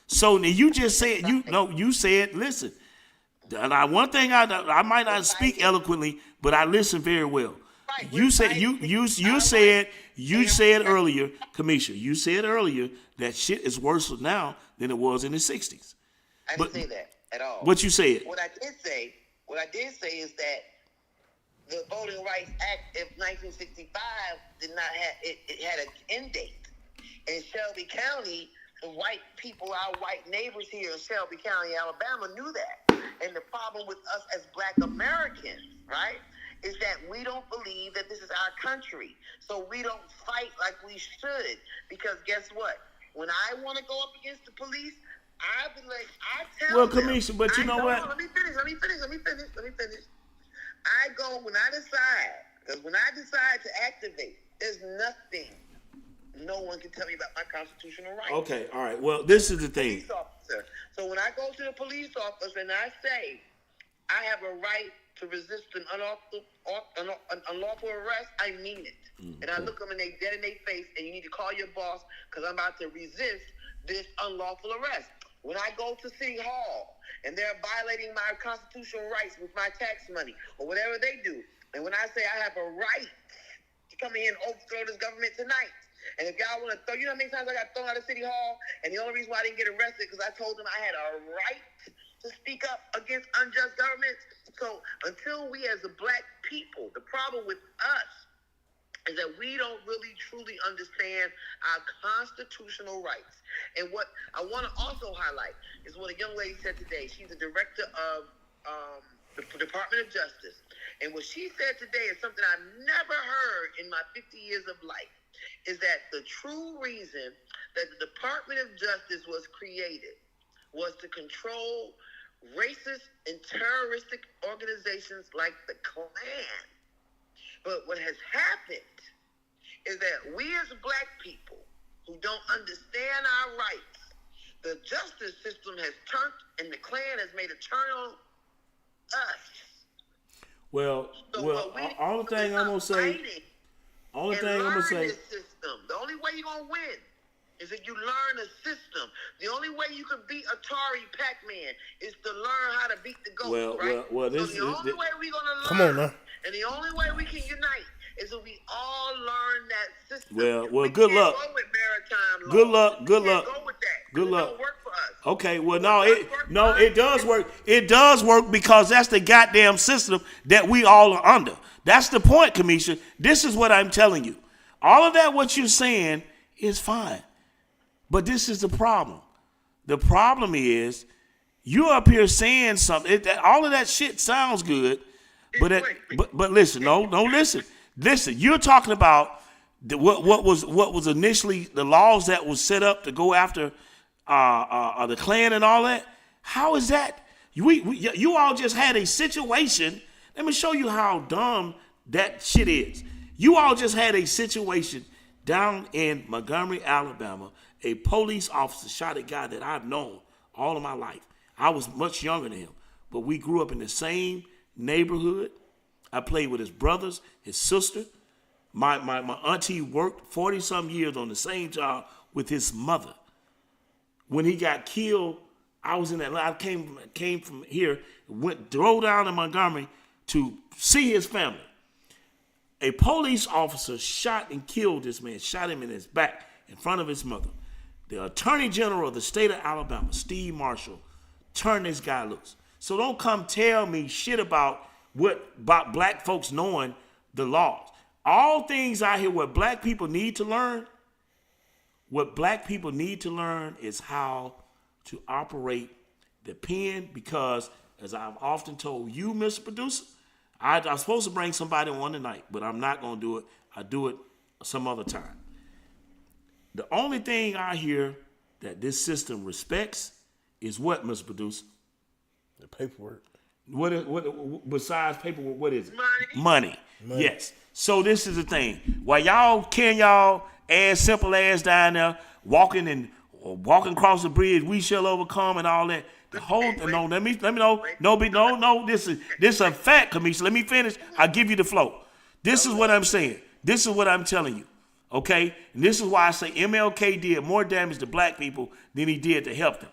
So now you just said you said, listen. And one thing I might not speak eloquently, but I listen very well. You said you said earlier, Kamisha, you said earlier that shit is worse now than it was in the '60s. I didn't say that at all. What you said? What I did say is that the Voting Rights Act of 1965 did not have it had an end date. In Shelby County, the white people, our white neighbors here in Shelby County, Alabama, knew that. And the problem with us as black Americans, right, is that we don't believe that this is our country. So we don't fight like we should. Because guess what? When I want to go up against the police, I tell them. Kamisha, but you know what? Let me finish. I go when I decide, because when I decide to activate, there's nothing. No one can tell me about my constitutional rights. Okay, all right. Well, this is the thing. So when I go to the police officer and I say I have a right to resist an unlawful arrest, I mean it. Mm-hmm. And I look them dead in their face, and you need to call your boss because I'm about to resist this unlawful arrest. When I go to City Hall and they're violating my constitutional rights with my tax money or whatever they do, and when I say I have a right to come in and overthrow this government tonight, and if y'all want to throw, you know how many times I got thrown out of City Hall, and the only reason why I didn't get arrested because I told them I had a right to speak up against unjust governments. So until we as a black people, the problem with us is that we don't really truly understand our constitutional rights. And what I want to also highlight is what a young lady said today. She's the director of the Department of Justice. And what she said today is something I've never heard in my 50 years of life, is that the true reason that the Department of Justice was created was to control racist and terroristic organizations like the Klan. But what has happened is that we as black people who don't understand our rights, the justice system has turned, and the Klan has made a turn on us. Well, all the thing I'm gonna say. System. The only way you're gonna win is if you learn a system. The only way you can beat Atari Pac-Man is to learn how to beat the ghost, right? The only way we're gonna learn, come on now, and the only way we can unite is if we all learn that system. Well, good luck. Go with maritime law. Good luck. Go with that. Good luck. It don't work for us. Okay, well, it does work. It does work because that's the goddamn system that we all are under. That's the point, Kamisha. This is what I'm telling you. All of that, what you're saying, is fine. But this is the problem. The problem is you're up here saying something. All of that shit sounds good, but listen, listen. Listen, you're talking about what was initially the laws that was set up to go after the Klan and all that. How is that? You all just had a situation. Let me show you how dumb that shit is. You all just had a situation Down in Montgomery, Alabama, a police officer shot a guy that I've known all of my life. I was much younger than him, but we grew up in the same neighborhood. I played with his brothers, his sister. My auntie worked 40-some years on the same job with his mother. When he got killed, I was in Atlanta. I came from here, drove down to Montgomery to see his family. A police officer shot and killed this man, shot him in his back in front of his mother. The Attorney General of the state of Alabama, Steve Marshall, turned this guy loose. So don't come tell me shit about black folks knowing the laws. All things out here what black people need to learn, is how to operate the pen, because as I've often told you, Mr. Producer, I'm supposed to bring somebody on tonight, but I'm not going to do it. I do it some other time. The only thing I hear that this system respects is what, Mr. Producer? The paperwork. What besides paperwork, what is it? Money. Yes. So this is the thing. While y'all carrying y'all simple ass down there, walking across the bridge, we shall overcome and all that. The whole no, let me know. No. This is a fact, Kamisha. Let me finish. I'll give you the flow. This is what I'm saying. This is what I'm telling you. Okay? And this is why I say MLK did more damage to black people than he did to help them.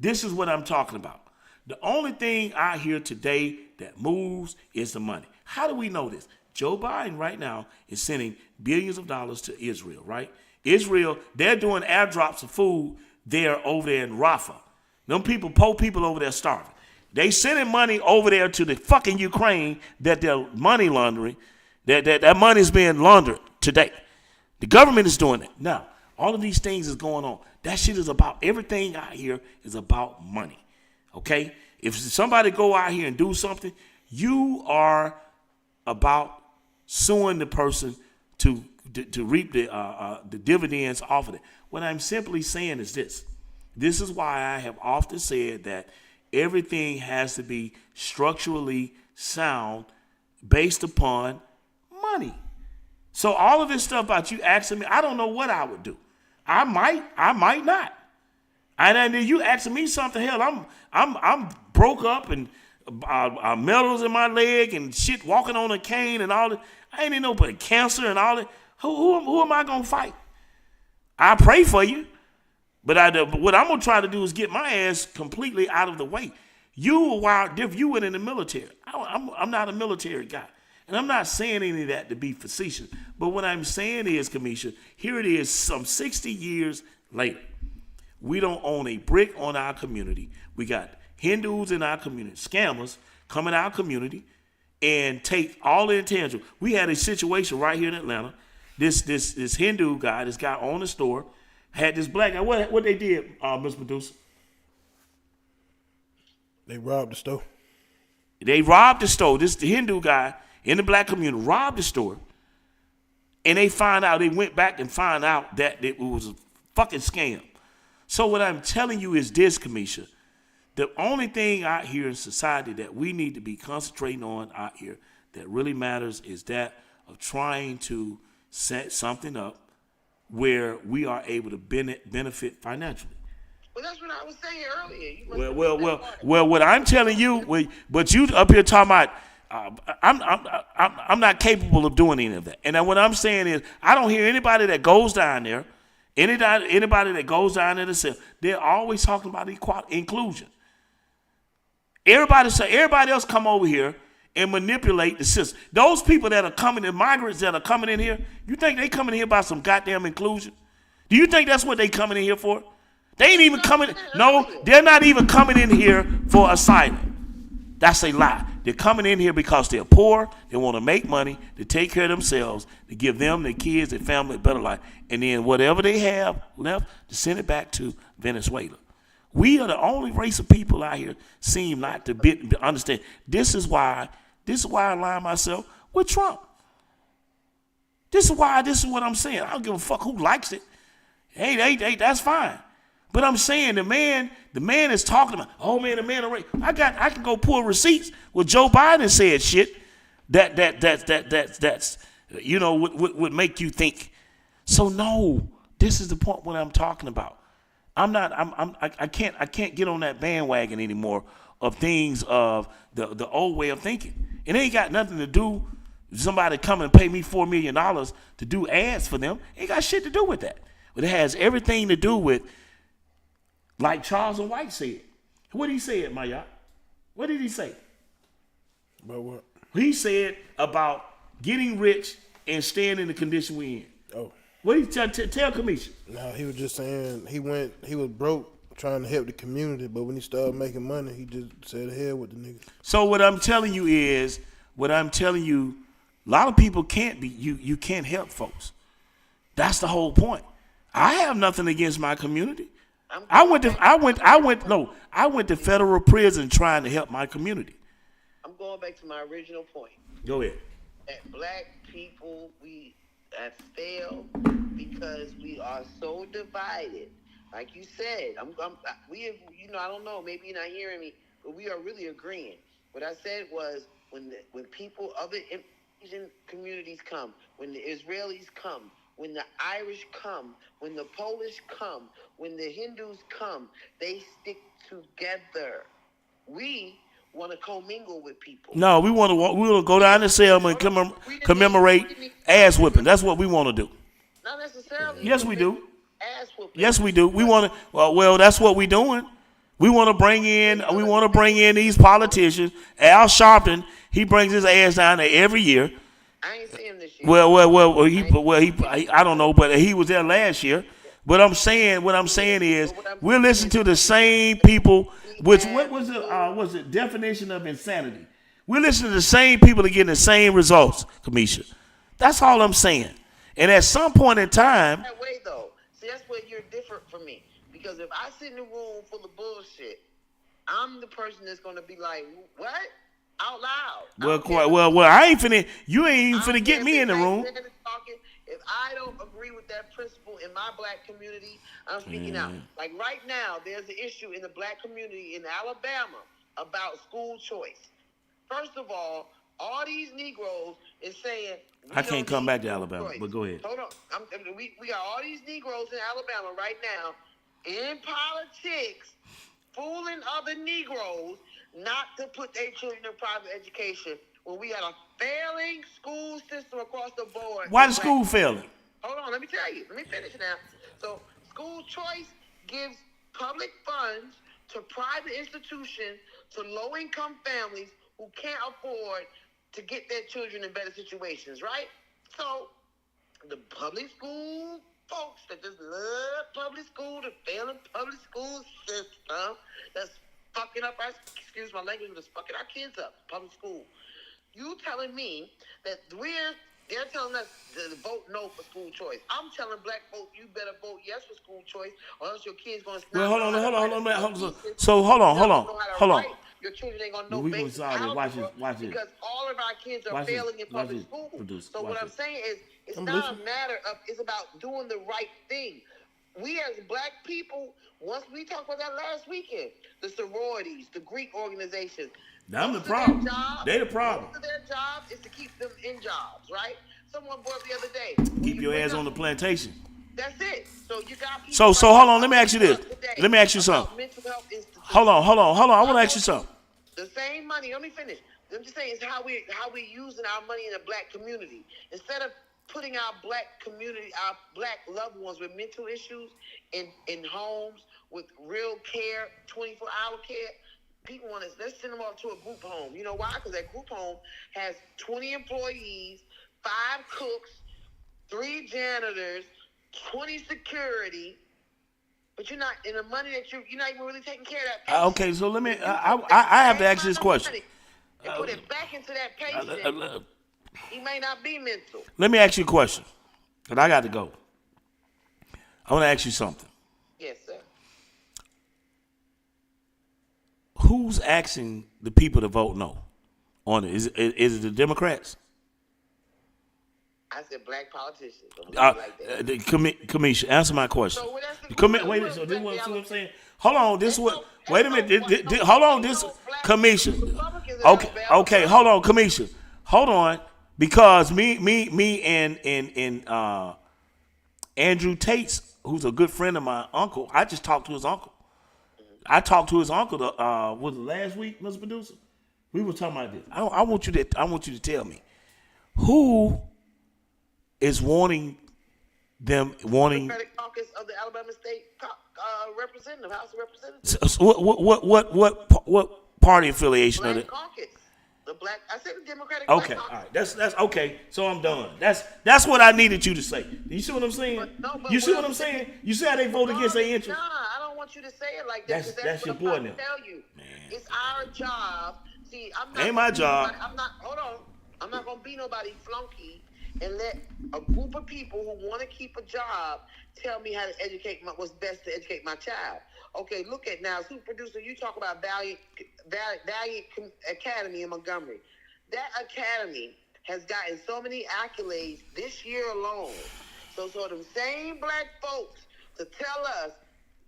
This is what I'm talking about. The only thing I hear today that moves is the money. How do we know this? Joe Biden right now is sending billions of dollars to Israel, right? Israel, they're doing airdrops of food over there in Rafah. Them people, poor people over there starving. They sending money over there to the fucking Ukraine that they're money laundering. That money is being laundered today. The government is doing it. Now, all of these things is going on. That shit is about, everything out here is about money. Okay? If somebody go out here and do something, you are about suing the person to reap the dividends off of it. What I'm simply saying is this. This is why I have often said that everything has to be structurally sound based upon money. So all of this stuff about you asking me, I don't know what I would do. I might not. And then you asking me something, hell, I'm broke up and metals in my leg and shit, walking on a cane and all that. I ain't in no but cancer and all that. Who am I gonna fight? I pray for you, but what I'm gonna try to do is get my ass completely out of the way. You were wild different. You went in the military. I'm not a military guy. And I'm not saying any of that to be facetious. But what I'm saying is, Kamisha, here it is some 60 years later. We don't own a brick on our community. We got Hindus in our community, scammers come in our community and take all the intangible. We had a situation right here in Atlanta. This Hindu guy, this guy owned the store, had this black guy. What they did, Ms. Medusa? They robbed the store. They robbed the store. The Hindu guy in the black community robbed the store. And they went back and found out that it was a fucking scam. So what I'm telling you is this, Kamisha. The only thing out here in society that we need to be concentrating on out here that really matters is that of trying to set something up where we are able to benefit financially. Well, that's what I was saying earlier. Well. What I'm telling you, but you up here talking about, I'm not capable of doing any of that. And what I'm saying is, I don't hear anybody that goes down there, anybody that goes down there to say, they're always talking about inclusion. Everybody else come over here and manipulate the system. Those people that are coming, the migrants that are coming in here, you think they coming in here by some goddamn inclusion? Do you think that's what they coming in here for? They ain't even coming. No, they're not even coming in here for asylum. That's a lie. They're coming in here because they're poor. They want to make money, to take care of themselves, to give them, their kids, their family a better life. And then whatever they have left, to send it back to Venezuela. We are the only race of people out here seem not to understand. This is why I align myself with Trump. This is what I'm saying. I don't give a fuck who likes it. Hey, that's fine. But I'm saying the man is talking about, oh man, the man of race. I can go pull receipts where Joe Biden said shit that's would make you think. So no, this is the point what I'm talking about. I can't get on that bandwagon anymore of things of the old way of thinking. It ain't got nothing to do with somebody coming and pay me $4 million to do ads for them. It ain't got shit to do with that. But it has everything to do with, like Charles and White said. What did he say, Maya? What did he say? About what? He said about getting rich and staying in the condition we in. Oh. What did he tell Kamisha? No, he was just saying he was broke trying to help the community, but when he started making money, he just said hell with the niggas. So what I'm telling you, a lot of people can't be, you can't help folks. That's the whole point. I have nothing against my community. I went to federal prison trying to help my community. I'm going back to my original point. Go ahead. That black people, we have failed because we are so divided. Like you said, I don't know, maybe you're not hearing me, but we are really agreeing. What I said was when people, other Asian communities come, when the Israelis come, when the Irish come, when the Polish come, when the Hindus come, they stick together. We want to commingle with people. No, we want to go down to Selma and commemorate ass whipping. That's what we want to do. Not necessarily. Yes, we do. Ass whipping. Yes, we do. We want to. Well, that's what we're doing. We want to bring in these politicians. Al Sharpton, he brings his ass down there every year. I ain't seen him this year. I don't know, but he was there last year. What I'm saying is, we're listening to the same people. What was the definition of insanity? We're listening to the same people that getting the same results, Kamisha. That's all I'm saying. And at some point in time, that way though. See, that's where you're different from me. Because if I sit in a room full of bullshit, I'm the person that's gonna be like, what? Out loud. Well, I ain't finna. You ain't even finna get me in the room. If I don't agree with that principle in my black community, I'm speaking out. Like right now, there's an issue in the black community in Alabama about school choice. First of all these Negroes is saying I can't come back to Alabama, but go ahead. Hold on, we got all these Negroes in Alabama right now in politics, fooling other Negroes not to put their children in private education when we had a failing school system across the board. Why the school failing? Hold on, let me tell you. Let me finish now. So, school choice gives public funds to private institutions to low-income families who can't afford to get their children in better situations, right? So, the public school folks that just love public school, the failing public school system that's fucking up our, excuse my language, that's fucking our kids up, public school. You telling me that they're telling us to vote no for school choice. I'm telling black folks, you better vote yes for school choice, or else your kids gonna. Well, hold on. So hold on. Your children ain't gonna know basic algebra because all of our kids are failing in public school. So what I'm saying is, it's not a matter of. It's about doing the right thing. We as black people, once we talked about that last weekend, the sororities, the Greek organizations. I'm the problem. They the problem. Most of their job is to keep them in jobs, right? Someone brought up the other day. Keep your ass on the plantation. That's it. So you got people. So hold on. Let me ask you this. Let me ask you something. Hold on. I want to ask you something. The same money. Let me finish. I'm just saying, it's how we using our money in the black community. Instead of putting our black community, our black loved ones with mental issues in homes with real care, 24-hour care. People want to, let's send them off to a group home. You know why? Because that group home has 20 employees, 5 cooks, 3 janitors, 20 security, but you're not in the money that you're not even really taking care of that patient. Okay, so let me. I have to ask you this question. And put it back into that patient. He may not be mental. Let me ask you a question, because I got to go. I want to ask you something. Yes, sir. Who's asking the people to vote no on it? Is it the Democrats? I said black politicians. Kamisha, answer my question. So wait, so this what I'm saying. Hold on, this what. Wait a minute. Hold on, this Kamisha. Okay, hold on, Kamisha. Hold on, because me and Andrew Tate's, who's a good friend of my uncle. I just talked to his uncle. I talked to his uncle. Was it last week, Mr. Producer? We were talking about this. I want you to tell me who is wanting. Democratic caucus of the Alabama State Representative, House of Representatives. So what party affiliation Black are they? caucus. The black. I said the Democratic. Okay, Black all caucus. right. That's okay. So I'm done. That's what I needed you to say. You see what I'm saying? But You see what I'm saying? You see how they vote against their interests? Nah, I don't want you to say it like that. That's What your I'm boy trying to now. tell you. Man. It's our job. See, I'm not. Ain't my job. I'm not. Hold on. I'm not gonna be nobody flunky and let a group of people who want to keep a job tell me how to educate what's best to educate my child. Okay, look at now, super producer. You talk about Valiant Academy in Montgomery. That academy has gotten so many accolades this year alone. So them same black folks to tell us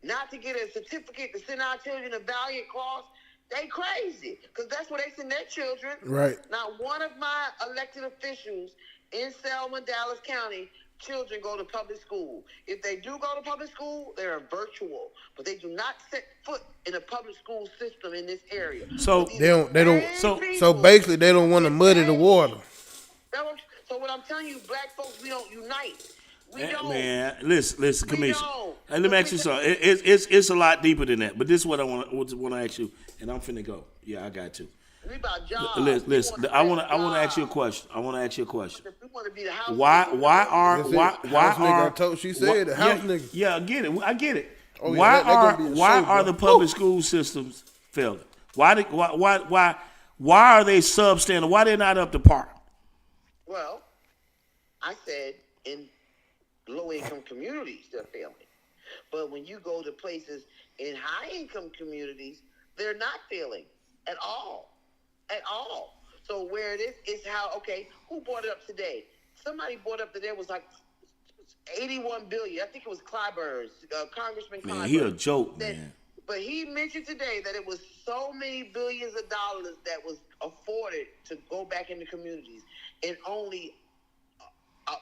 not to get a certificate to send our children a Valiant Cross, they crazy. Because that's where they send their children. Right. Now, one of my elected officials in Selma, Dallas County, children go to public school. If they do go to public school, they're virtual. But they do not set foot in a public school system in this area. So So basically, they don't want to muddy the water. So what I'm telling you, black folks, we don't unite. We don't. Man, listen, We Commissioner. don't. Hey, let me ask you something. It's a lot deeper than that. But this is what I want to ask you, and I'm finna go. Yeah, I got to. We about jobs. Listen. I want to ask you a jobs. question. I want to ask you a question. We want to be the house. Why House nigga, I told she said the house yeah, nigga. Yeah, I get it. Oh, yeah, why that gonna be a show, are bro. the public school systems failing? Why are they substandard? Why they not up to par? Well, I said in low-income communities, they're failing. But when you go to places in high-income communities, they're not failing at all. At all. So where it is how, okay, who brought it up today? Somebody brought up that there was like 81 billion. I think it was Clyburn's, Congressman Clyburn. Man, he a joke, that, man. But he mentioned today that it was so many billions of dollars that was afforded to go back into communities, and only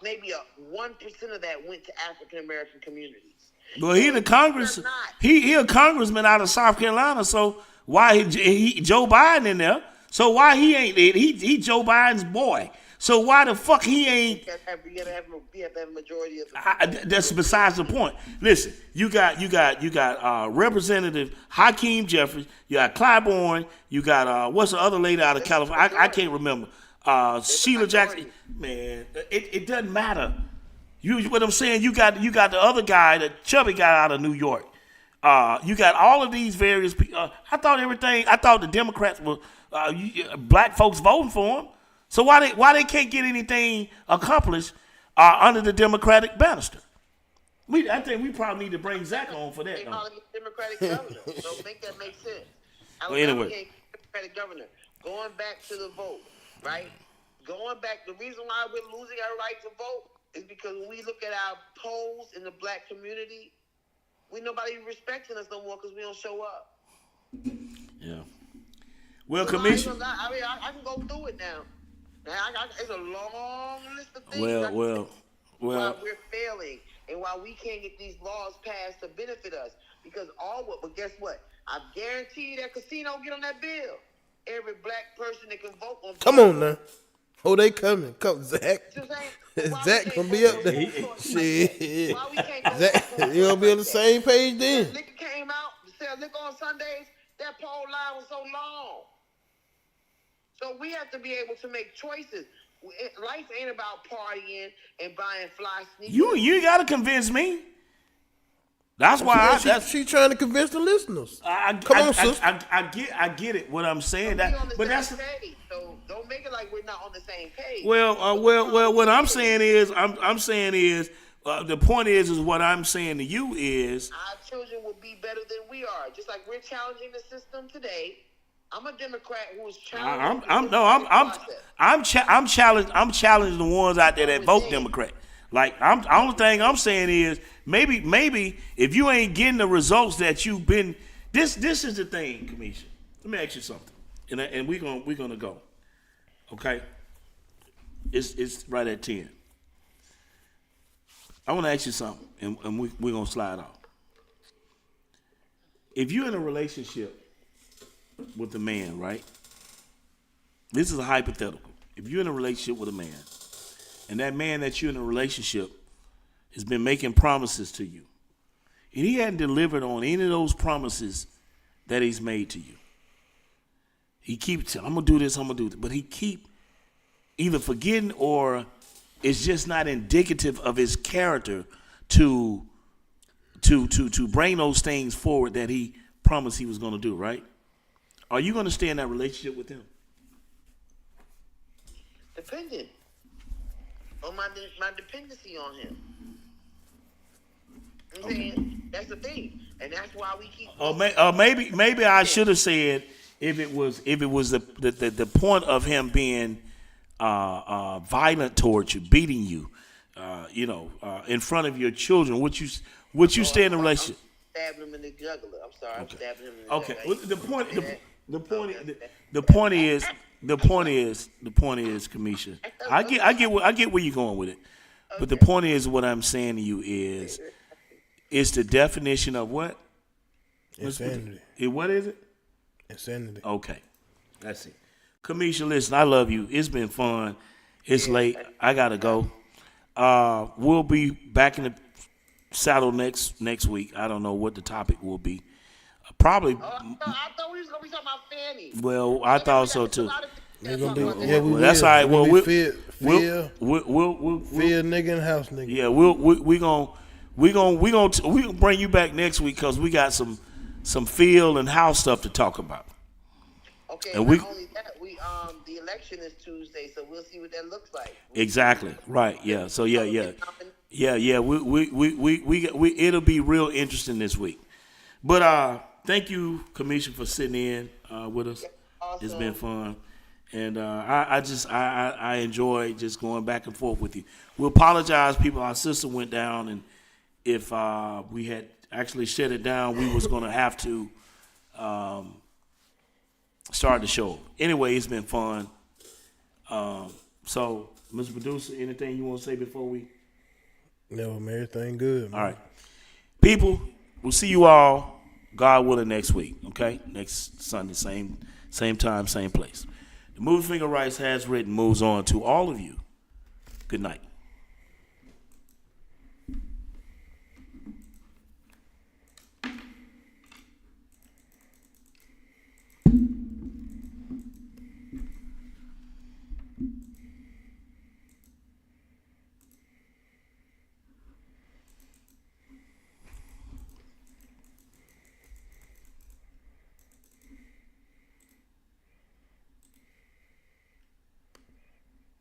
maybe 1% of that went to African American communities. Well, he the Congress. He a congressman out of South Carolina. So why he Joe Biden in there? So why he ain't? He Joe Biden's boy. So why the fuck he ain't? You have to have a majority of the. That's besides the point. Listen, you got Representative Hakeem Jeffries. You got Clyburn. You got what's the other lady out of California? I can't remember. Sheila Jackson. Man, it doesn't matter. What I'm saying, you got the other guy, the chubby guy out of New York. You got all of these various people. I thought the Democrats were black folks voting for him. So why they can't get anything accomplished under the Democratic banister? I think we probably need to bring Zach on for that. They call him Democratic governor. So make that make sense. Well, anyway. Democratic governor. Going back to the vote, right? Going back, the reason why we're losing our right to vote is because when we look at our polls in the black community, nobody respecting us no more because we don't show up. Yeah. Well, So Commissioner. I can go through it now. It's a long list of things. Well. Why we're failing and why we can't get these laws passed to benefit us. Because but guess what? I guarantee you that casino get on that bill. Every black person that can vote on. Come on now. Oh, they coming. Come, Zach. Why Zach gonna be up there. Shit. Why we can't go Zach, you gonna be on the same page then. When liquor came out, to sell liquor on Sundays, that poll line was so long. So we have to be able to make choices. Life ain't about partying and buying fly sneakers. You gotta convince me. That's why she trying to convince the listeners. Come on, sister. I get it. What I'm saying But that's page, so don't make it like we're not on the same page. Well. What I'm saying is, the point is what I'm saying to you is, our children will be better than we are. Just like we're challenging the system today. I'm a Democrat who is challenging. I'm challenging the ones out there that vote Democrat. Like the only thing I'm saying is maybe if you ain't getting the results that you've been. This is the thing, Kamisha. Let me ask you something, and we're gonna go. Okay, it's right at 10. I want to ask you something, and we're going to slide off. If you're in a relationship with a man, right? This is a hypothetical. If you're in a relationship with a man, and that man that you're in a relationship has been making promises to you, and he hadn't delivered on any of those promises that he's made to you. He keeps saying, I'm going to do this, I'm going to do that. But he keep either forgetting or it's just not indicative of his character to bring those things forward that he promised he was going to do, right? Are you going to stay in that relationship with him? Dependent on my dependency on him. I'm saying that's the thing, and that's why we keep. Maybe I should have said if it was the point of him being violent towards you, beating you, in front of your children. Would you stay in a relationship? I'm stabbing him in the jugular. I'm sorry. I'm stabbing him in the Okay. jugular. Well, the point is, Kamisha. I get where you're going with it, but the point is, what I'm saying to you is, it's the definition of what? Insanity. What is it? Insanity. Okay, that's it. Kamisha, listen, I love you. It's been fun. It's late. I gotta go. We'll be back in the saddle next week. I don't know what the topic will be. Probably. I thought we was gonna be talking about Fanny. Well, I thought so too. We're gonna be, Well, that's all right. Well, we'll nigga and house nigga. Yeah, we gonna bring you back next week because we got some field and house stuff to talk about. Okay, and not only that, the election is Tuesday, so we'll see what that looks like. Exactly. Right. Yeah. So yeah. We it'll be real interesting this week. But thank you, Kamisha, for sitting in with us. Awesome. It's been fun. And I enjoy just going back and forth with you. We apologize, people. Our system went down, and if we had actually shut it down, we was going to have to start the show. Anyway, it's been fun. So, Mr. Producer, anything you want to say before we? No, man, everything good, man. All right. People, we'll see you all, God willing, next week, okay? Next Sunday, same time, same place. The Movie Finger Rights has written moves on to all of you. Good night.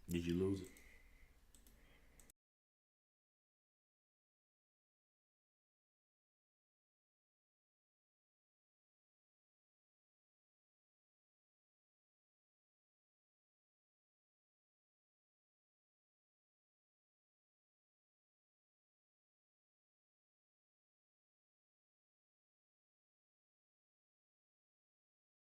Did you lose it?